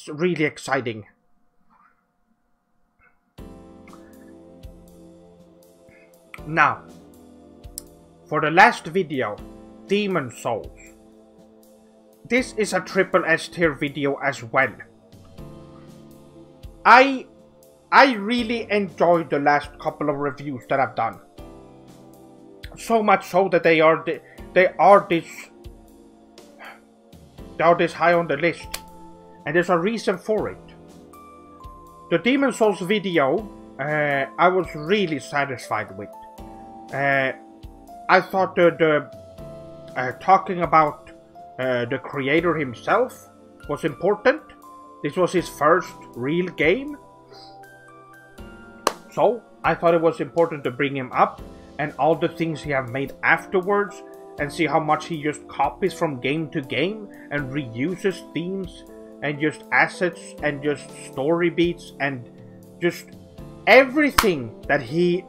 really exciting. Now, for the last video, Demon Souls. This is a triple S tier video as well. I really enjoyed the last couple of reviews that I've done. So much so that they are this high on the list, and there's a reason for it. The Demon Souls video, I was really satisfied with. I thought the talking about the creator himself was important. This was his first real game, so I thought it was important to bring him up, and all the things he have made afterwards, and see how much he just copies from game to game and reuses themes and just assets and just story beats and just everything that he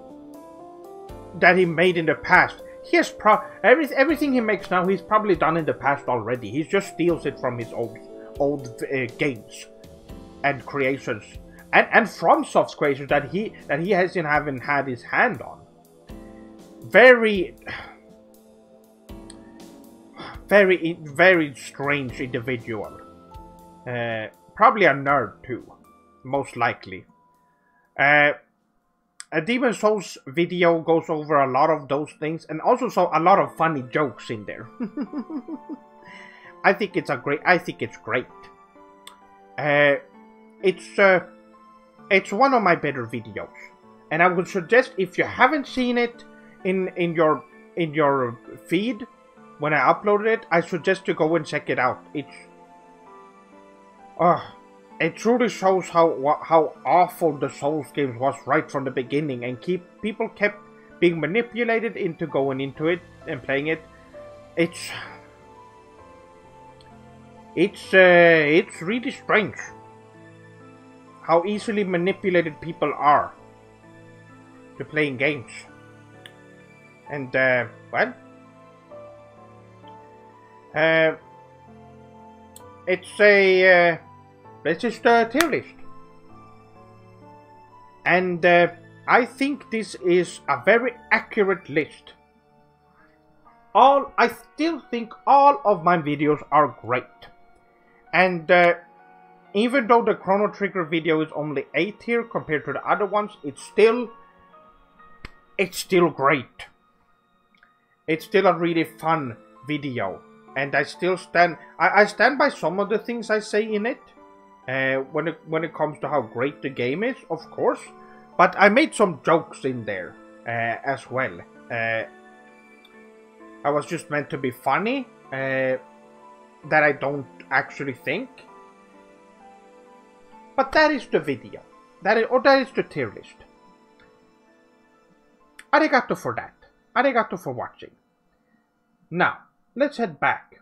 made in the past. He has everything he makes now, he's probably done in the past already. He just steals it from his old games and creations, and FromSoft's creations that he haven't had his hand on. Very strange individual. Probably a nerd too, most likely. A Demon Souls video goes over a lot of those things, and also a lot of funny jokes in there. I think it's great. It's one of my better videos, and I would suggest, if you haven't seen it in your feed when I uploaded it, I suggest you go and check it out. It truly shows how awful the Souls games was right from the beginning, and people kept being manipulated into going into it and playing it. It's really strange how easily manipulated people are to playing games. And, well, it's a, this is the tier list. And I think this is a very accurate list. I still think all of my videos are great. And even though the Chrono Trigger video is only A tier compared to the other ones, it's still great. It's still a really fun video. And I still stand by some of the things I say in it. When it comes to how great the game is, of course. But I made some jokes in there as well. I was just meant to be funny, that I don't actually think. But that is the video. That is the tier list. Arigato for that. Arigato for watching. Now, let's head back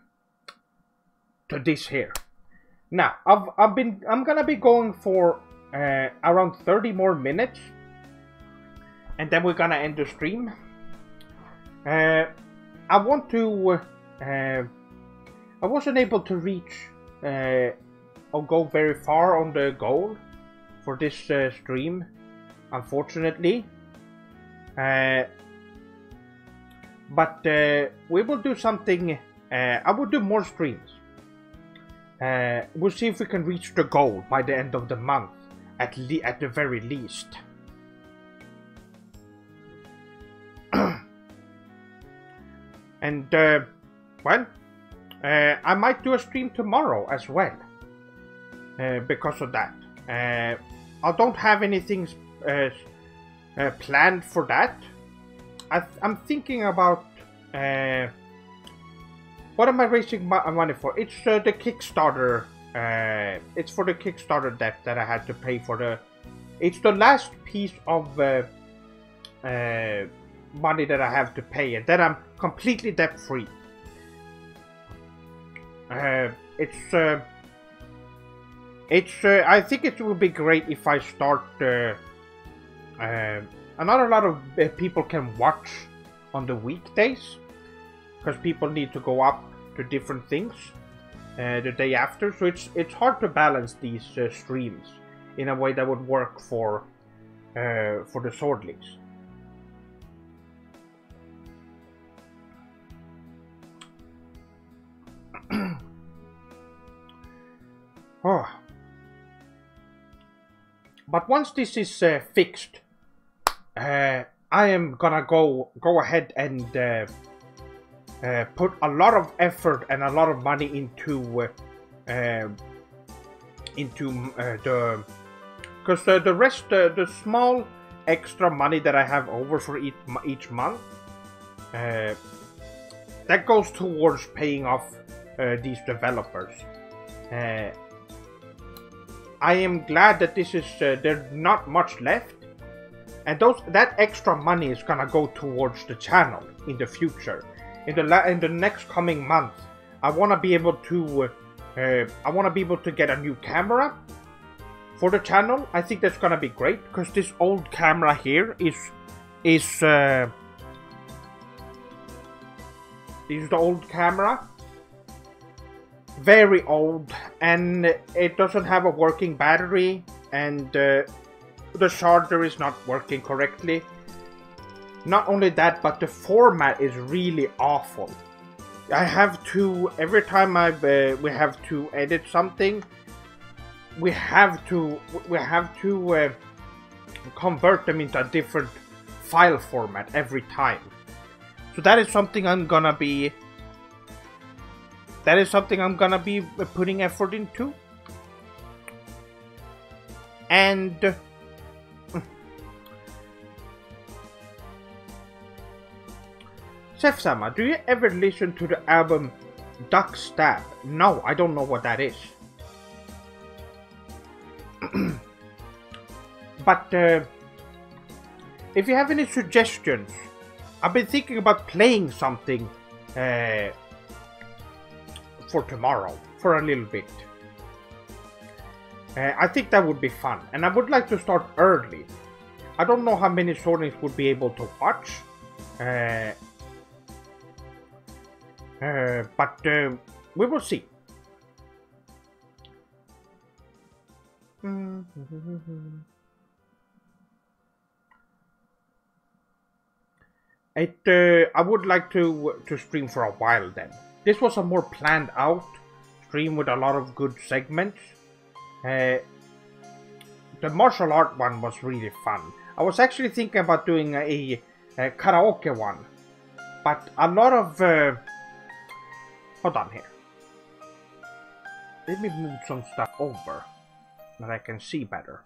to this here. Now, I'm gonna be going for around 30 more minutes, and then we're gonna end the stream. I want to. I wasn't able to reach or go very far on the goal for this stream, unfortunately. But we will do something. I will do more streams. We'll see if we can reach the goal by the end of the month, at the very least. And well, I might do a stream tomorrow as well, because of that. I don't have anything planned for that. I'm thinking about what am I raising money for? It's the Kickstarter. It's for the Kickstarter debt that I had to pay for the. It's the last piece of money that I have to pay, and then I'm completely debt free. I think it will be great if I start. Not a lot of people can watch on the weekdays, because people need to go up to different things the day after. So it's hard to balance these streams in a way that would work for the Swordlings. Oh. But once this is fixed, I am gonna go ahead and put a lot of effort and a lot of money into because the rest, the small extra money that I have over for each month, that goes towards paying off these developers. I am glad that this is there's not much left, and that extra money is gonna go towards the channel in the future. In the next coming month, I wanna be able to get a new camera for the channel. I think that's gonna be great, because this old camera here is the old camera. Very old, and it doesn't have a working battery, and the charger is not working correctly. Not only that, but the format is really awful. I have to, every time we have to edit something, we have to convert them into a different file format every time. So that is something I'm gonna be putting effort into. And Chef-sama, do you ever listen to the album Duck Stab? No, I don't know what that is. But if you have any suggestions, I've been thinking about playing something for tomorrow, for a little bit. I think that would be fun, and I would like to start early. I don't know how many Swordlings would be able to watch. But we will see. I would like to stream for a while then. This was a more planned out stream with a lot of good segments. The martial art one was really fun. I was actually thinking about doing a karaoke one, but a lot of hold on here. Let me move some stuff over that I can see better.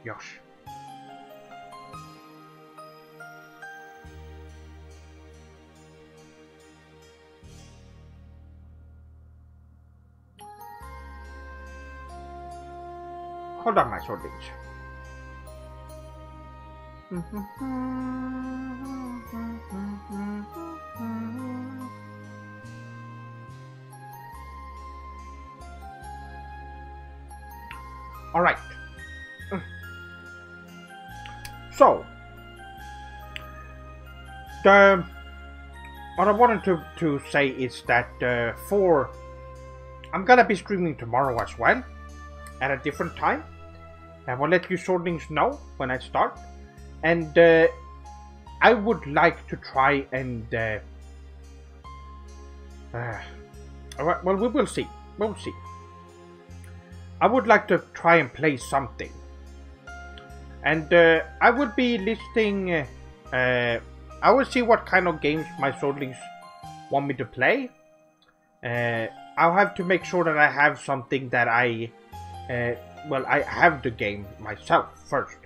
Yosh. Hold on, my Swordlings. All right. So, what I wanted to say is that I'm gonna be streaming tomorrow as well, at a different time. I will let you Swordlings know when I start, and I would like to try and well, we will see. We'll see. I would like to try and play something. And I would be listing, I will see what kind of games my Swordlings want me to play. I'll have to make sure that I have something that I have the game myself first.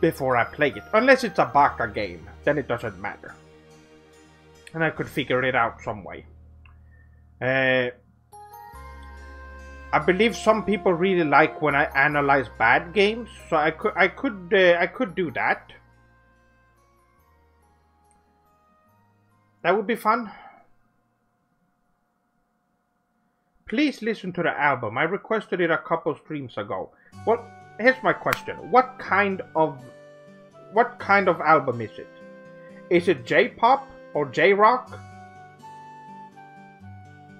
Before I play it. Unless it's a Baka game, then it doesn't matter. And I could figure it out some way. I believe some people really like when I analyze bad games, so I could do that. That would be fun. Please listen to the album. I requested it a couple streams ago. Well, here's my question: what kind of album is it? Is it J-pop or J-rock,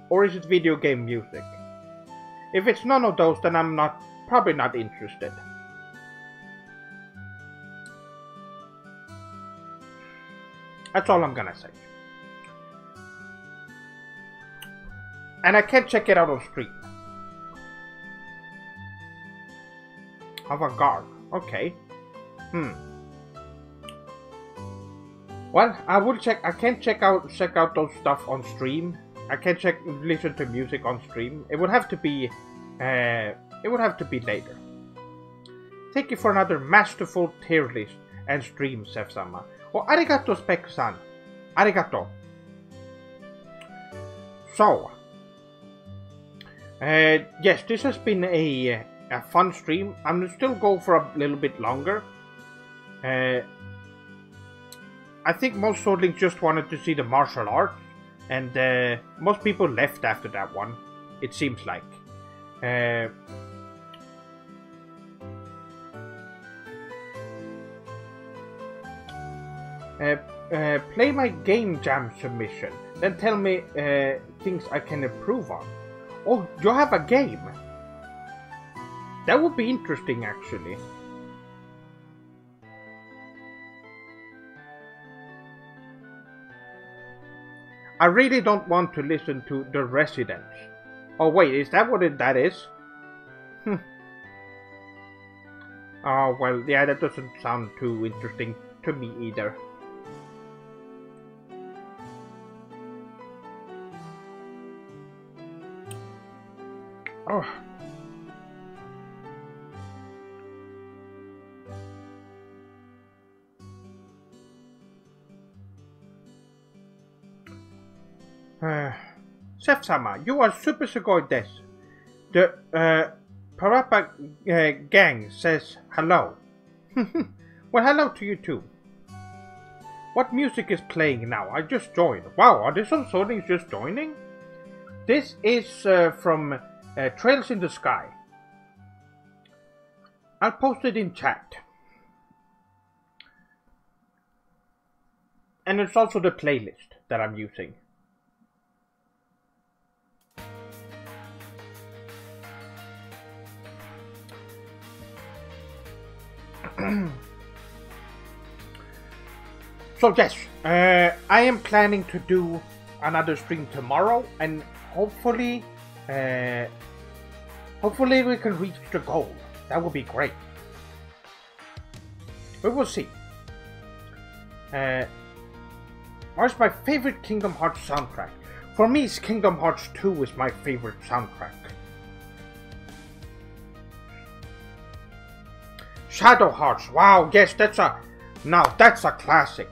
or is it video game music? If it's none of those, then I'm probably not interested. That's all I'm gonna say. And I can't check it out on stream. Avant-garde. Okay. Well, I can't check out those stuff on stream. I can't listen to music on stream. It would have to be later. Thank you for another masterful tier list and stream, Sef-sama. Oh, arigato, Spec-san. Arigato. So, yes, this has been a fun stream. I'm gonna still go for a little bit longer. I think most Swordlings just wanted to see the martial arts. And most people left after that one, it seems like. Play my game jam submission, then tell me things I can improve on. Oh, you have a game? That would be interesting, actually. I really don't want to listen to The Residents. Oh wait, is that what that is? Oh well, yeah, that doesn't sound too interesting to me either. Oh. Sef-sama, you are super sugoi desu. The Parappa gang says hello. Well, hello to you too. What music is playing now? I just joined. Wow, are there some Swordlings just joining? This is from Trails in the Sky. I'll post it in chat. And it's also the playlist that I'm using. So yes, I am planning to do another stream tomorrow, and hopefully we can reach the goal. That would be great. We will see. What's my favorite Kingdom Hearts soundtrack? For me, Kingdom Hearts 2 is my favorite soundtrack. Shadow Hearts, wow, yes, that's a classic.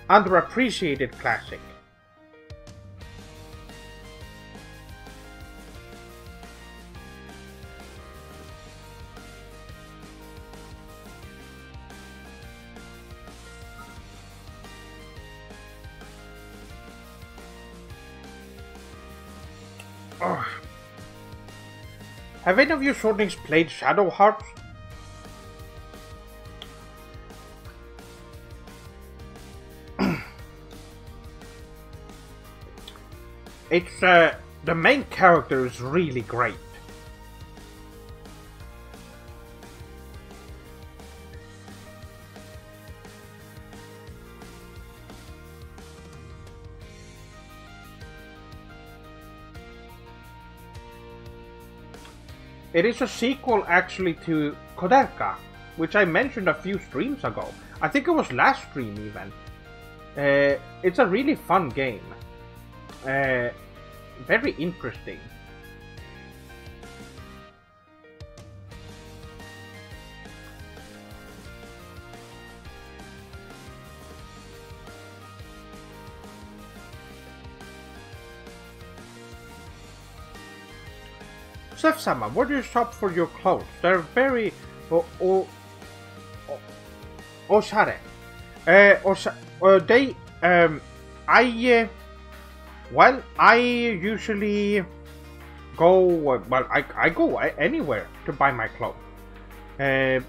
Underappreciated classic. Oh. Have any of you Swordlings played Shadow Hearts? It's the main character is really great. It is a sequel actually to Koderka, which I mentioned a few streams ago. I think it was last stream even. It's a really fun game. Very interesting. Seth-sama, where do you shop for your clothes? They're very oshare. I usually go, well, I go anywhere to buy my clothes. They're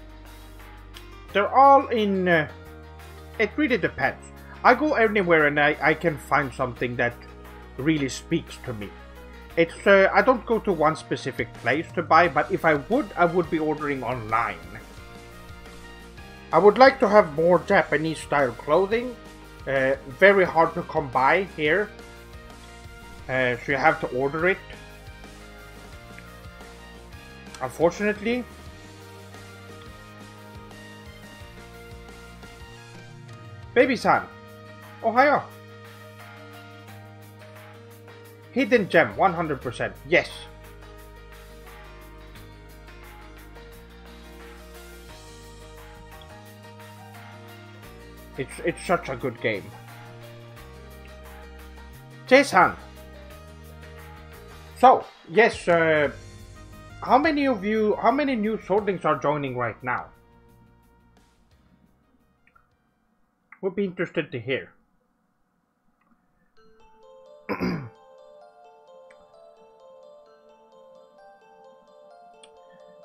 all in, it really depends. I go anywhere and I can find something that really speaks to me. It's, I don't go to one specific place to buy, but if I would be ordering online. I would like to have more Japanese style clothing. Very hard to come by here. So you have to order it. Unfortunately. Baby-san, ohayo. Hidden gem, 100%. Yes. It's such a good game. Jason. So, yes, how many new Swordlings are joining right now? Would be interested to hear.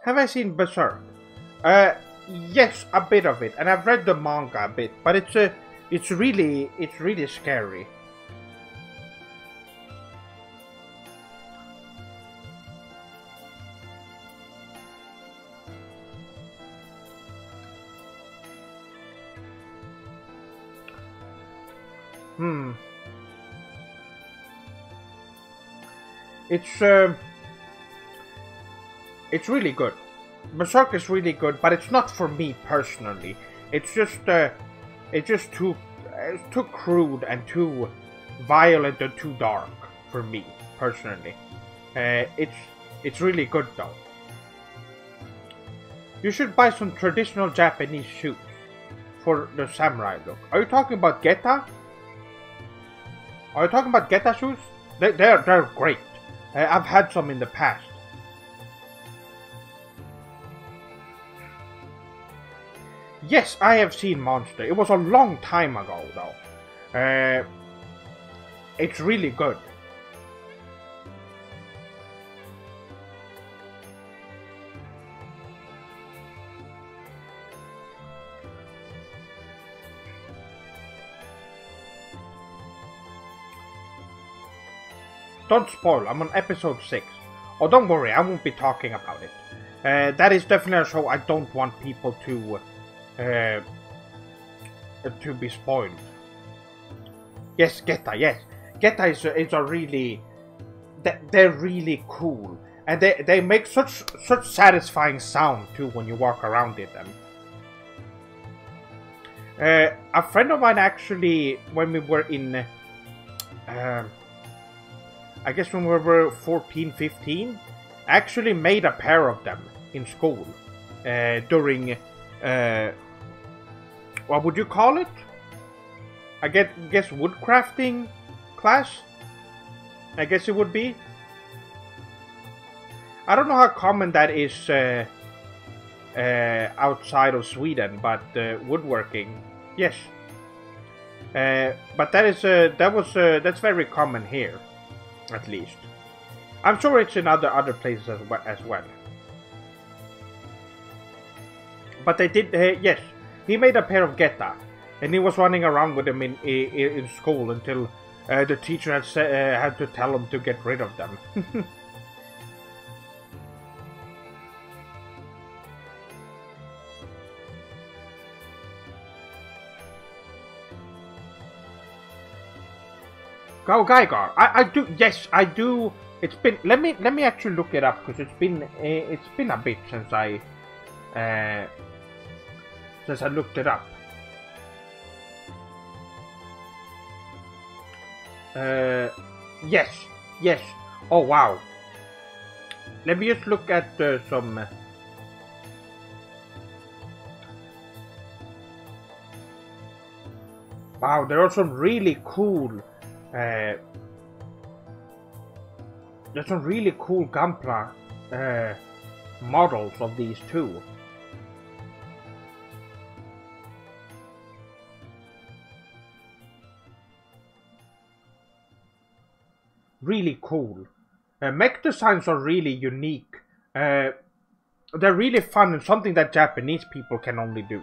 Have I seen Berserk? Yes, a bit of it, and I've read the manga a bit, but it's really scary. It's really good. Berserk is really good, but it's not for me personally. It's just too crude and too violent and too dark for me personally. It's really good though. You should buy some traditional Japanese shoes for the samurai look. Are you talking about Geta? Are you talking about Geta shoes? They're great. I've had some in the past. Yes, I have seen Monster. It was a long time ago, though. It's really good. don't spoil. I'm on episode 6. Oh, don't worry, I won't be talking about it. That is definitely a show I don't want people to be spoiled. Yes, Geta, yes. Geta is a really... They're really cool. And they make such satisfying sound, too, when you walk around in them. A friend of mine actually, when we were in... I guess when we were 14, 15, actually made a pair of them in school. During... what would you call it? I guess woodcrafting class? I guess it would be. I don't know how common that is outside of Sweden, but woodworking, yes. But that's very common here, at least. I'm sure it's in other places as well. But they did, yes. He made a pair of Geta, and he was running around with them in school until the teacher had to tell him to get rid of them. Go Geiger. I do. Yes, I do. It's been. Let me actually look it up, because it's been a bit since I looked it up. Yes. Oh wow. Let me just look at some. Wow, there are some really cool. There's some really cool Gunpla models of these too. Really cool. Mech designs are really unique. They're really fun and something that Japanese people can only do.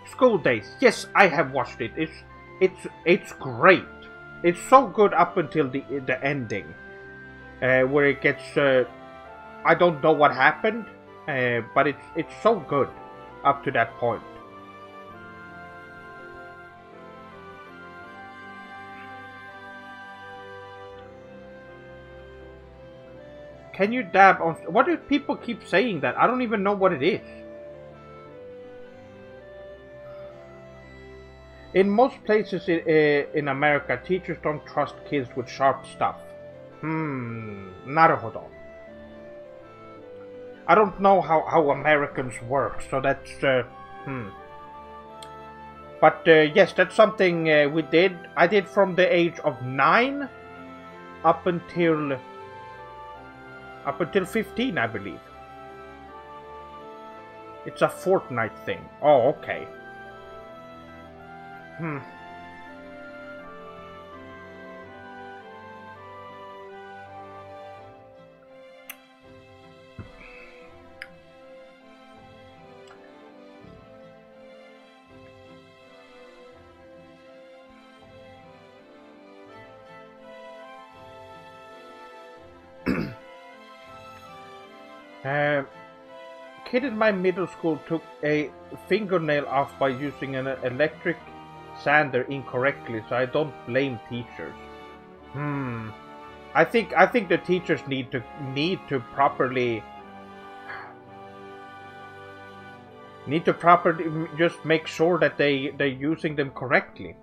School Days. Yes, I have watched it. It's great. It's so good up until the ending, where it gets. I don't know what happened, but it's so good up to that point. Can you dab on... What do people keep saying that? I don't even know what it is. In most places in America, teachers don't trust kids with sharp stuff. Naruhodo. I don't know how Americans work, so that's... But yes, that's something we did. I did from the age of 9 up until 15, I believe. It's a fortnight thing. Oh, okay. Kid in my middle school took a fingernail off by using an electric sander incorrectly, so I don't blame teachers. I think the teachers need to properly just make sure that they're using them correctly.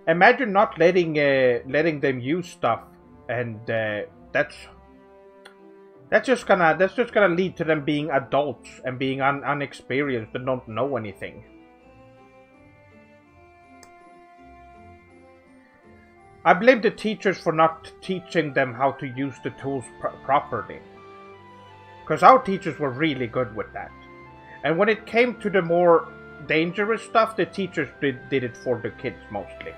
Imagine not letting them use stuff, and that's just gonna lead to them being adults and being unexperienced and don't know anything. I blame the teachers for not teaching them how to use the tools properly. Because our teachers were really good with that. And when it came to the more dangerous stuff, the teachers did it for the kids mostly.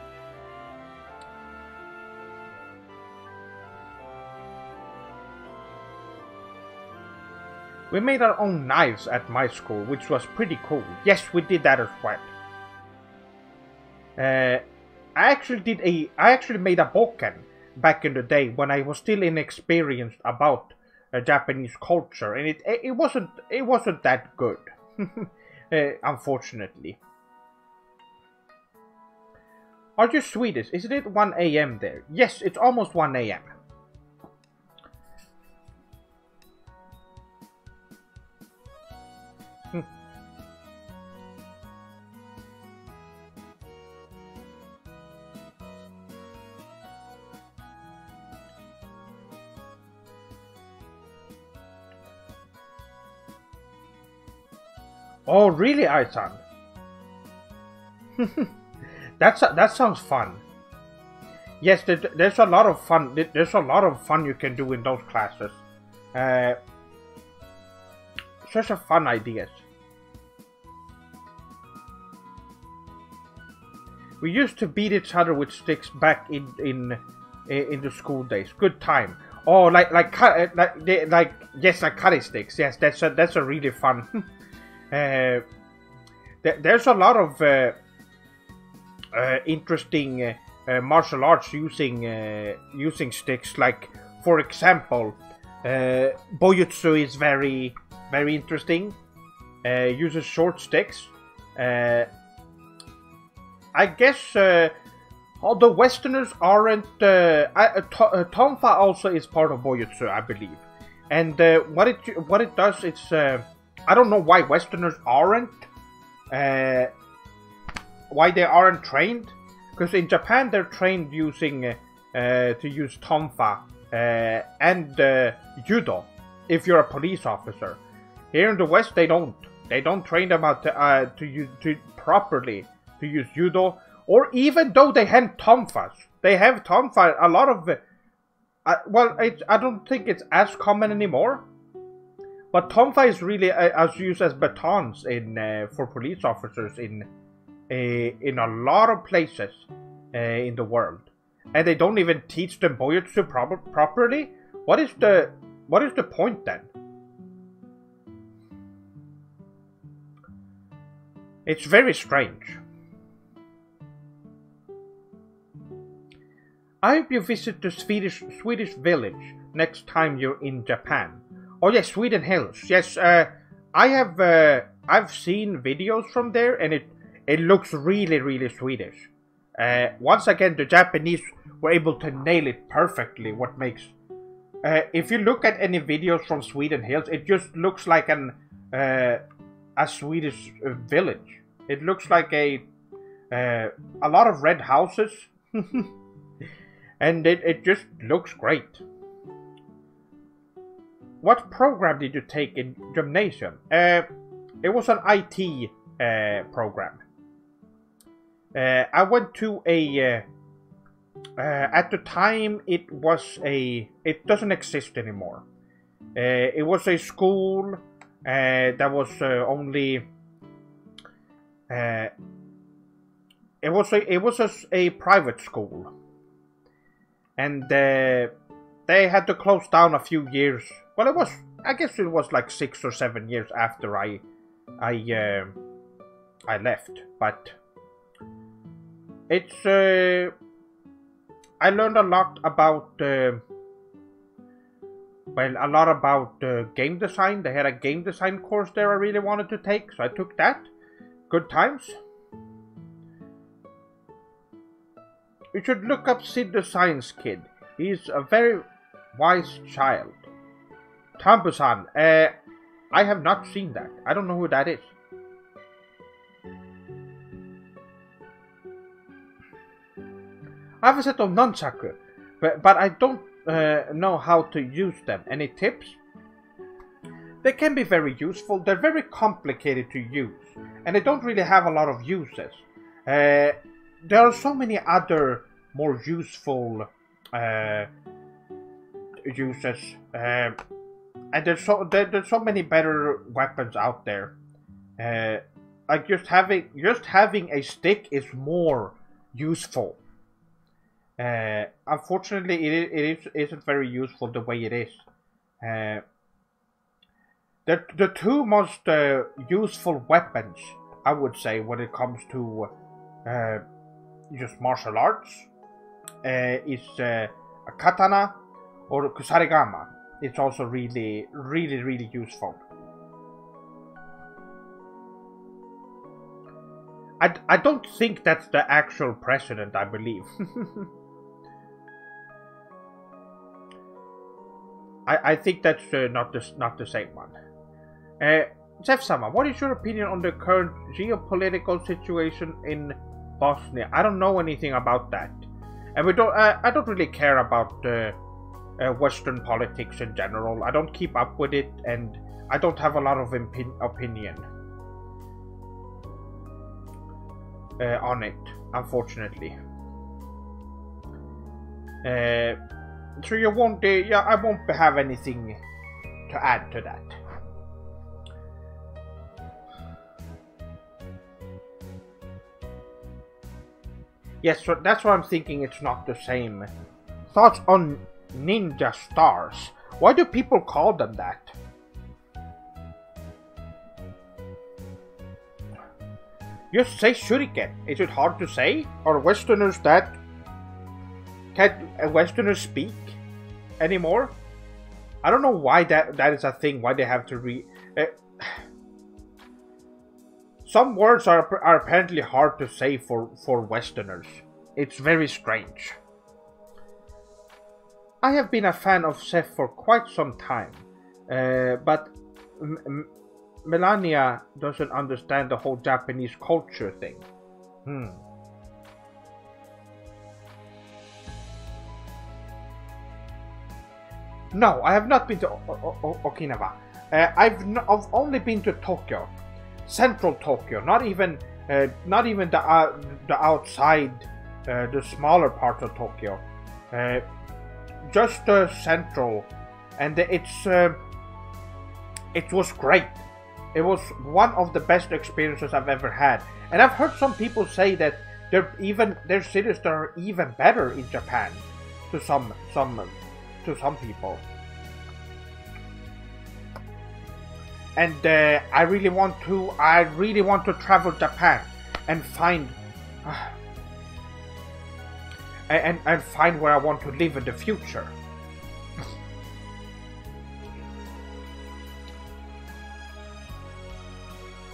We made our own knives at my school, which was pretty cool. Yes, we did that as well. I actually made a bokken back in the day when I was still inexperienced about Japanese culture, and it wasn't that good, unfortunately. Are you Swedish? Isn't it 1 a.m. there? Yes, it's almost 1 a.m. Oh, really, Aisan? That sounds fun. Yes, there's a lot of fun. There's a lot of fun you can do in those classes. Such a fun ideas. We used to beat each other with sticks back in the school days. Good time. Oh, like curry sticks. Yes, that's a really fun. There's a lot of interesting martial arts using sticks. Like, for example, Boyutsu is very interesting. Uses short sticks. I guess although Westerners aren't, Tonfa also is part of Boyutsu, I believe. And what it does, it's I don't know why Westerners aren't, why they aren't trained, because in Japan they're trained using to use Tonfa and Judo if you're a police officer. Here in the West they don't train them out to properly to use Judo, or even though they have Tonfas. They have Tonfa, a lot of well, I don't think it's as common anymore. But Tonfa is really as used as batons in for police officers in a lot of places in the world, and they don't even teach them Boyutsu properly. What is the point then? It's very strange. I hope you visit the Swedish village next time you're in Japan. Oh yes, Sweden Hills. Yes, I've seen videos from there, and it looks really Swedish. Once again, the Japanese were able to nail it perfectly. What makes if you look at any videos from Sweden Hills, it just looks like a Swedish village. It looks like a lot of red houses, and it just looks great. What program did you take in gymnasium? It was an IT program. I went to a at the time it doesn't exist anymore. It was a school that was only it was a private school, and they had to close down a few years. Well, I guess it was like 6 or 7 years after I left, but it's I learned a lot about game design. They had a game design course there I really wanted to take, so I took that. Good times. You should look up Sid the Science Kid. He's a very wise child. Tambusan, I have not seen that. I don't know who that is. I have a set of nunchaku, but I don't know how to use them. Any tips? They can be very useful. They're very complicated to use, and they don't really have a lot of uses. There are so many other more useful uses, and there's so many better weapons out there. Like just having a stick is more useful. Unfortunately, it isn't very useful the way it is. The two most useful weapons, I would say, when it comes to just martial arts is a katana or kusarigama. It's also really useful. I don't think that's the actual president, I believe. I think that's not the same one. Jeff-sama, what is your opinion on the current geopolitical situation in Bosnia? I don't know anything about that, and I don't really care about Western politics in general. I don't keep up with it, and I don't have a lot of opinion on it, unfortunately. So you won't, I won't have anything to add to that. Yes, so that's what I'm thinking. It's not the same. Thoughts on ninja stars? Why do people call them that? Just say shuriken. Is it hard to say? Are Westerners that? Can't Westerners speak anymore? I don't know why that is a thing. Why they have to some words are apparently hard to say for Westerners. It's very strange. I have been a fan of Seth for quite some time, but Melania doesn't understand the whole Japanese culture thing. No, I have not been to Okinawa. I've only been to Tokyo, central Tokyo. Not even the outside, the smaller parts of Tokyo. Just central, and it was great. It was one of the best experiences I've ever had, and I've heard some people say that their cities are even better in Japan. To some people, and I really want to travel Japan and find and find where I want to live in the future.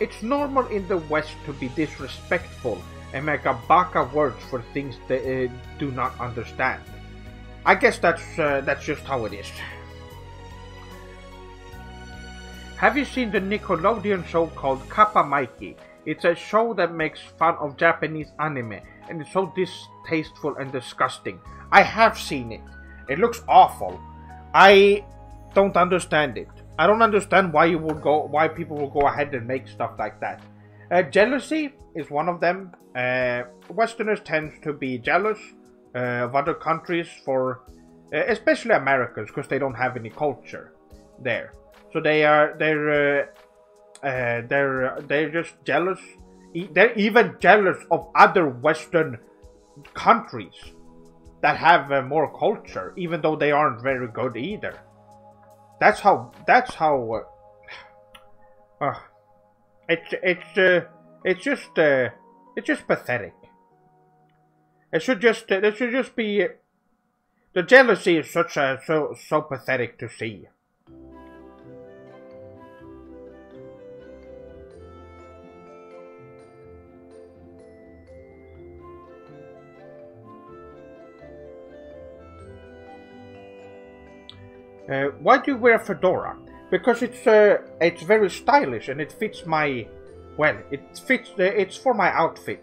It's normal in the West to be disrespectful and make a baka words for things they do not understand. I guess that's just how it is. Have you seen the Nickelodeon show called Kappa Mikey? It's a show that makes fun of Japanese anime, and it's so distasteful and disgusting. I have seen it. It looks awful. I don't understand it. I don't understand why people will go ahead and make stuff like that. Jealousy is one of them. Westerners tend to be jealous of other countries for, especially Americans, because they don't have any culture there. So they're just jealous. They're even jealous of other Western countries that have more culture, even though they aren't very good either. That's how. It's just pathetic. It should just be. The jealousy is so pathetic to see. Why do you wear a fedora? Because it's very stylish and it fits my, well, it's for my outfit.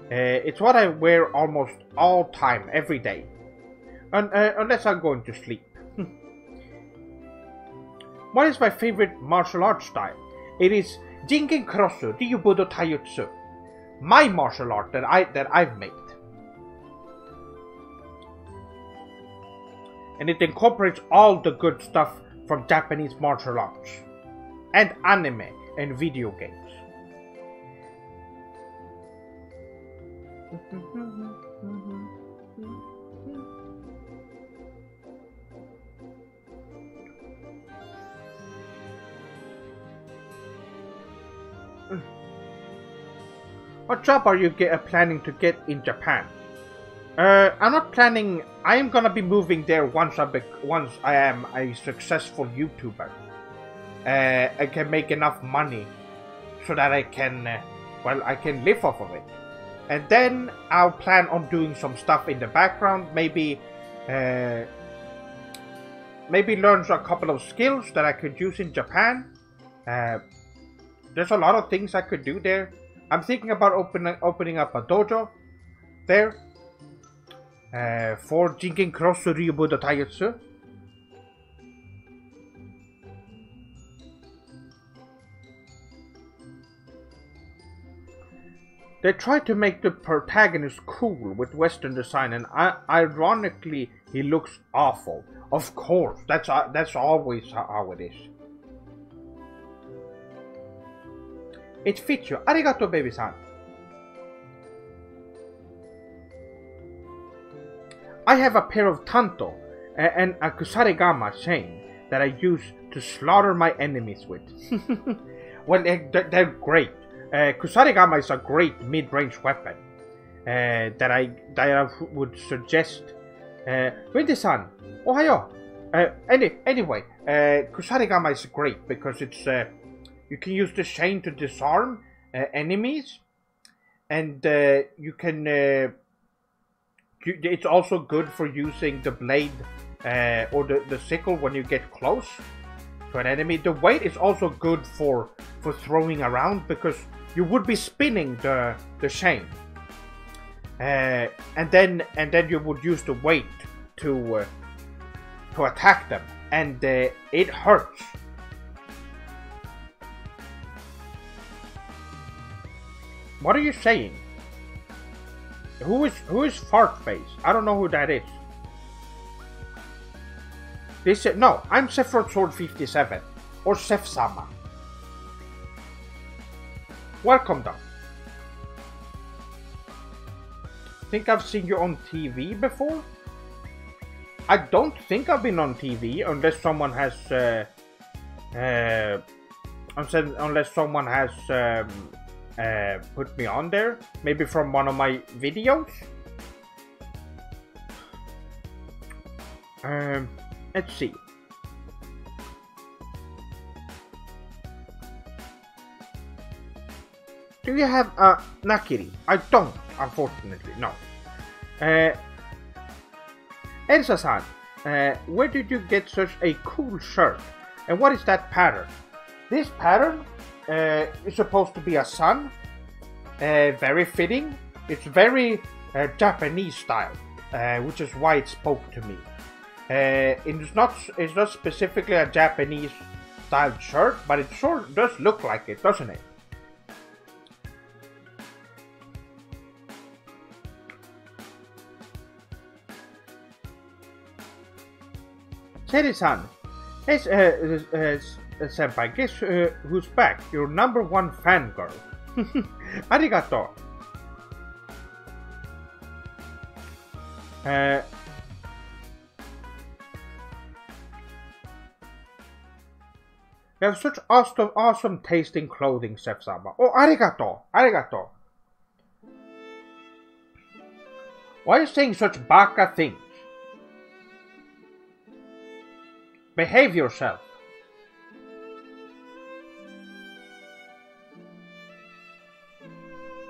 It's what I wear almost all time, every day, unless I'm going to sleep. What is my favorite martial arts style? It is Jingen Krosu Ryubudo Taijutsu, my martial art that I've made. And it incorporates all the good stuff from Japanese martial arts, and anime, and video games. What job are you planning to get in Japan? I'm not planning. I am gonna be moving there once I am a successful YouTuber. I can make enough money so that I can, I can live off of it. And then I'll plan on doing some stuff in the background. Maybe learn a couple of skills that I could use in Japan. There's a lot of things I could do there. I'm thinking about opening up a dojo there for Jinken Cross Ryubudo Taijutsu. They tried to make the protagonist cool with Western design, and ironically, he looks awful. Of course, that's always how it is. It fits you. Arigato, baby-san. I have a pair of Tanto and a Kusarigama chain that I use to slaughter my enemies with. Well, they're great. Kusarigama is a great mid-range weapon that I would suggest. Windy-san, ohayo. Anyway, Kusarigama is great because it's you can use the chain to disarm enemies, and you can. It's also good for using the blade or the sickle when you get close to an enemy. The weight is also good for throwing around because you would be spinning the chain, and then you would use the weight to attack them, and it hurts. What are you saying? Who is Fartface? I don't know who that is. No, I'm Sephiroth Sword 57 or Sef-sama. Welcome, Doc. Think I've seen you on TV before? I don't think I've been on TV unless someone has put me on there, maybe from one of my videos. Let's see. Do you have a Nakiri? I don't, unfortunately, no. Elsa-san, where did you get such a cool shirt? And what is that pattern? This pattern is supposed to be a sun. Very fitting. It's very Japanese style, which is why it spoke to me. It's not specifically a Japanese styled shirt, but it sure does look like it, doesn't it? Seri-san, senpai, guess who's back? Your #1 fangirl. Arigato. You have such awesome tasting clothing, Sef-sama. Oh, arigato, arigato. Why are you saying such baka things? Behave yourself.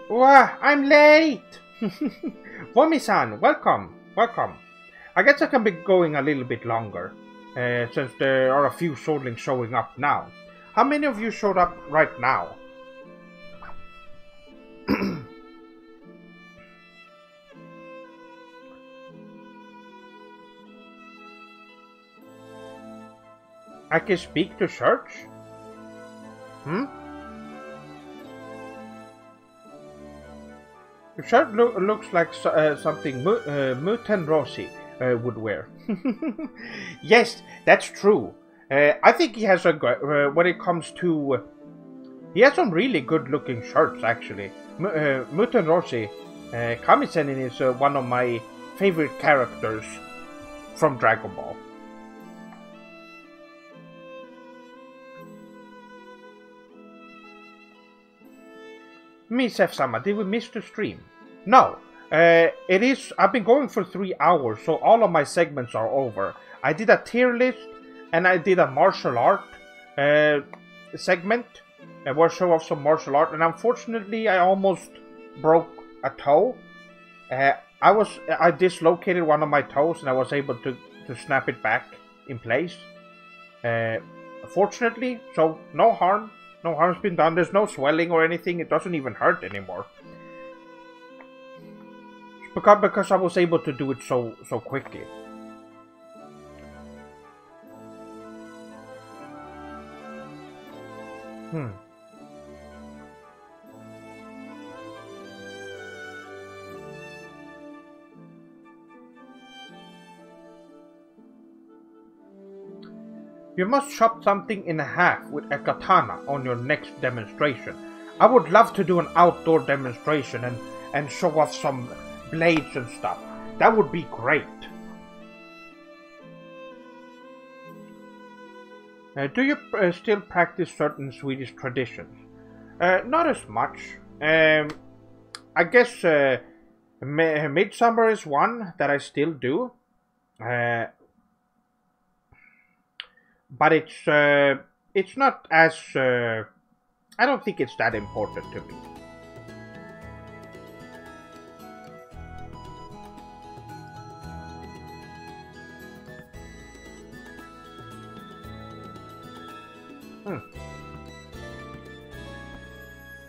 Wow, I'm late! Vomi-san, welcome. I guess I can be going a little bit longer, since there are a few swordlings showing up now. How many of you showed up right now? I can speak to church? The shirt looks like something Muten Rossi would wear. Yes, that's true. I think he has when it comes to... he has some really good looking shirts, actually. Muten Rossi, Kami-Sennin is one of my favorite characters from Dragon Ball. Me, Seth-sama, did we miss the stream? No. It is. I've been going for 3 hours, so all of my segments are over. I did a tier list, and I did a martial art segment, where I show off some martial art, and unfortunately, I almost broke a toe. I dislocated one of my toes, and I was able to snap it back in place. Fortunately, so no harm. No harm's been done. There's no swelling or anything. It doesn't even hurt anymore. Because I was able to do it so quickly. You must chop something in half with a katana on your next demonstration. I would love to do an outdoor demonstration and show off some blades and stuff. That would be great. Do you still practice certain Swedish traditions? Not as much. I guess Midsummer is one that I still do. But it's not as I don't think it's that important to me.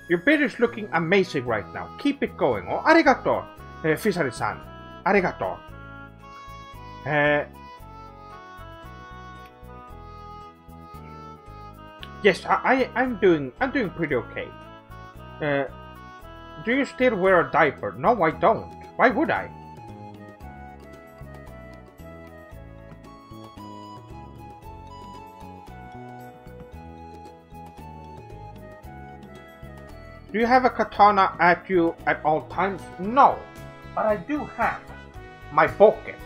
Your beard is looking amazing right now. Keep it going. Oh, arigato, Fisari-san. Arigato. Yes, I'm doing pretty okay. Do you still wear a diaper? No, I don't. Why would I? Do you have a katana at you at all times? No, but I do have my bokken.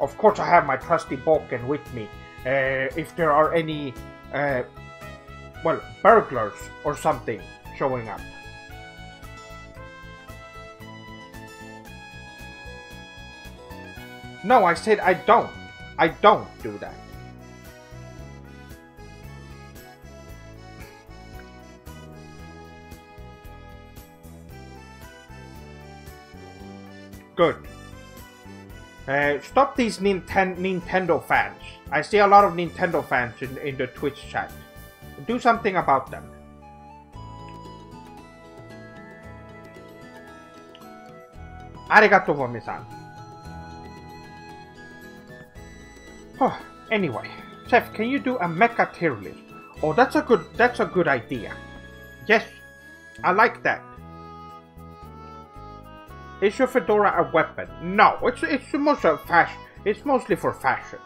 Of course I have my trusty bokken with me. If there are any, well, burglars or something showing up. No, I said I don't. I don't do that. Good. Stop these Nintendo fans. I see a lot of Nintendo fans in the Twitch chat. Do something about them. Arigato, Vomi-san. Oh, anyway, Chef, can you do a mecha tier list? Oh, that's a good idea. Yes, I like that. Is your fedora a weapon? No, it's mostly fashion. It's mostly for fashion.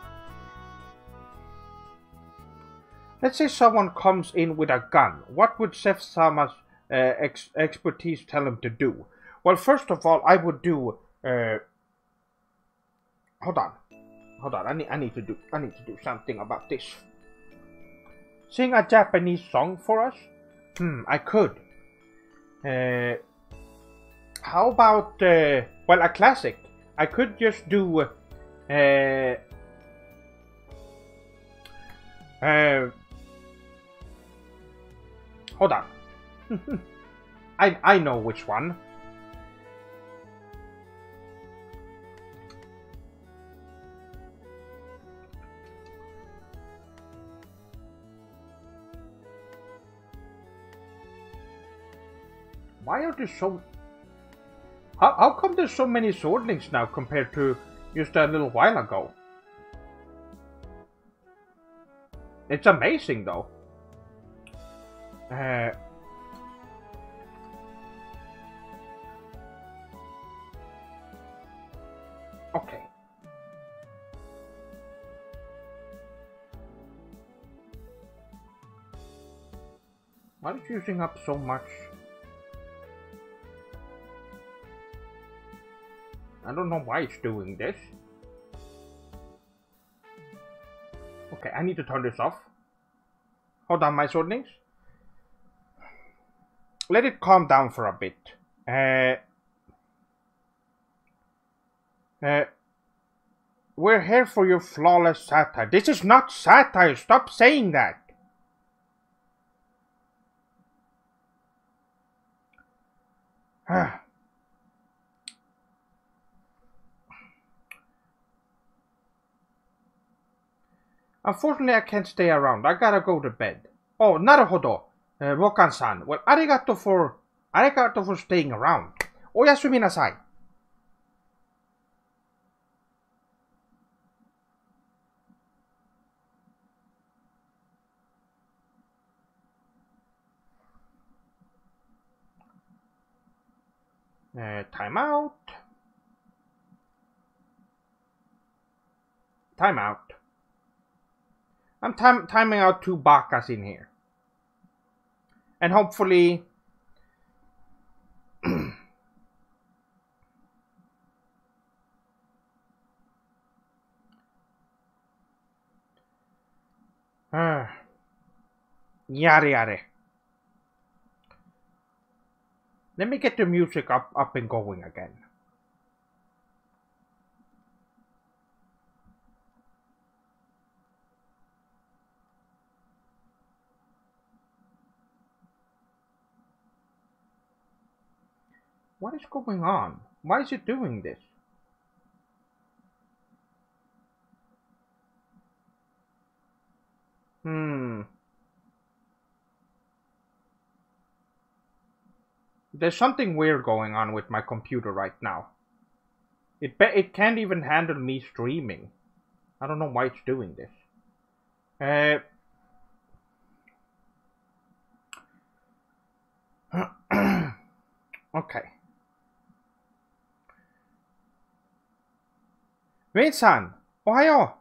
Let's say someone comes in with a gun. What would Seth-sama's expertise tell him to do? Well, first of all, I would do. Hold on. I need to do something about this. Sing a Japanese song for us? I could. How about well, a classic? I could just do. Hold on. I know which one. Why are there so... How come there's so many sword links now compared to just a little while ago? It's amazing though. Okay. Why is it using up so much? I don't know why it's doing this. Okay, I need to turn this off. Hold on, my sword links. let it calm down for a bit. We're here for your flawless satire. This is not satire. Stop saying that. Unfortunately, I can't stay around. I gotta go to bed. Oh, naruhodo. Wokan-san. Well, arigato for staying around. Oyasumi nasai. Time out. Time out. I'm timing out 2 bakas in here. And hopefully... Yare. Let me get the music up and going again. What is going on? Why is it doing this? There's something weird going on with my computer right now. It can't even handle me streaming. I don't know why it's doing this. Okay. Wayne-san, ohayo.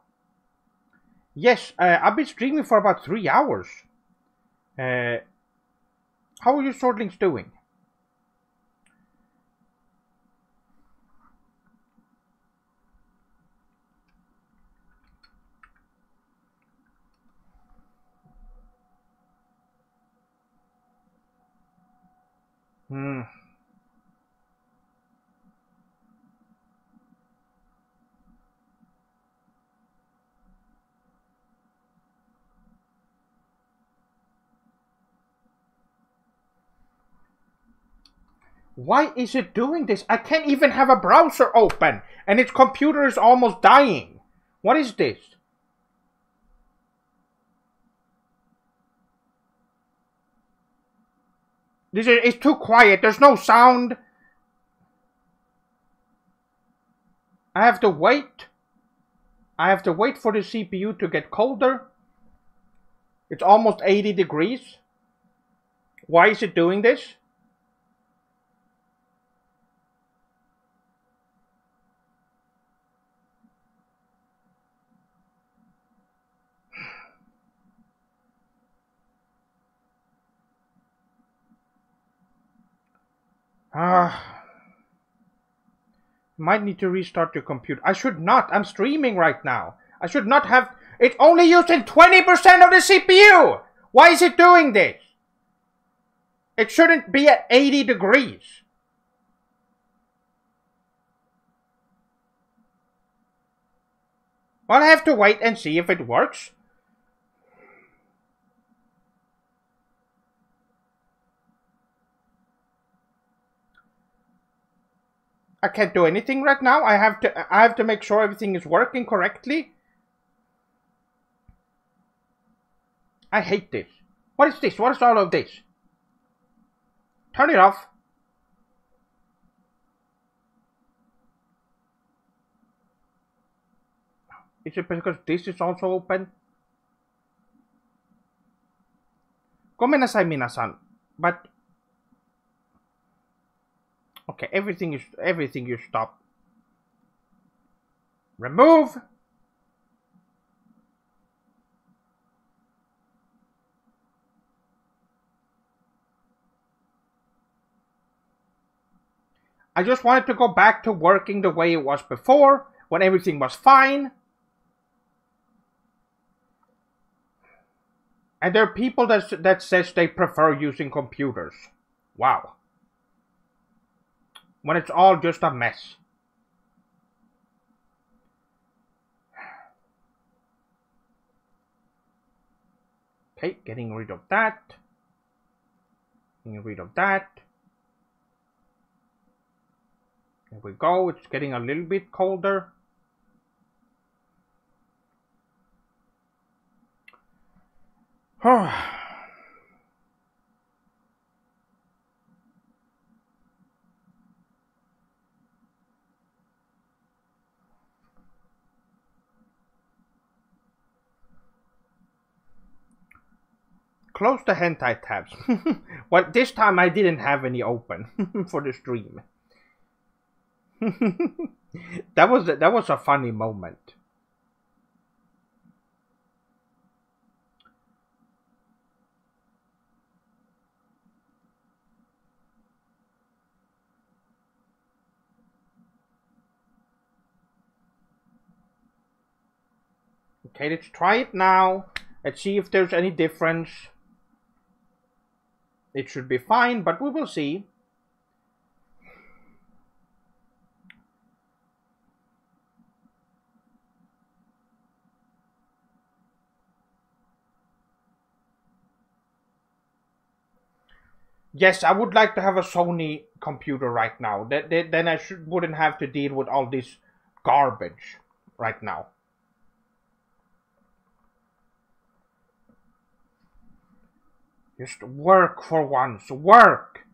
Yes, I've been streaming for about 3 hours. How are your swordlings doing? Why is it doing this? I can't even have a browser open, and its computer is almost dying. What is this? It's too quiet. There's no sound. I have to wait. I have to wait for the CPU to get colder. It's almost 80 degrees. Why is it doing this? Might need to restart your computer. I should not. I'm streaming right now. I should not have... It's only using 20% of the CPU! Why is it doing this? It shouldn't be at 80 degrees. Well, I have to wait and see if it works. I can't do anything right now. I have to make sure everything is working correctly. I hate this. What is this? What is all of this? Turn it off. Is it because this is also open? Gomenasai, minasan. But okay, everything you stop. Remove. I just wanted to go back to working the way it was before, when everything was fine. And there are people that says they prefer using computers. Wow. When it's all just a mess. Okay, getting rid of that. Getting rid of that. There we go. It's getting a little bit colder. Close the hentai tabs. Well, this time I didn't have any open for the stream. That was a funny moment. Okay, let's try it now. Let's see if there's any difference. It should be fine, but we will see. Yes, I would like to have a Sony computer right now. Then I wouldn't have to deal with all this garbage right now. Just work for once. Work!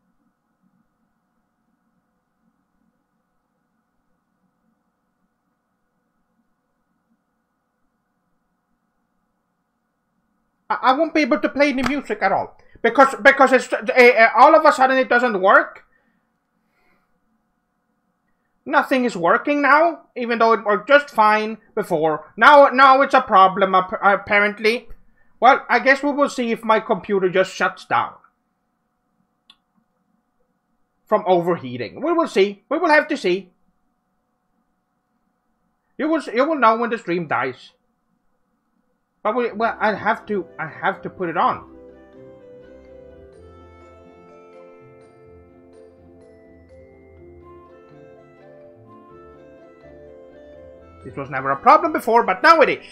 I won't be able to play any music at all. Because it's all of a sudden it doesn't work. Nothing is working now, even though it worked just fine before. Now it's a problem apparently. Well, I guess we will see if my computer just shuts down from overheating. We will see. We will have to see. You will know when the stream dies. But well, I have to put it on. This was never a problem before, but now it is.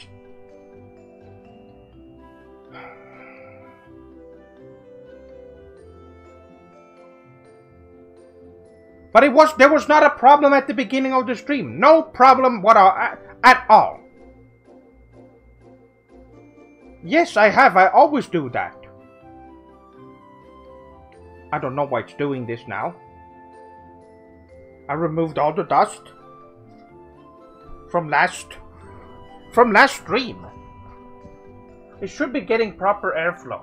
But there was not a problem at the beginning of the stream. No problem at all. Yes, I have. I always do that. I don't know why it's doing this now. I removed all the dust from last stream. It should be getting proper airflow.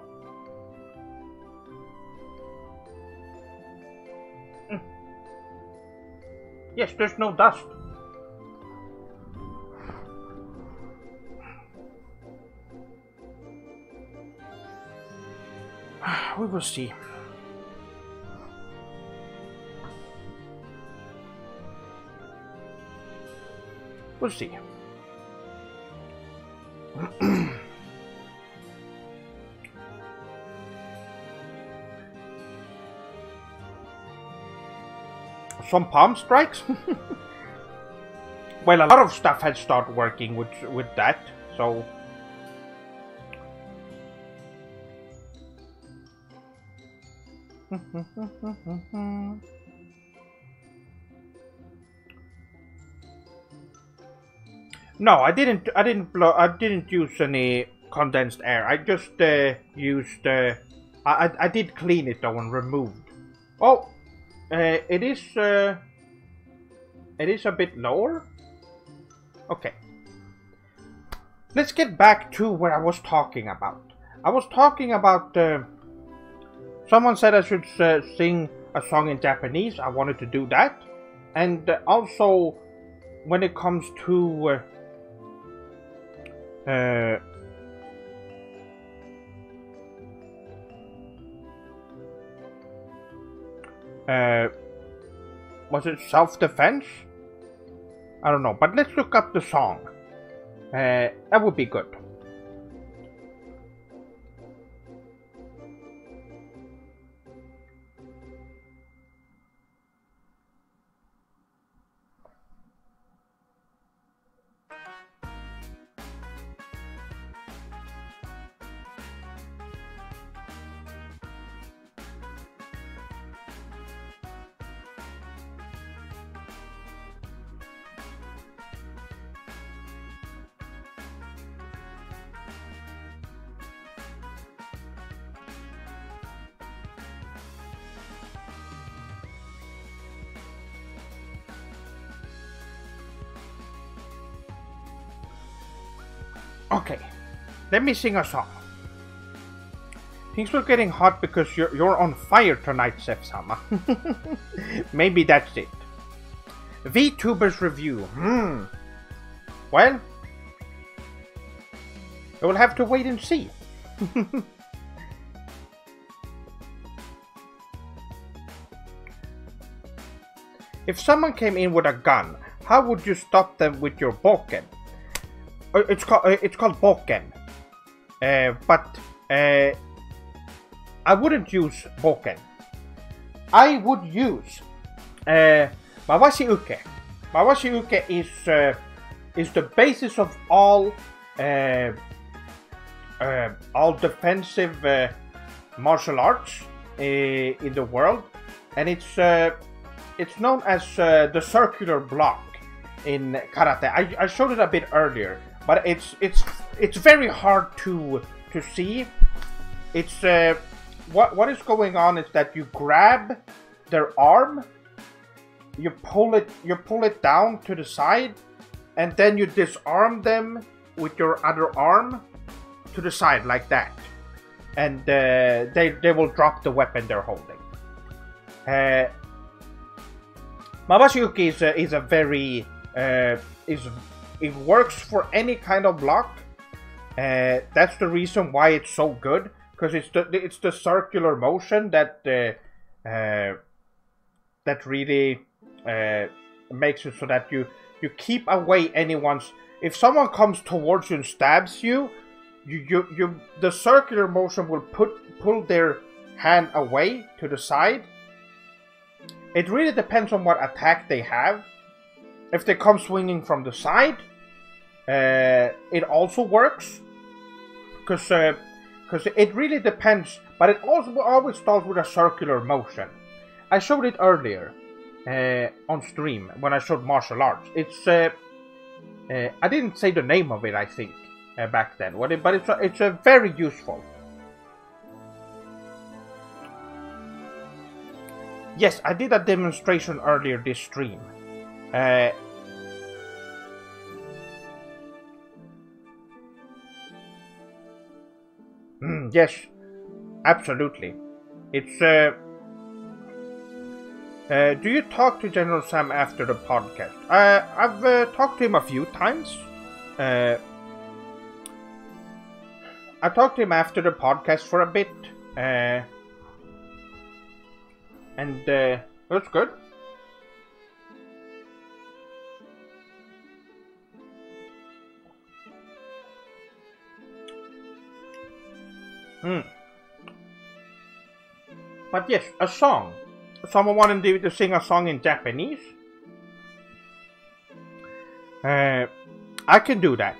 Yes, there's no dust. We will see. We'll see. Some palm strikes? Well, a lot of stuff had started working with that, so... No, I didn't use any condensed air. I just used I did clean it though and removed. Oh, it is a bit lower. Okay. Let's get back to what I was talking about. I was talking about someone said I should sing a song in Japanese. I wanted to do that. And also when it comes to was it self-defense? I don't know, but let's look up the song. That would be good. Okay, let me sing a song. Things were getting hot because you're on fire tonight, Sef-sama. Maybe that's it. VTubers review. Well, we'll have to wait and see. If someone came in with a gun, how would you stop them with your bokken? It's called bokken. But I wouldn't use bokken. I would use Mawashi Uke. Mawashi Uke is the basis of all defensive martial arts in the world, and it's known as the circular block in karate. I showed it a bit earlier, but it's very hard to see. It's what is going on is that you grab their arm, you pull it down to the side, and then you disarm them with your other arm to the side like that, and they will drop the weapon they're holding. Mawashi Uke is a very it works for any kind of block. That's the reason why it's so good, because it's the circular motion that that really makes it so that you keep away anyone's. If someone comes towards you and stabs you, the circular motion will pull their hand away to the side. It really depends on what attack they have. If they come swinging from the side, it also works, because it really depends. But it also always starts with a circular motion. I showed it earlier on stream when I showed martial arts. It's I didn't say the name of it, I think, back then. But it's very useful. Yes, I did a demonstration earlier this stream. Yes, absolutely. It's do you talk to General Sam after the podcast? I've talked to him a few times. I talked to him after the podcast for a bit. And that's good. But yes, a song. Someone wanted to sing a song in Japanese. I can do that.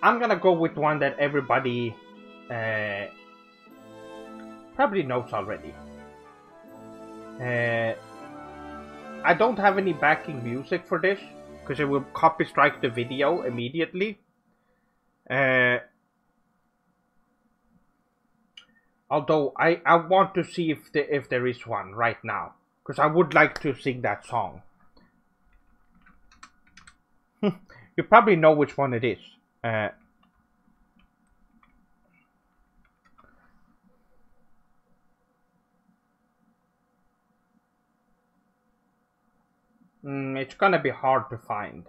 I'm gonna go with one that everybody probably knows already. I don't have any backing music for this, because it will copy strike the video immediately. Although I want to see if there is one right now, because I would like to sing that song. You probably know which one it is. It's gonna be hard to find.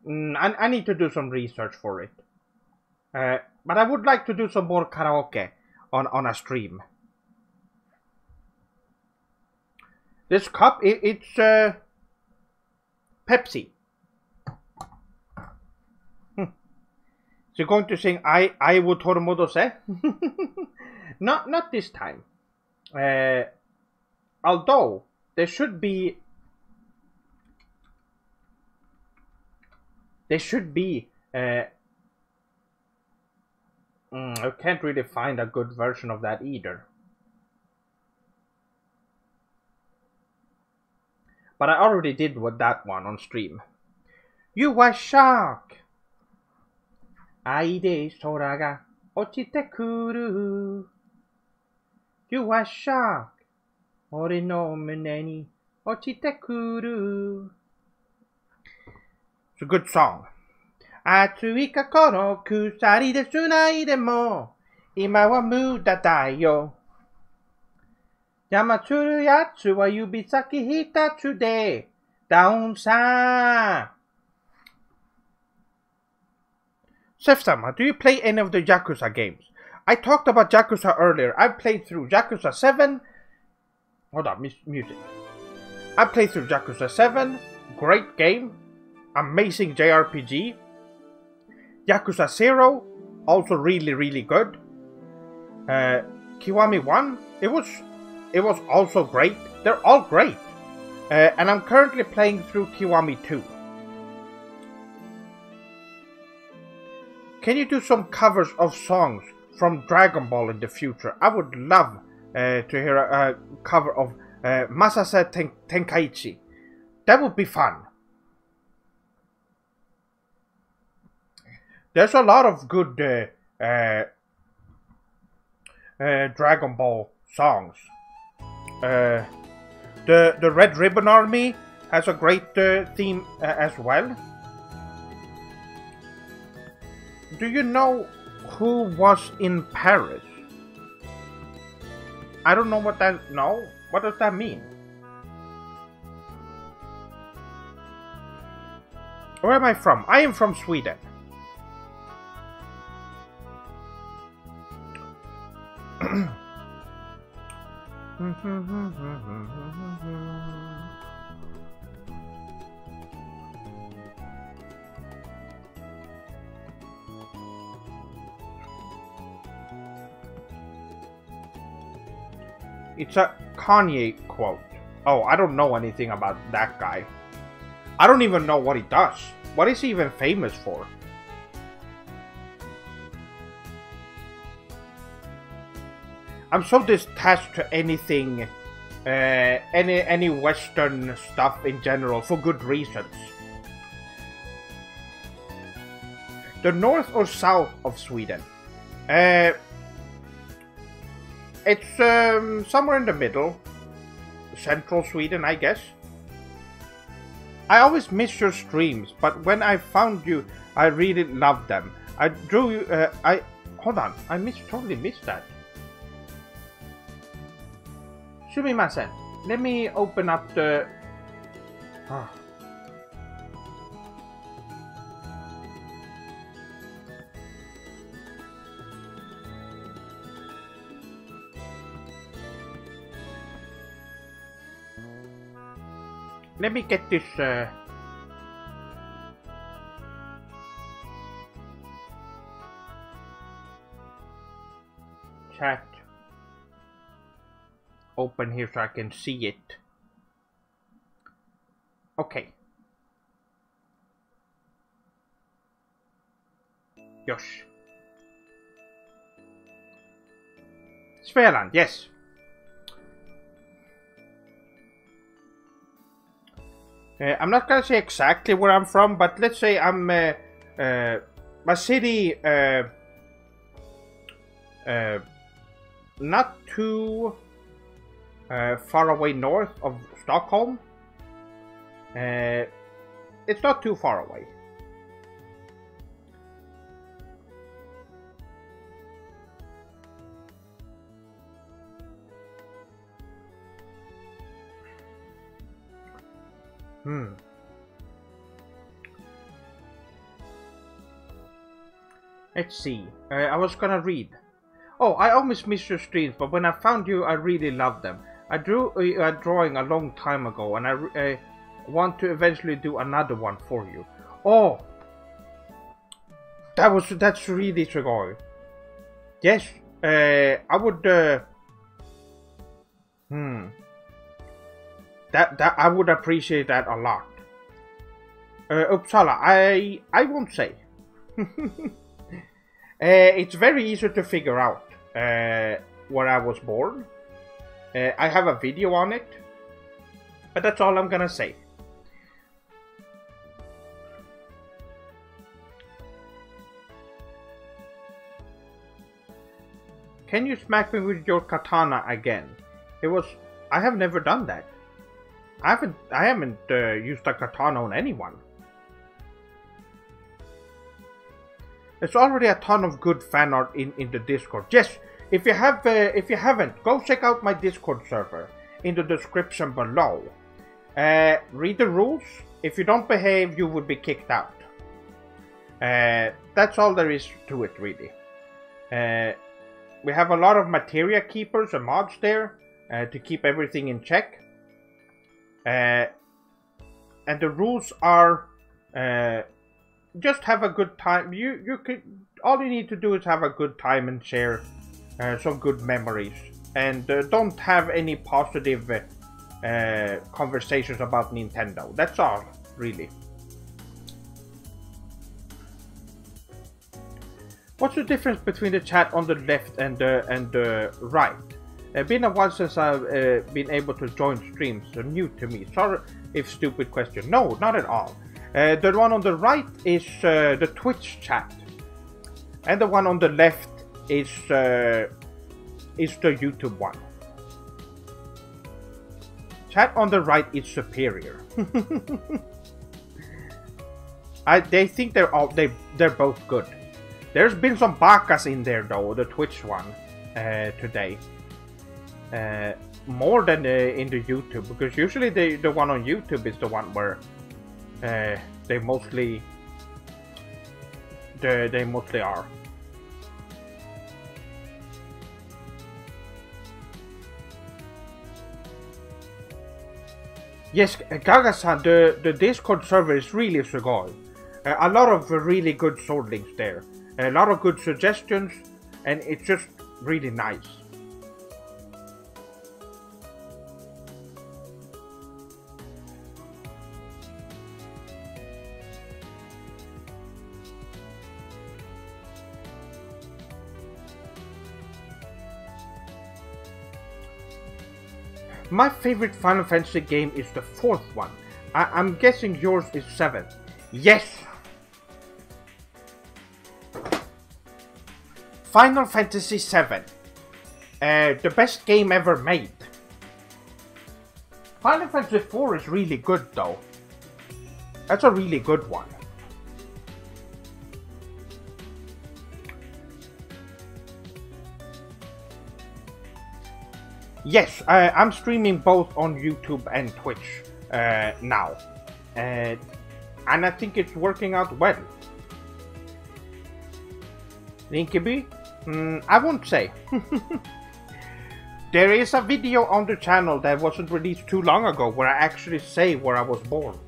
I need to do some research for it. But I would like to do some more karaoke on a stream. This cup, it's Pepsi. So you're going to sing I would Toromodose? Not this time. Although there should be I can't really find a good version of that either. But I already did with that one on stream. You are shark. 愛で空が落ちてくる You are shark. Ori no muneni ochite kuru. It's a good song. Atsuika kono kusari desu nai demo. Ima wa mudatai yo. Yamatsuru yatsu wa yubisaki hita today. Down-san. Seth-sama, do you play any of the Yakuza games? I talked about Yakuza earlier. I played through Yakuza 7. Hold on, music. I played through Yakuza 7. Great game. Amazing JRPG. Yakuza 0. Also really, really good. Kiwami 1. It was also great. They're all great. And I'm currently playing through Kiwami 2. Can you do some covers of songs from Dragon Ball in the future? I would love to hear a cover of Masase Tenkaichi. That would be fun. There's a lot of good Dragon Ball songs. The Red Ribbon Army has a great theme as well. Do you know who was in Paris? I don't know what that... No? What does that mean? Where am I from? I am from Sweden. It's a Kanye quote. Oh, I don't know anything about that guy. I don't even know what he does. What is he even famous for? I'm so detached to anything, any Western stuff in general, for good reasons. The north or south of Sweden? It's somewhere in the middle. Central Sweden, I guess. I always miss your streams, but when I found you, I really loved them. I drew you, hold on, I totally missed that. Sumimasen, let me open up the... Let me get this, chat open here so I can see it. Okay. Yosh. Svealand, yes. I'm not gonna say exactly where I'm from, but let's say I'm my city not too far away north of Stockholm. It's not too far away. Let's see. I was gonna read. Oh, I almost missed your streams, but when I found you, I really loved them. I drew a drawing a long time ago, and I want to eventually do another one for you. Oh, that's really sugoi. Yes, I would. That I would appreciate that a lot. Uppsala, I won't say. It's very easy to figure out where I was born. I have a video on it, but that's all I'm gonna say. can you smack me with your katana again? I have never done that. I haven't used a katana on anyone. There's already a ton of good fan art in the Discord. Yes, if you haven't, go check out my Discord server in the description below. Read the rules. If you don't behave, you will be kicked out. That's all there is to it, really. We have a lot of materia keepers and mods there to keep everything in check. And the rules are just have a good time. All you need to do is have a good time and share some good memories, and don't have any positive conversations about Nintendo. That's all, really. What's the difference between the chat on the left and the right? It's been a while since I've been able to join streams, so new to me. Sorry if stupid question. No, not at all. The one on the right is the Twitch chat, and the one on the left is the YouTube one. Chat on the right is superior. They think they're both good. There's been some bakas in there though, the Twitch one today. More than in the YouTube, because usually the one on YouTube is the one where they mostly are. Yes, Gaga-san, the Discord server is really sugoi. A lot of really good sword links there. A lot of good suggestions, and it's just really nice. My favorite Final Fantasy game is the 4th one. I'm guessing yours is 7. Yes! Final Fantasy 7. The best game ever made. Final Fantasy 4 is really good though. That's a really good one. Yes, I'm streaming both on YouTube and Twitch now. And I think it's working out well. Linkyby? I won't say. There is a video on the channel that wasn't released too long ago where I actually say where I was born.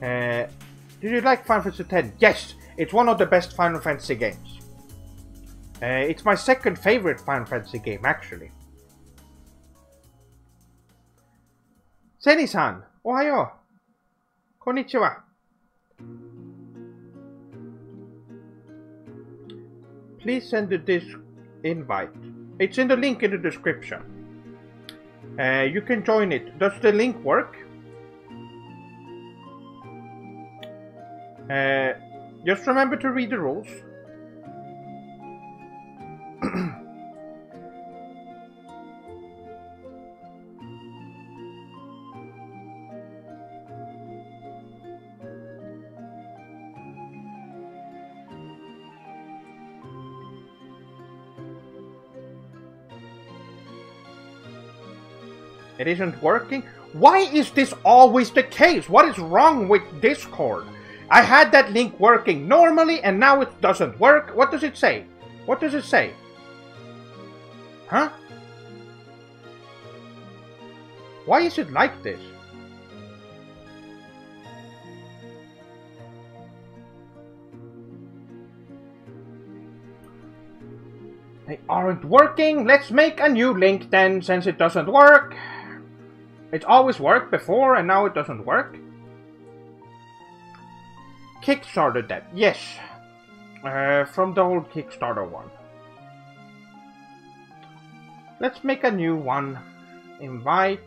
Did you like Final Fantasy X? Yes, it's one of the best Final Fantasy games. It's my second favorite Final Fantasy game, actually. Seni-san, ohayo. Konnichiwa. Please send this invite. It's in the link in the description. You can join it. Does the link work? Just remember to read the rules. It isn't working? Why is this always the case? What is wrong with Discord? I had that link working normally and now it doesn't work. What does it say? What does it say? Huh? Why is it like this? They aren't working. Let's make a new link then, since it doesn't work. It's always worked before and now it doesn't work. Kickstarter that, yes. From the old Kickstarter one. Let's make a new one. Invite.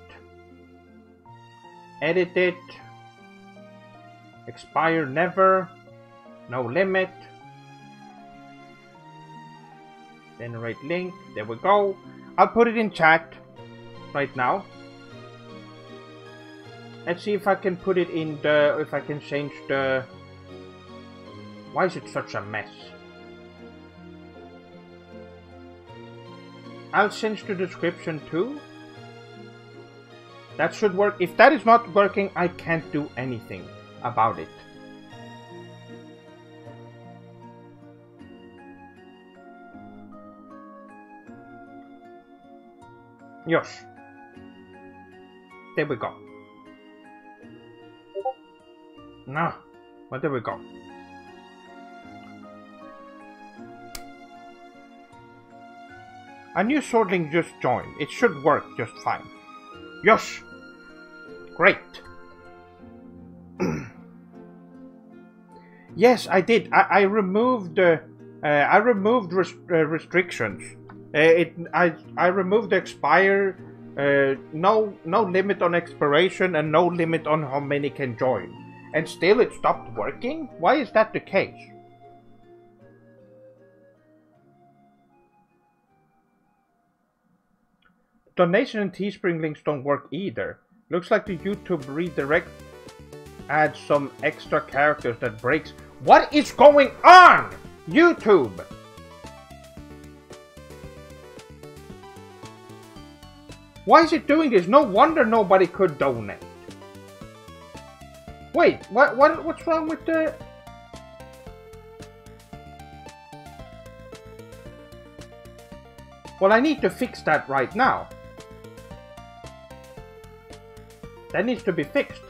Edit it. Expire never. No limit. Generate link. There we go. I'll put it in chat right now. Let's see if I can put it in the... if I can change the... Why is it such a mess? I'll change the description too. That should work. If that is not working, I can't do anything about it. Yes. There we go. No. Well, there we go. A new swordling just joined. It should work just fine. Yes! Great! Yes, I did. I removed restrictions. I removed the expire. No limit on expiration and no limit on how many can join. And still it stopped working? Why is that the case? Donation and Teespring links don't work either. Looks like the YouTube redirect adds some extra characters that breaks. What is going on? YouTube! Why is it doing this? No wonder nobody could donate. Wait, what's wrong with the... Well, I need to fix that right now. That needs to be fixed.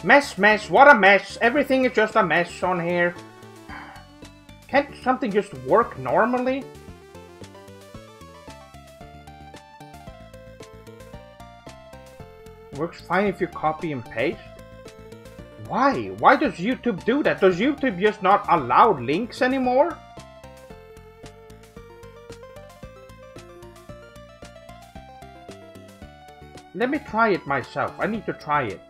Mess, what a mess. Everything is just a mess on here. Can't something just work normally? Works fine if you copy and paste. Why? Why does YouTube do that? Does YouTube just not allow links anymore? Let me try it myself. I need to try it.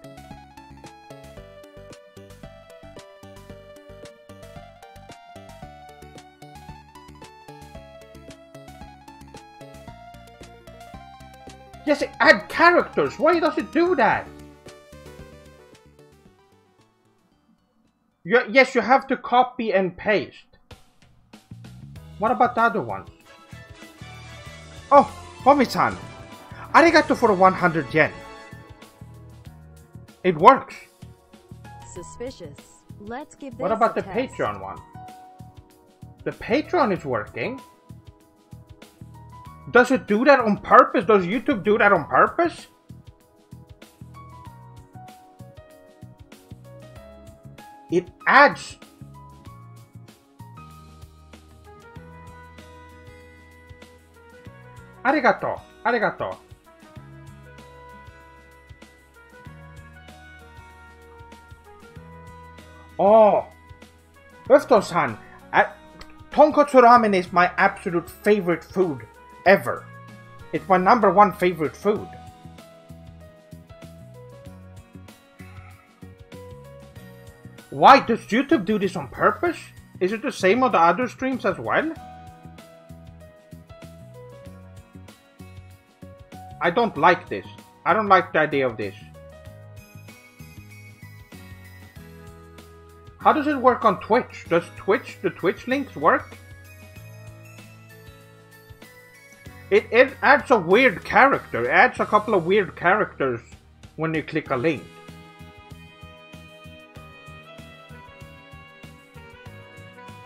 Yes, add characters. Why does it do that? Yes, you have to copy and paste. What about the other ones? Oh, Bomi-san. Arigato for 100 yen. It works. Suspicious. Let's give this What about the test. Patreon one? The Patreon is working. Does it do that on purpose? Does YouTube do that on purpose? It adds... Arigato, arigato. Oh, Ufto-san, tonkotsu ramen is my absolute favorite food ever. It's my #1 favorite food. Why does YouTube do this on purpose? Is it the same on the other streams as well? I don't like this. I don't like the idea of this. How does it work on Twitch? Does the Twitch links work? It adds a weird character. It adds a couple of weird characters when you click a link.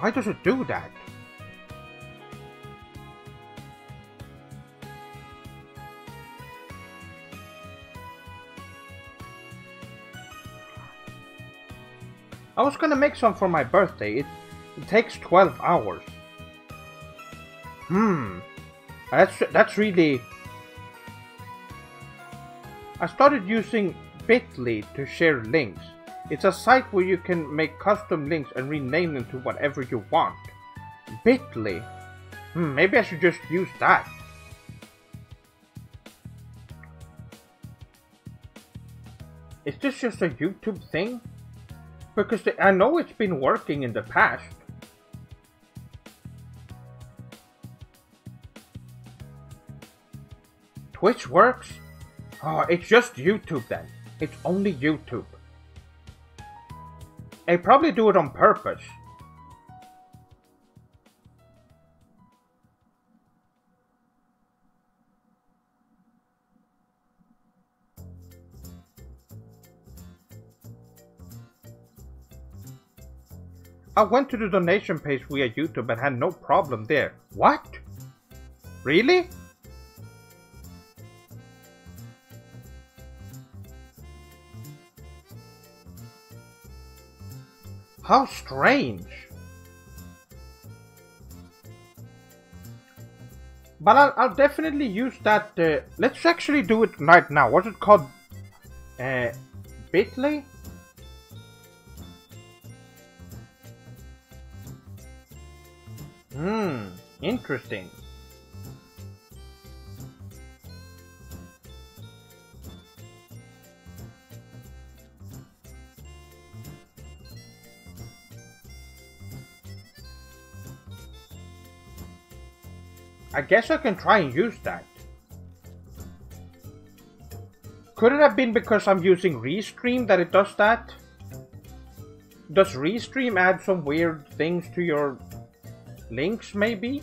Why does it do that? I was gonna make some for my birthday. It takes 12 hours. That's really... I started using Bitly to share links. It's a site where you can make custom links and rename them to whatever you want. Bitly. Maybe I should just use that. Is this just a YouTube thing? Because I know it's been working in the past. Twitch works? Oh, it's just YouTube then. It's only YouTube. They probably do it on purpose. I went to the donation page via YouTube and had no problem there. What? Really? How strange. But I'll definitely use that. Let's actually do it right now. What's it called? Bitly? Interesting. I guess I can try and use that. Could it have been because I'm using Restream that it does that? Does Restream add some weird things to your links, maybe?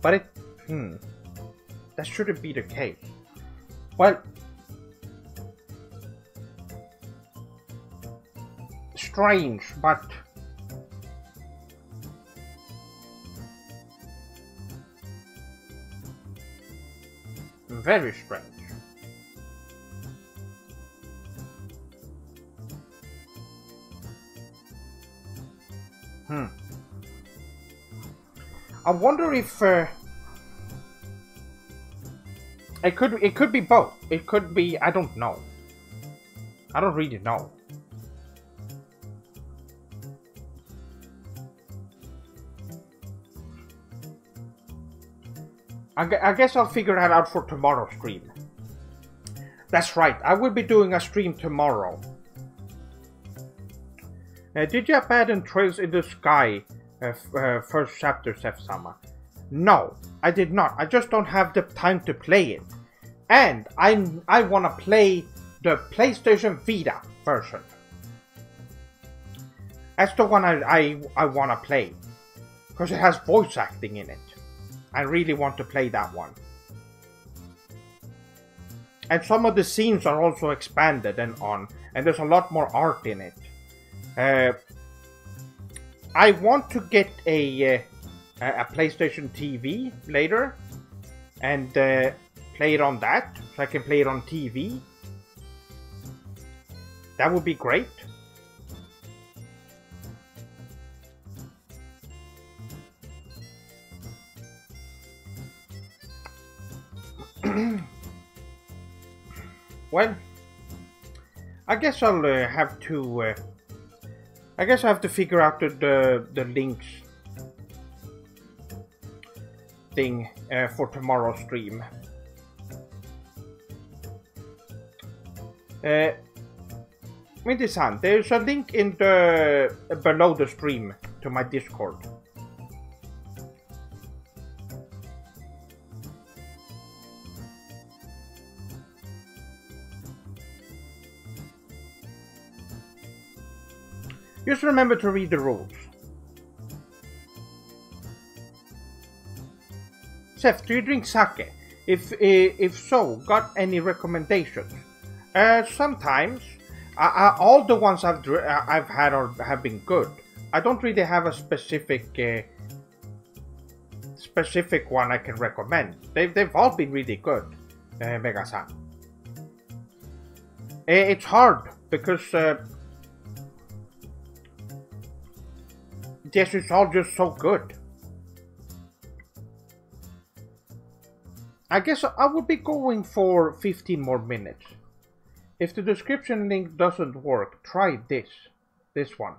But it... that shouldn't be the case. Well... strange, but... very strange. I wonder if it could be both. It could be, I don't know. I don't really know. I guess I'll figure that out for tomorrow's stream. That's right, I will be doing a stream tomorrow. Did you abandon Trails in the Sky first chapter, Sef-sama? No, I did not. I just don't have the time to play it. And I want to play the PlayStation Vita version. That's the one I want to play. Because it has voice acting in it. I really want to play that one. And some of the scenes are also expanded and there's a lot more art in it. I want to get a PlayStation TV later and play it on that, so I can play it on TV. That would be great. Well, I guess I'll have to. I guess I have to figure out the links thing for tomorrow's stream. Minty-san, there's a link in the below the stream to my Discord. Just remember to read the rules. Seth, do you drink sake? If so, got any recommendations? Sometimes. All the ones I've had have been good. I don't really have a specific one I can recommend. They've all been really good, Mega-san. It's hard because yes, it's all just so good. I guess I would be going for 15 more minutes. If the description link doesn't work, try this one.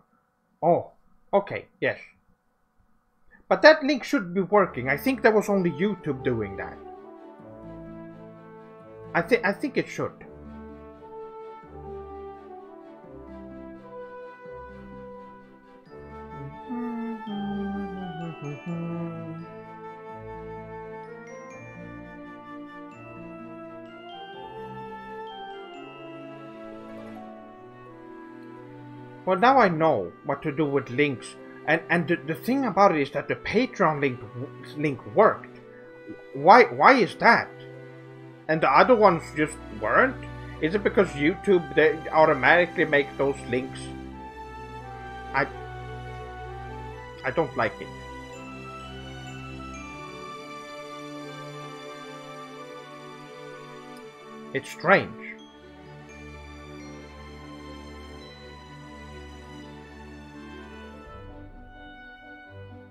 Oh, okay, yes. But that link should be working. I think that was only YouTube doing that. I think it should. Well, now I know what to do with links. And the thing about it is that the Patreon link worked. Why is that? And the other ones just weren't? Is it because YouTube they automatically make those links? I don't like it. It's strange.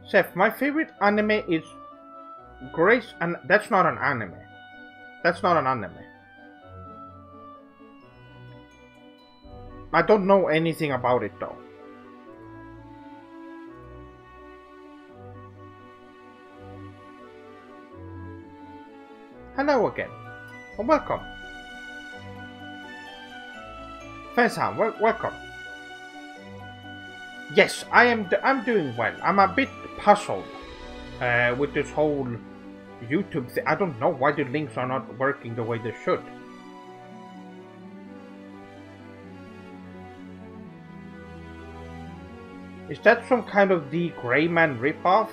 Seth, my favorite anime is Grace, and that's not an anime. That's not an anime. I don't know anything about it though. Hello again. Oh, welcome. Fan-san, welcome. Yes, I'm doing well. I'm a bit puzzled with this whole YouTube thing. I don't know why the links are not working the way they should. Is that some kind of the Gray Man ripoff?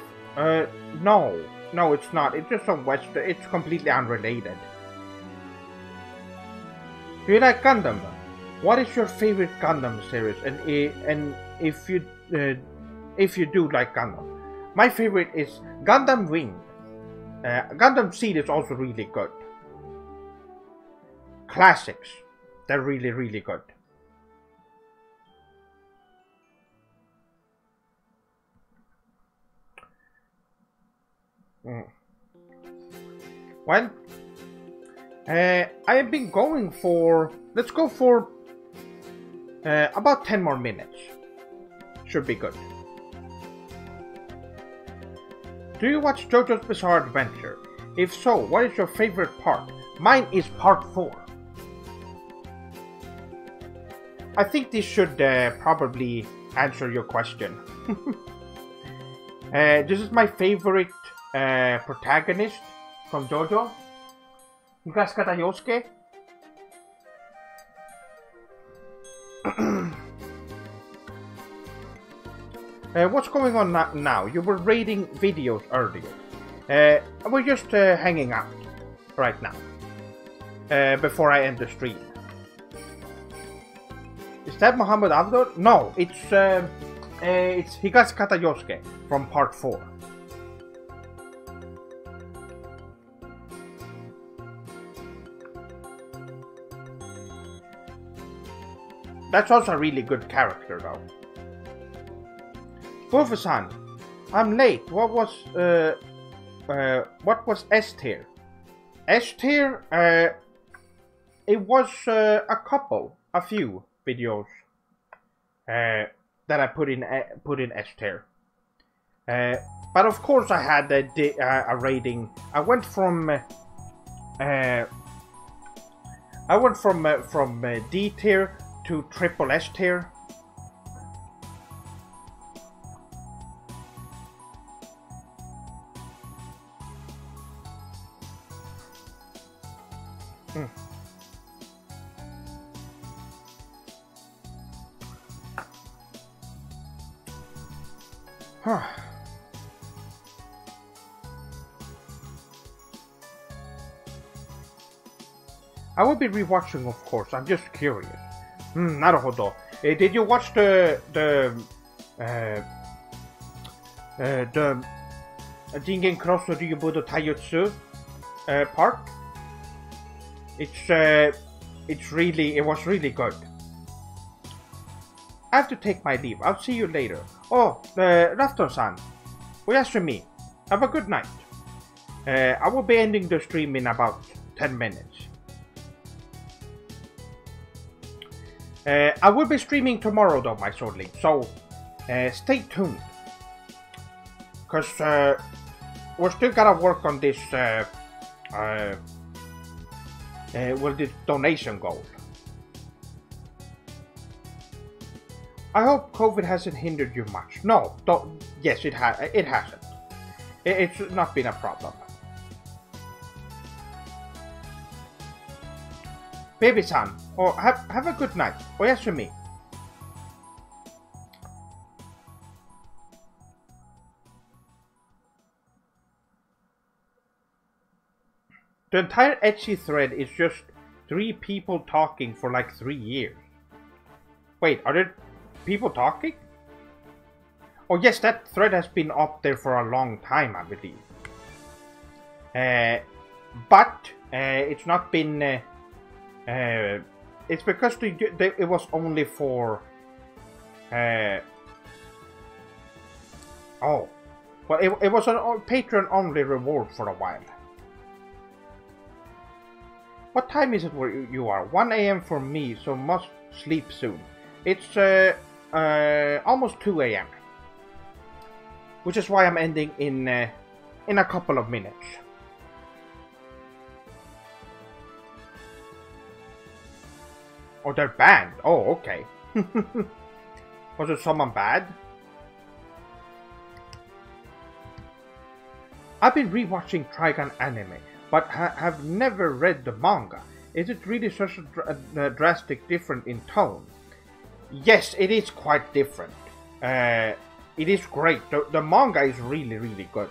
No, it's not. It's just some Western. It's completely unrelated. Do you like Gundam? What is your favorite Gundam series? And if you do like Gundam, my favorite is Gundam Wing. Gundam Seed is also really good. Classics. They're really, really good. Well, I have been going for, let's go for about 10 more minutes. Should be good. Do you watch JoJo's Bizarre Adventure? If so, what is your favorite part? Mine is part 4. I think this should probably answer your question. This is my favorite protagonist from JoJo. Higashikata Yosuke. What's going on now? You were rating videos earlier. We're just hanging out right now. Before I end the stream. Is that Muhammad Abdul? No, it's Higashikata Yosuke from part 4. That's also a really good character, though. Wolfesan, I'm late. What was S tier? S tier? It was a few videos that I put in S tier. But of course, I had a rating. I went from D tier to triple S tier. I will be rewatching, of course. I'm just curious. Naruhodo. Did you watch the Jingen Cross Ryubudo Taijutsu part? It was really good. I have to take my leave. I'll see you later. Oh, Rafton-san. Oyasumi. Have a good night. I will be ending the stream in about 10 minutes. I will be streaming tomorrow though, my swordling, so stay tuned. Because we're still gotta work on this, this donation goal. I hope COVID hasn't hindered you much. No, yes, it hasn't. It's not been a problem. Baby-san, have a good night. Oyasumi. The entire Etsy thread is just 3 people talking for like 3 years. Wait, are there people talking? Oh yes, that thread has been up there for a long time, I believe. But it's not been... it's because it was only for... oh. Well, it was a Patreon-only reward for a while. What time is it where you are? 1 AM for me, so must sleep soon. It's almost 2 AM. Which is why I'm ending in a couple of minutes. Oh, they're banned. Oh, okay. Was it someone bad? I've been rewatching Trigun anime, but have never read the manga. Is it really such a drastic difference in tone? Yes, it is quite different. It is great. The manga is really, really good.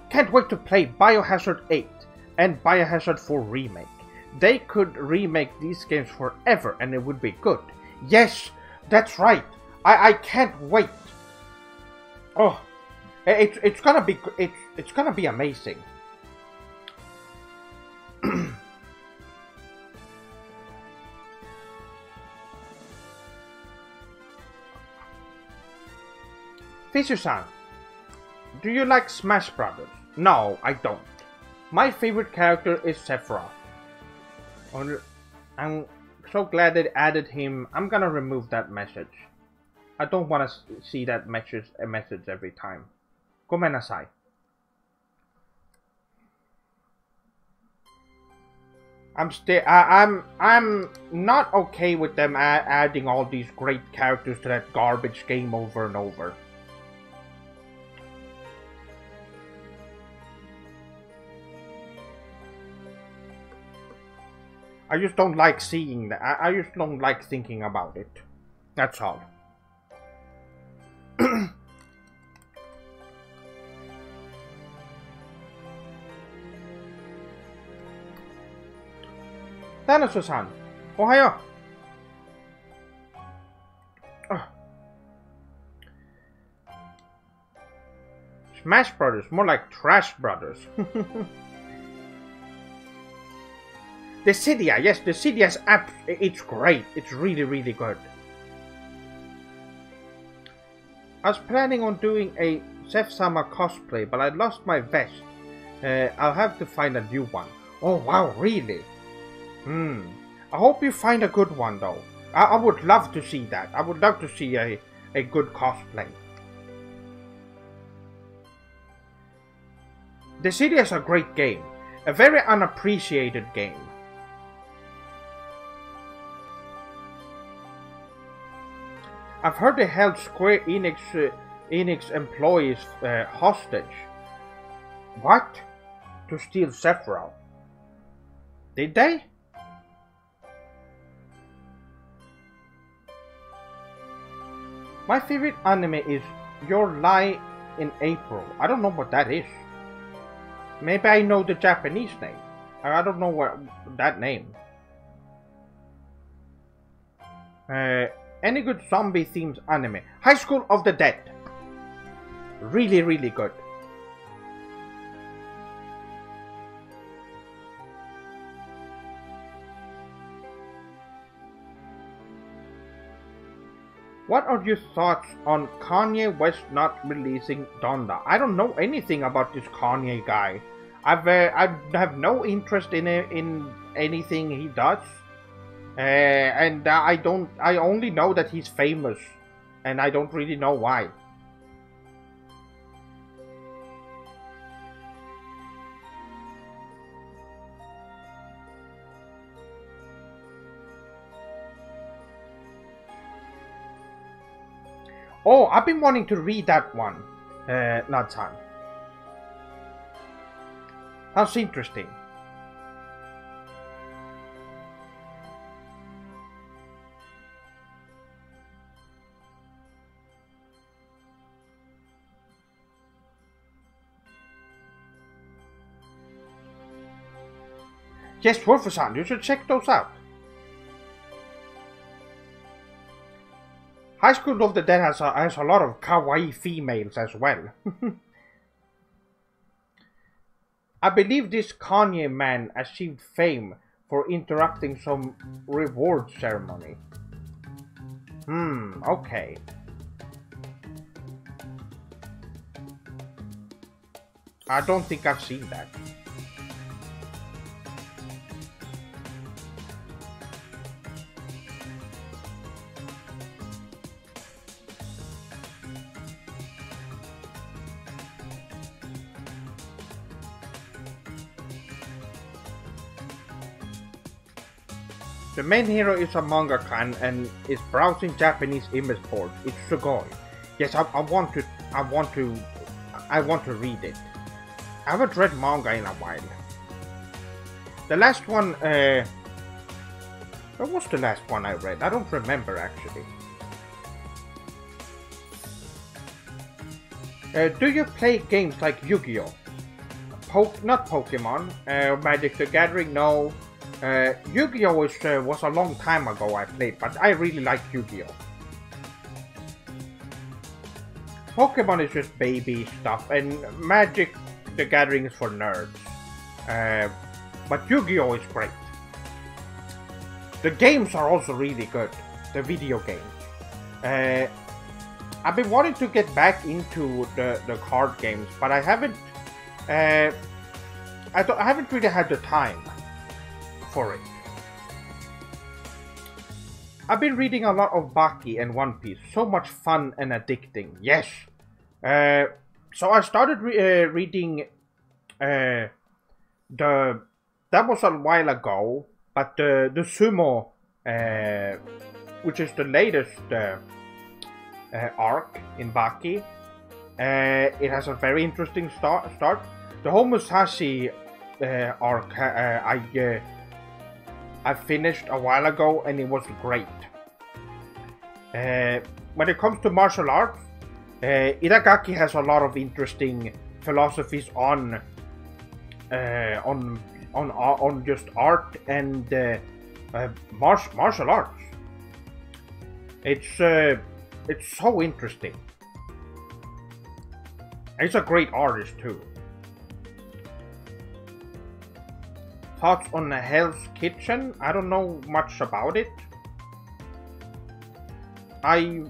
Can't wait to play Biohazard 8 and Biohazard 4 Remake. They could remake these games forever and it would be good. Yes, that's right. I can't wait. Oh, it's gonna be amazing. Fisher-san, do you like Smash Brothers? No, I don't. My favorite character is Sephiroth. I'm so glad they added him. I'm gonna remove that message. I don't want to see that message every time. Gomenasai. I'm not okay with them adding all these great characters to that garbage game over and over. I just don't like seeing that. I just don't like thinking about it. That's all. Dinosaur-san, ohayo. Smash Brothers, more like Trash Brothers. Dissidia, yes, Dissidia's app, it's great. It's really, really good. I was planning on doing a Seth-sama cosplay, but I lost my vest. I'll have to find a new one. Oh wow, really? I hope you find a good one though. I would love to see that. I would love to see a good cosplay. Dissidia is a great game. A very unappreciated game. I've heard they held Square Enix employees hostage. What? To steal Sephiroth? Did they? My favorite anime is Your Lie in April. I don't know what that is. Maybe I know the Japanese name. I don't know what that name. Any good zombie themed anime? High School of the Dead. Really, really good. What are your thoughts on Kanye West not releasing Donda? I don't know anything about this Kanye guy. I have no interest in anything he does. And I only know that he's famous, and I don't really know why. Oh, I've been wanting to read that one, Natsan. Sounds interesting. Yes, Wolfenstein, you should check those out. High School of the Dead has a lot of kawaii females as well. I believe this Kanye man achieved fame for interrupting some reward ceremony. Okay. I don't think I've seen that. The main hero is a mangaka and is browsing Japanese image boards. It's Sugoi. Yes, I want to read it. I haven't read manga in a while. The last one, what was the last one I read? I don't remember actually. Do you play games like Yu-Gi-Oh? Not Pokemon, Magic the Gathering, no. Yu-Gi-Oh was a long time ago I played, but I really like Yu-Gi-Oh. Pokemon is just baby stuff, and Magic the Gathering is for nerds. But Yu-Gi-Oh is great. The games are also really good, the video games. I've been wanting to get back into the card games, but I haven't. I haven't really had the time for it. I've been reading a lot of Baki and One Piece. So much fun and addicting. Yes. So I started reading that was a while ago, but the Sumo, which is the latest arc in Baki, it has a very interesting start. The Homusashi arc I finished a while ago, and it was great. When it comes to martial arts, Itagaki has a lot of interesting philosophies on just art and martial arts. It's so interesting. He's a great artist too. Thoughts on Hell's Kitchen? I don't know much about it. I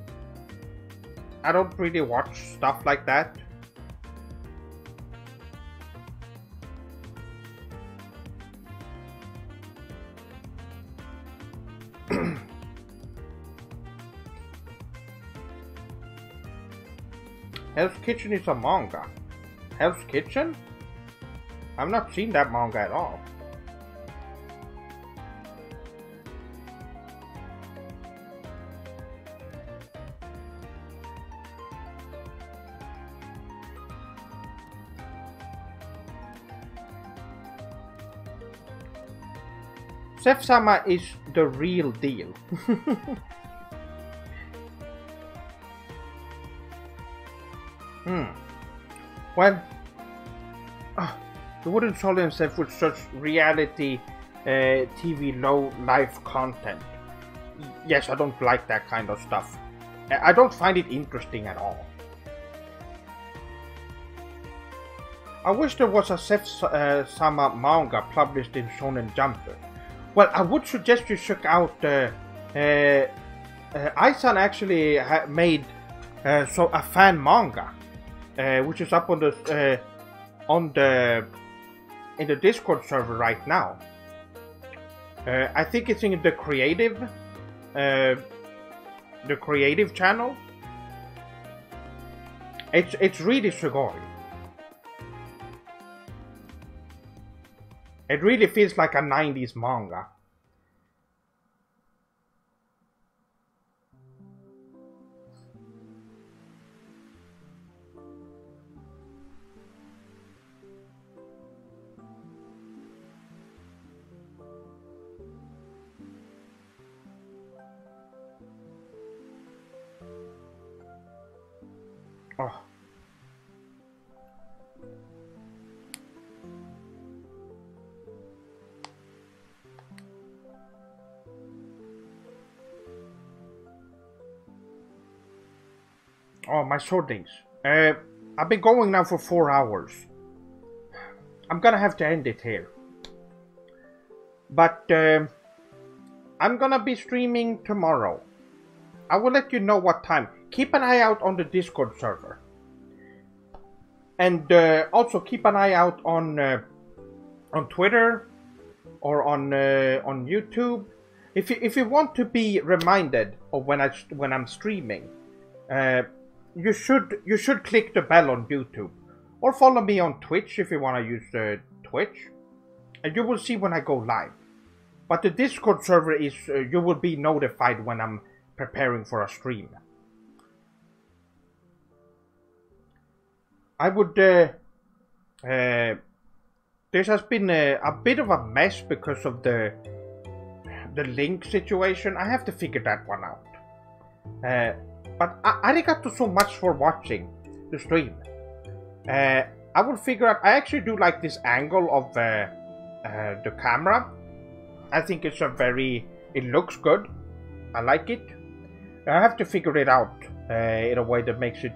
don't really watch stuff like that. Hell's Kitchen is a manga. Hell's Kitchen? I've not seen that manga at all. Seth-sama is the real deal. Well, you wouldn't solve himself with such reality TV low life content. Yes, I don't like that kind of stuff. I don't find it interesting at all. I wish there was a Seth-sama manga published in Shonen Jump. Well, I would suggest you check out. Aisan actually made a fan manga, which is up on the in the Discord server right now. I think it's in the creative channel. It's really sugoi. It really feels like a 90s manga. Oh. Oh, my swordlings. I've been going now for 4 hours. I'm gonna have to end it here. But I'm gonna be streaming tomorrow. I will let you know what time. Keep an eye out on the Discord server. And also keep an eye out on Twitter or on YouTube. If you want to be reminded of when I'm streaming, you should click the bell on YouTube, or follow me on Twitch if you want to use Twitch, and you will see when I go live. But the Discord server is you will be notified when I'm preparing for a stream. I would. This has been a bit of a mess because of the link situation. I have to figure that one out. But arigato so much for watching the stream. I will figure out. I actually do like this angle of the camera. I think it's it looks good. I like it. I have to figure it out in a way that makes it,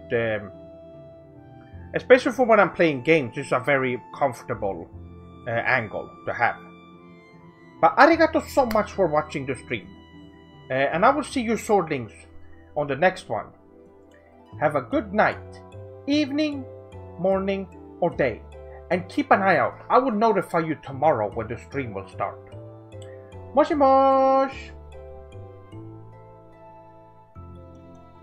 especially for when I'm playing games, it's a very comfortable angle to have. But arigato so much for watching the stream. And I will see you swordlings on the next one. Have a good night, evening, morning, or day. And keep an eye out. I will notify you tomorrow when the stream will start. Moshi mosh!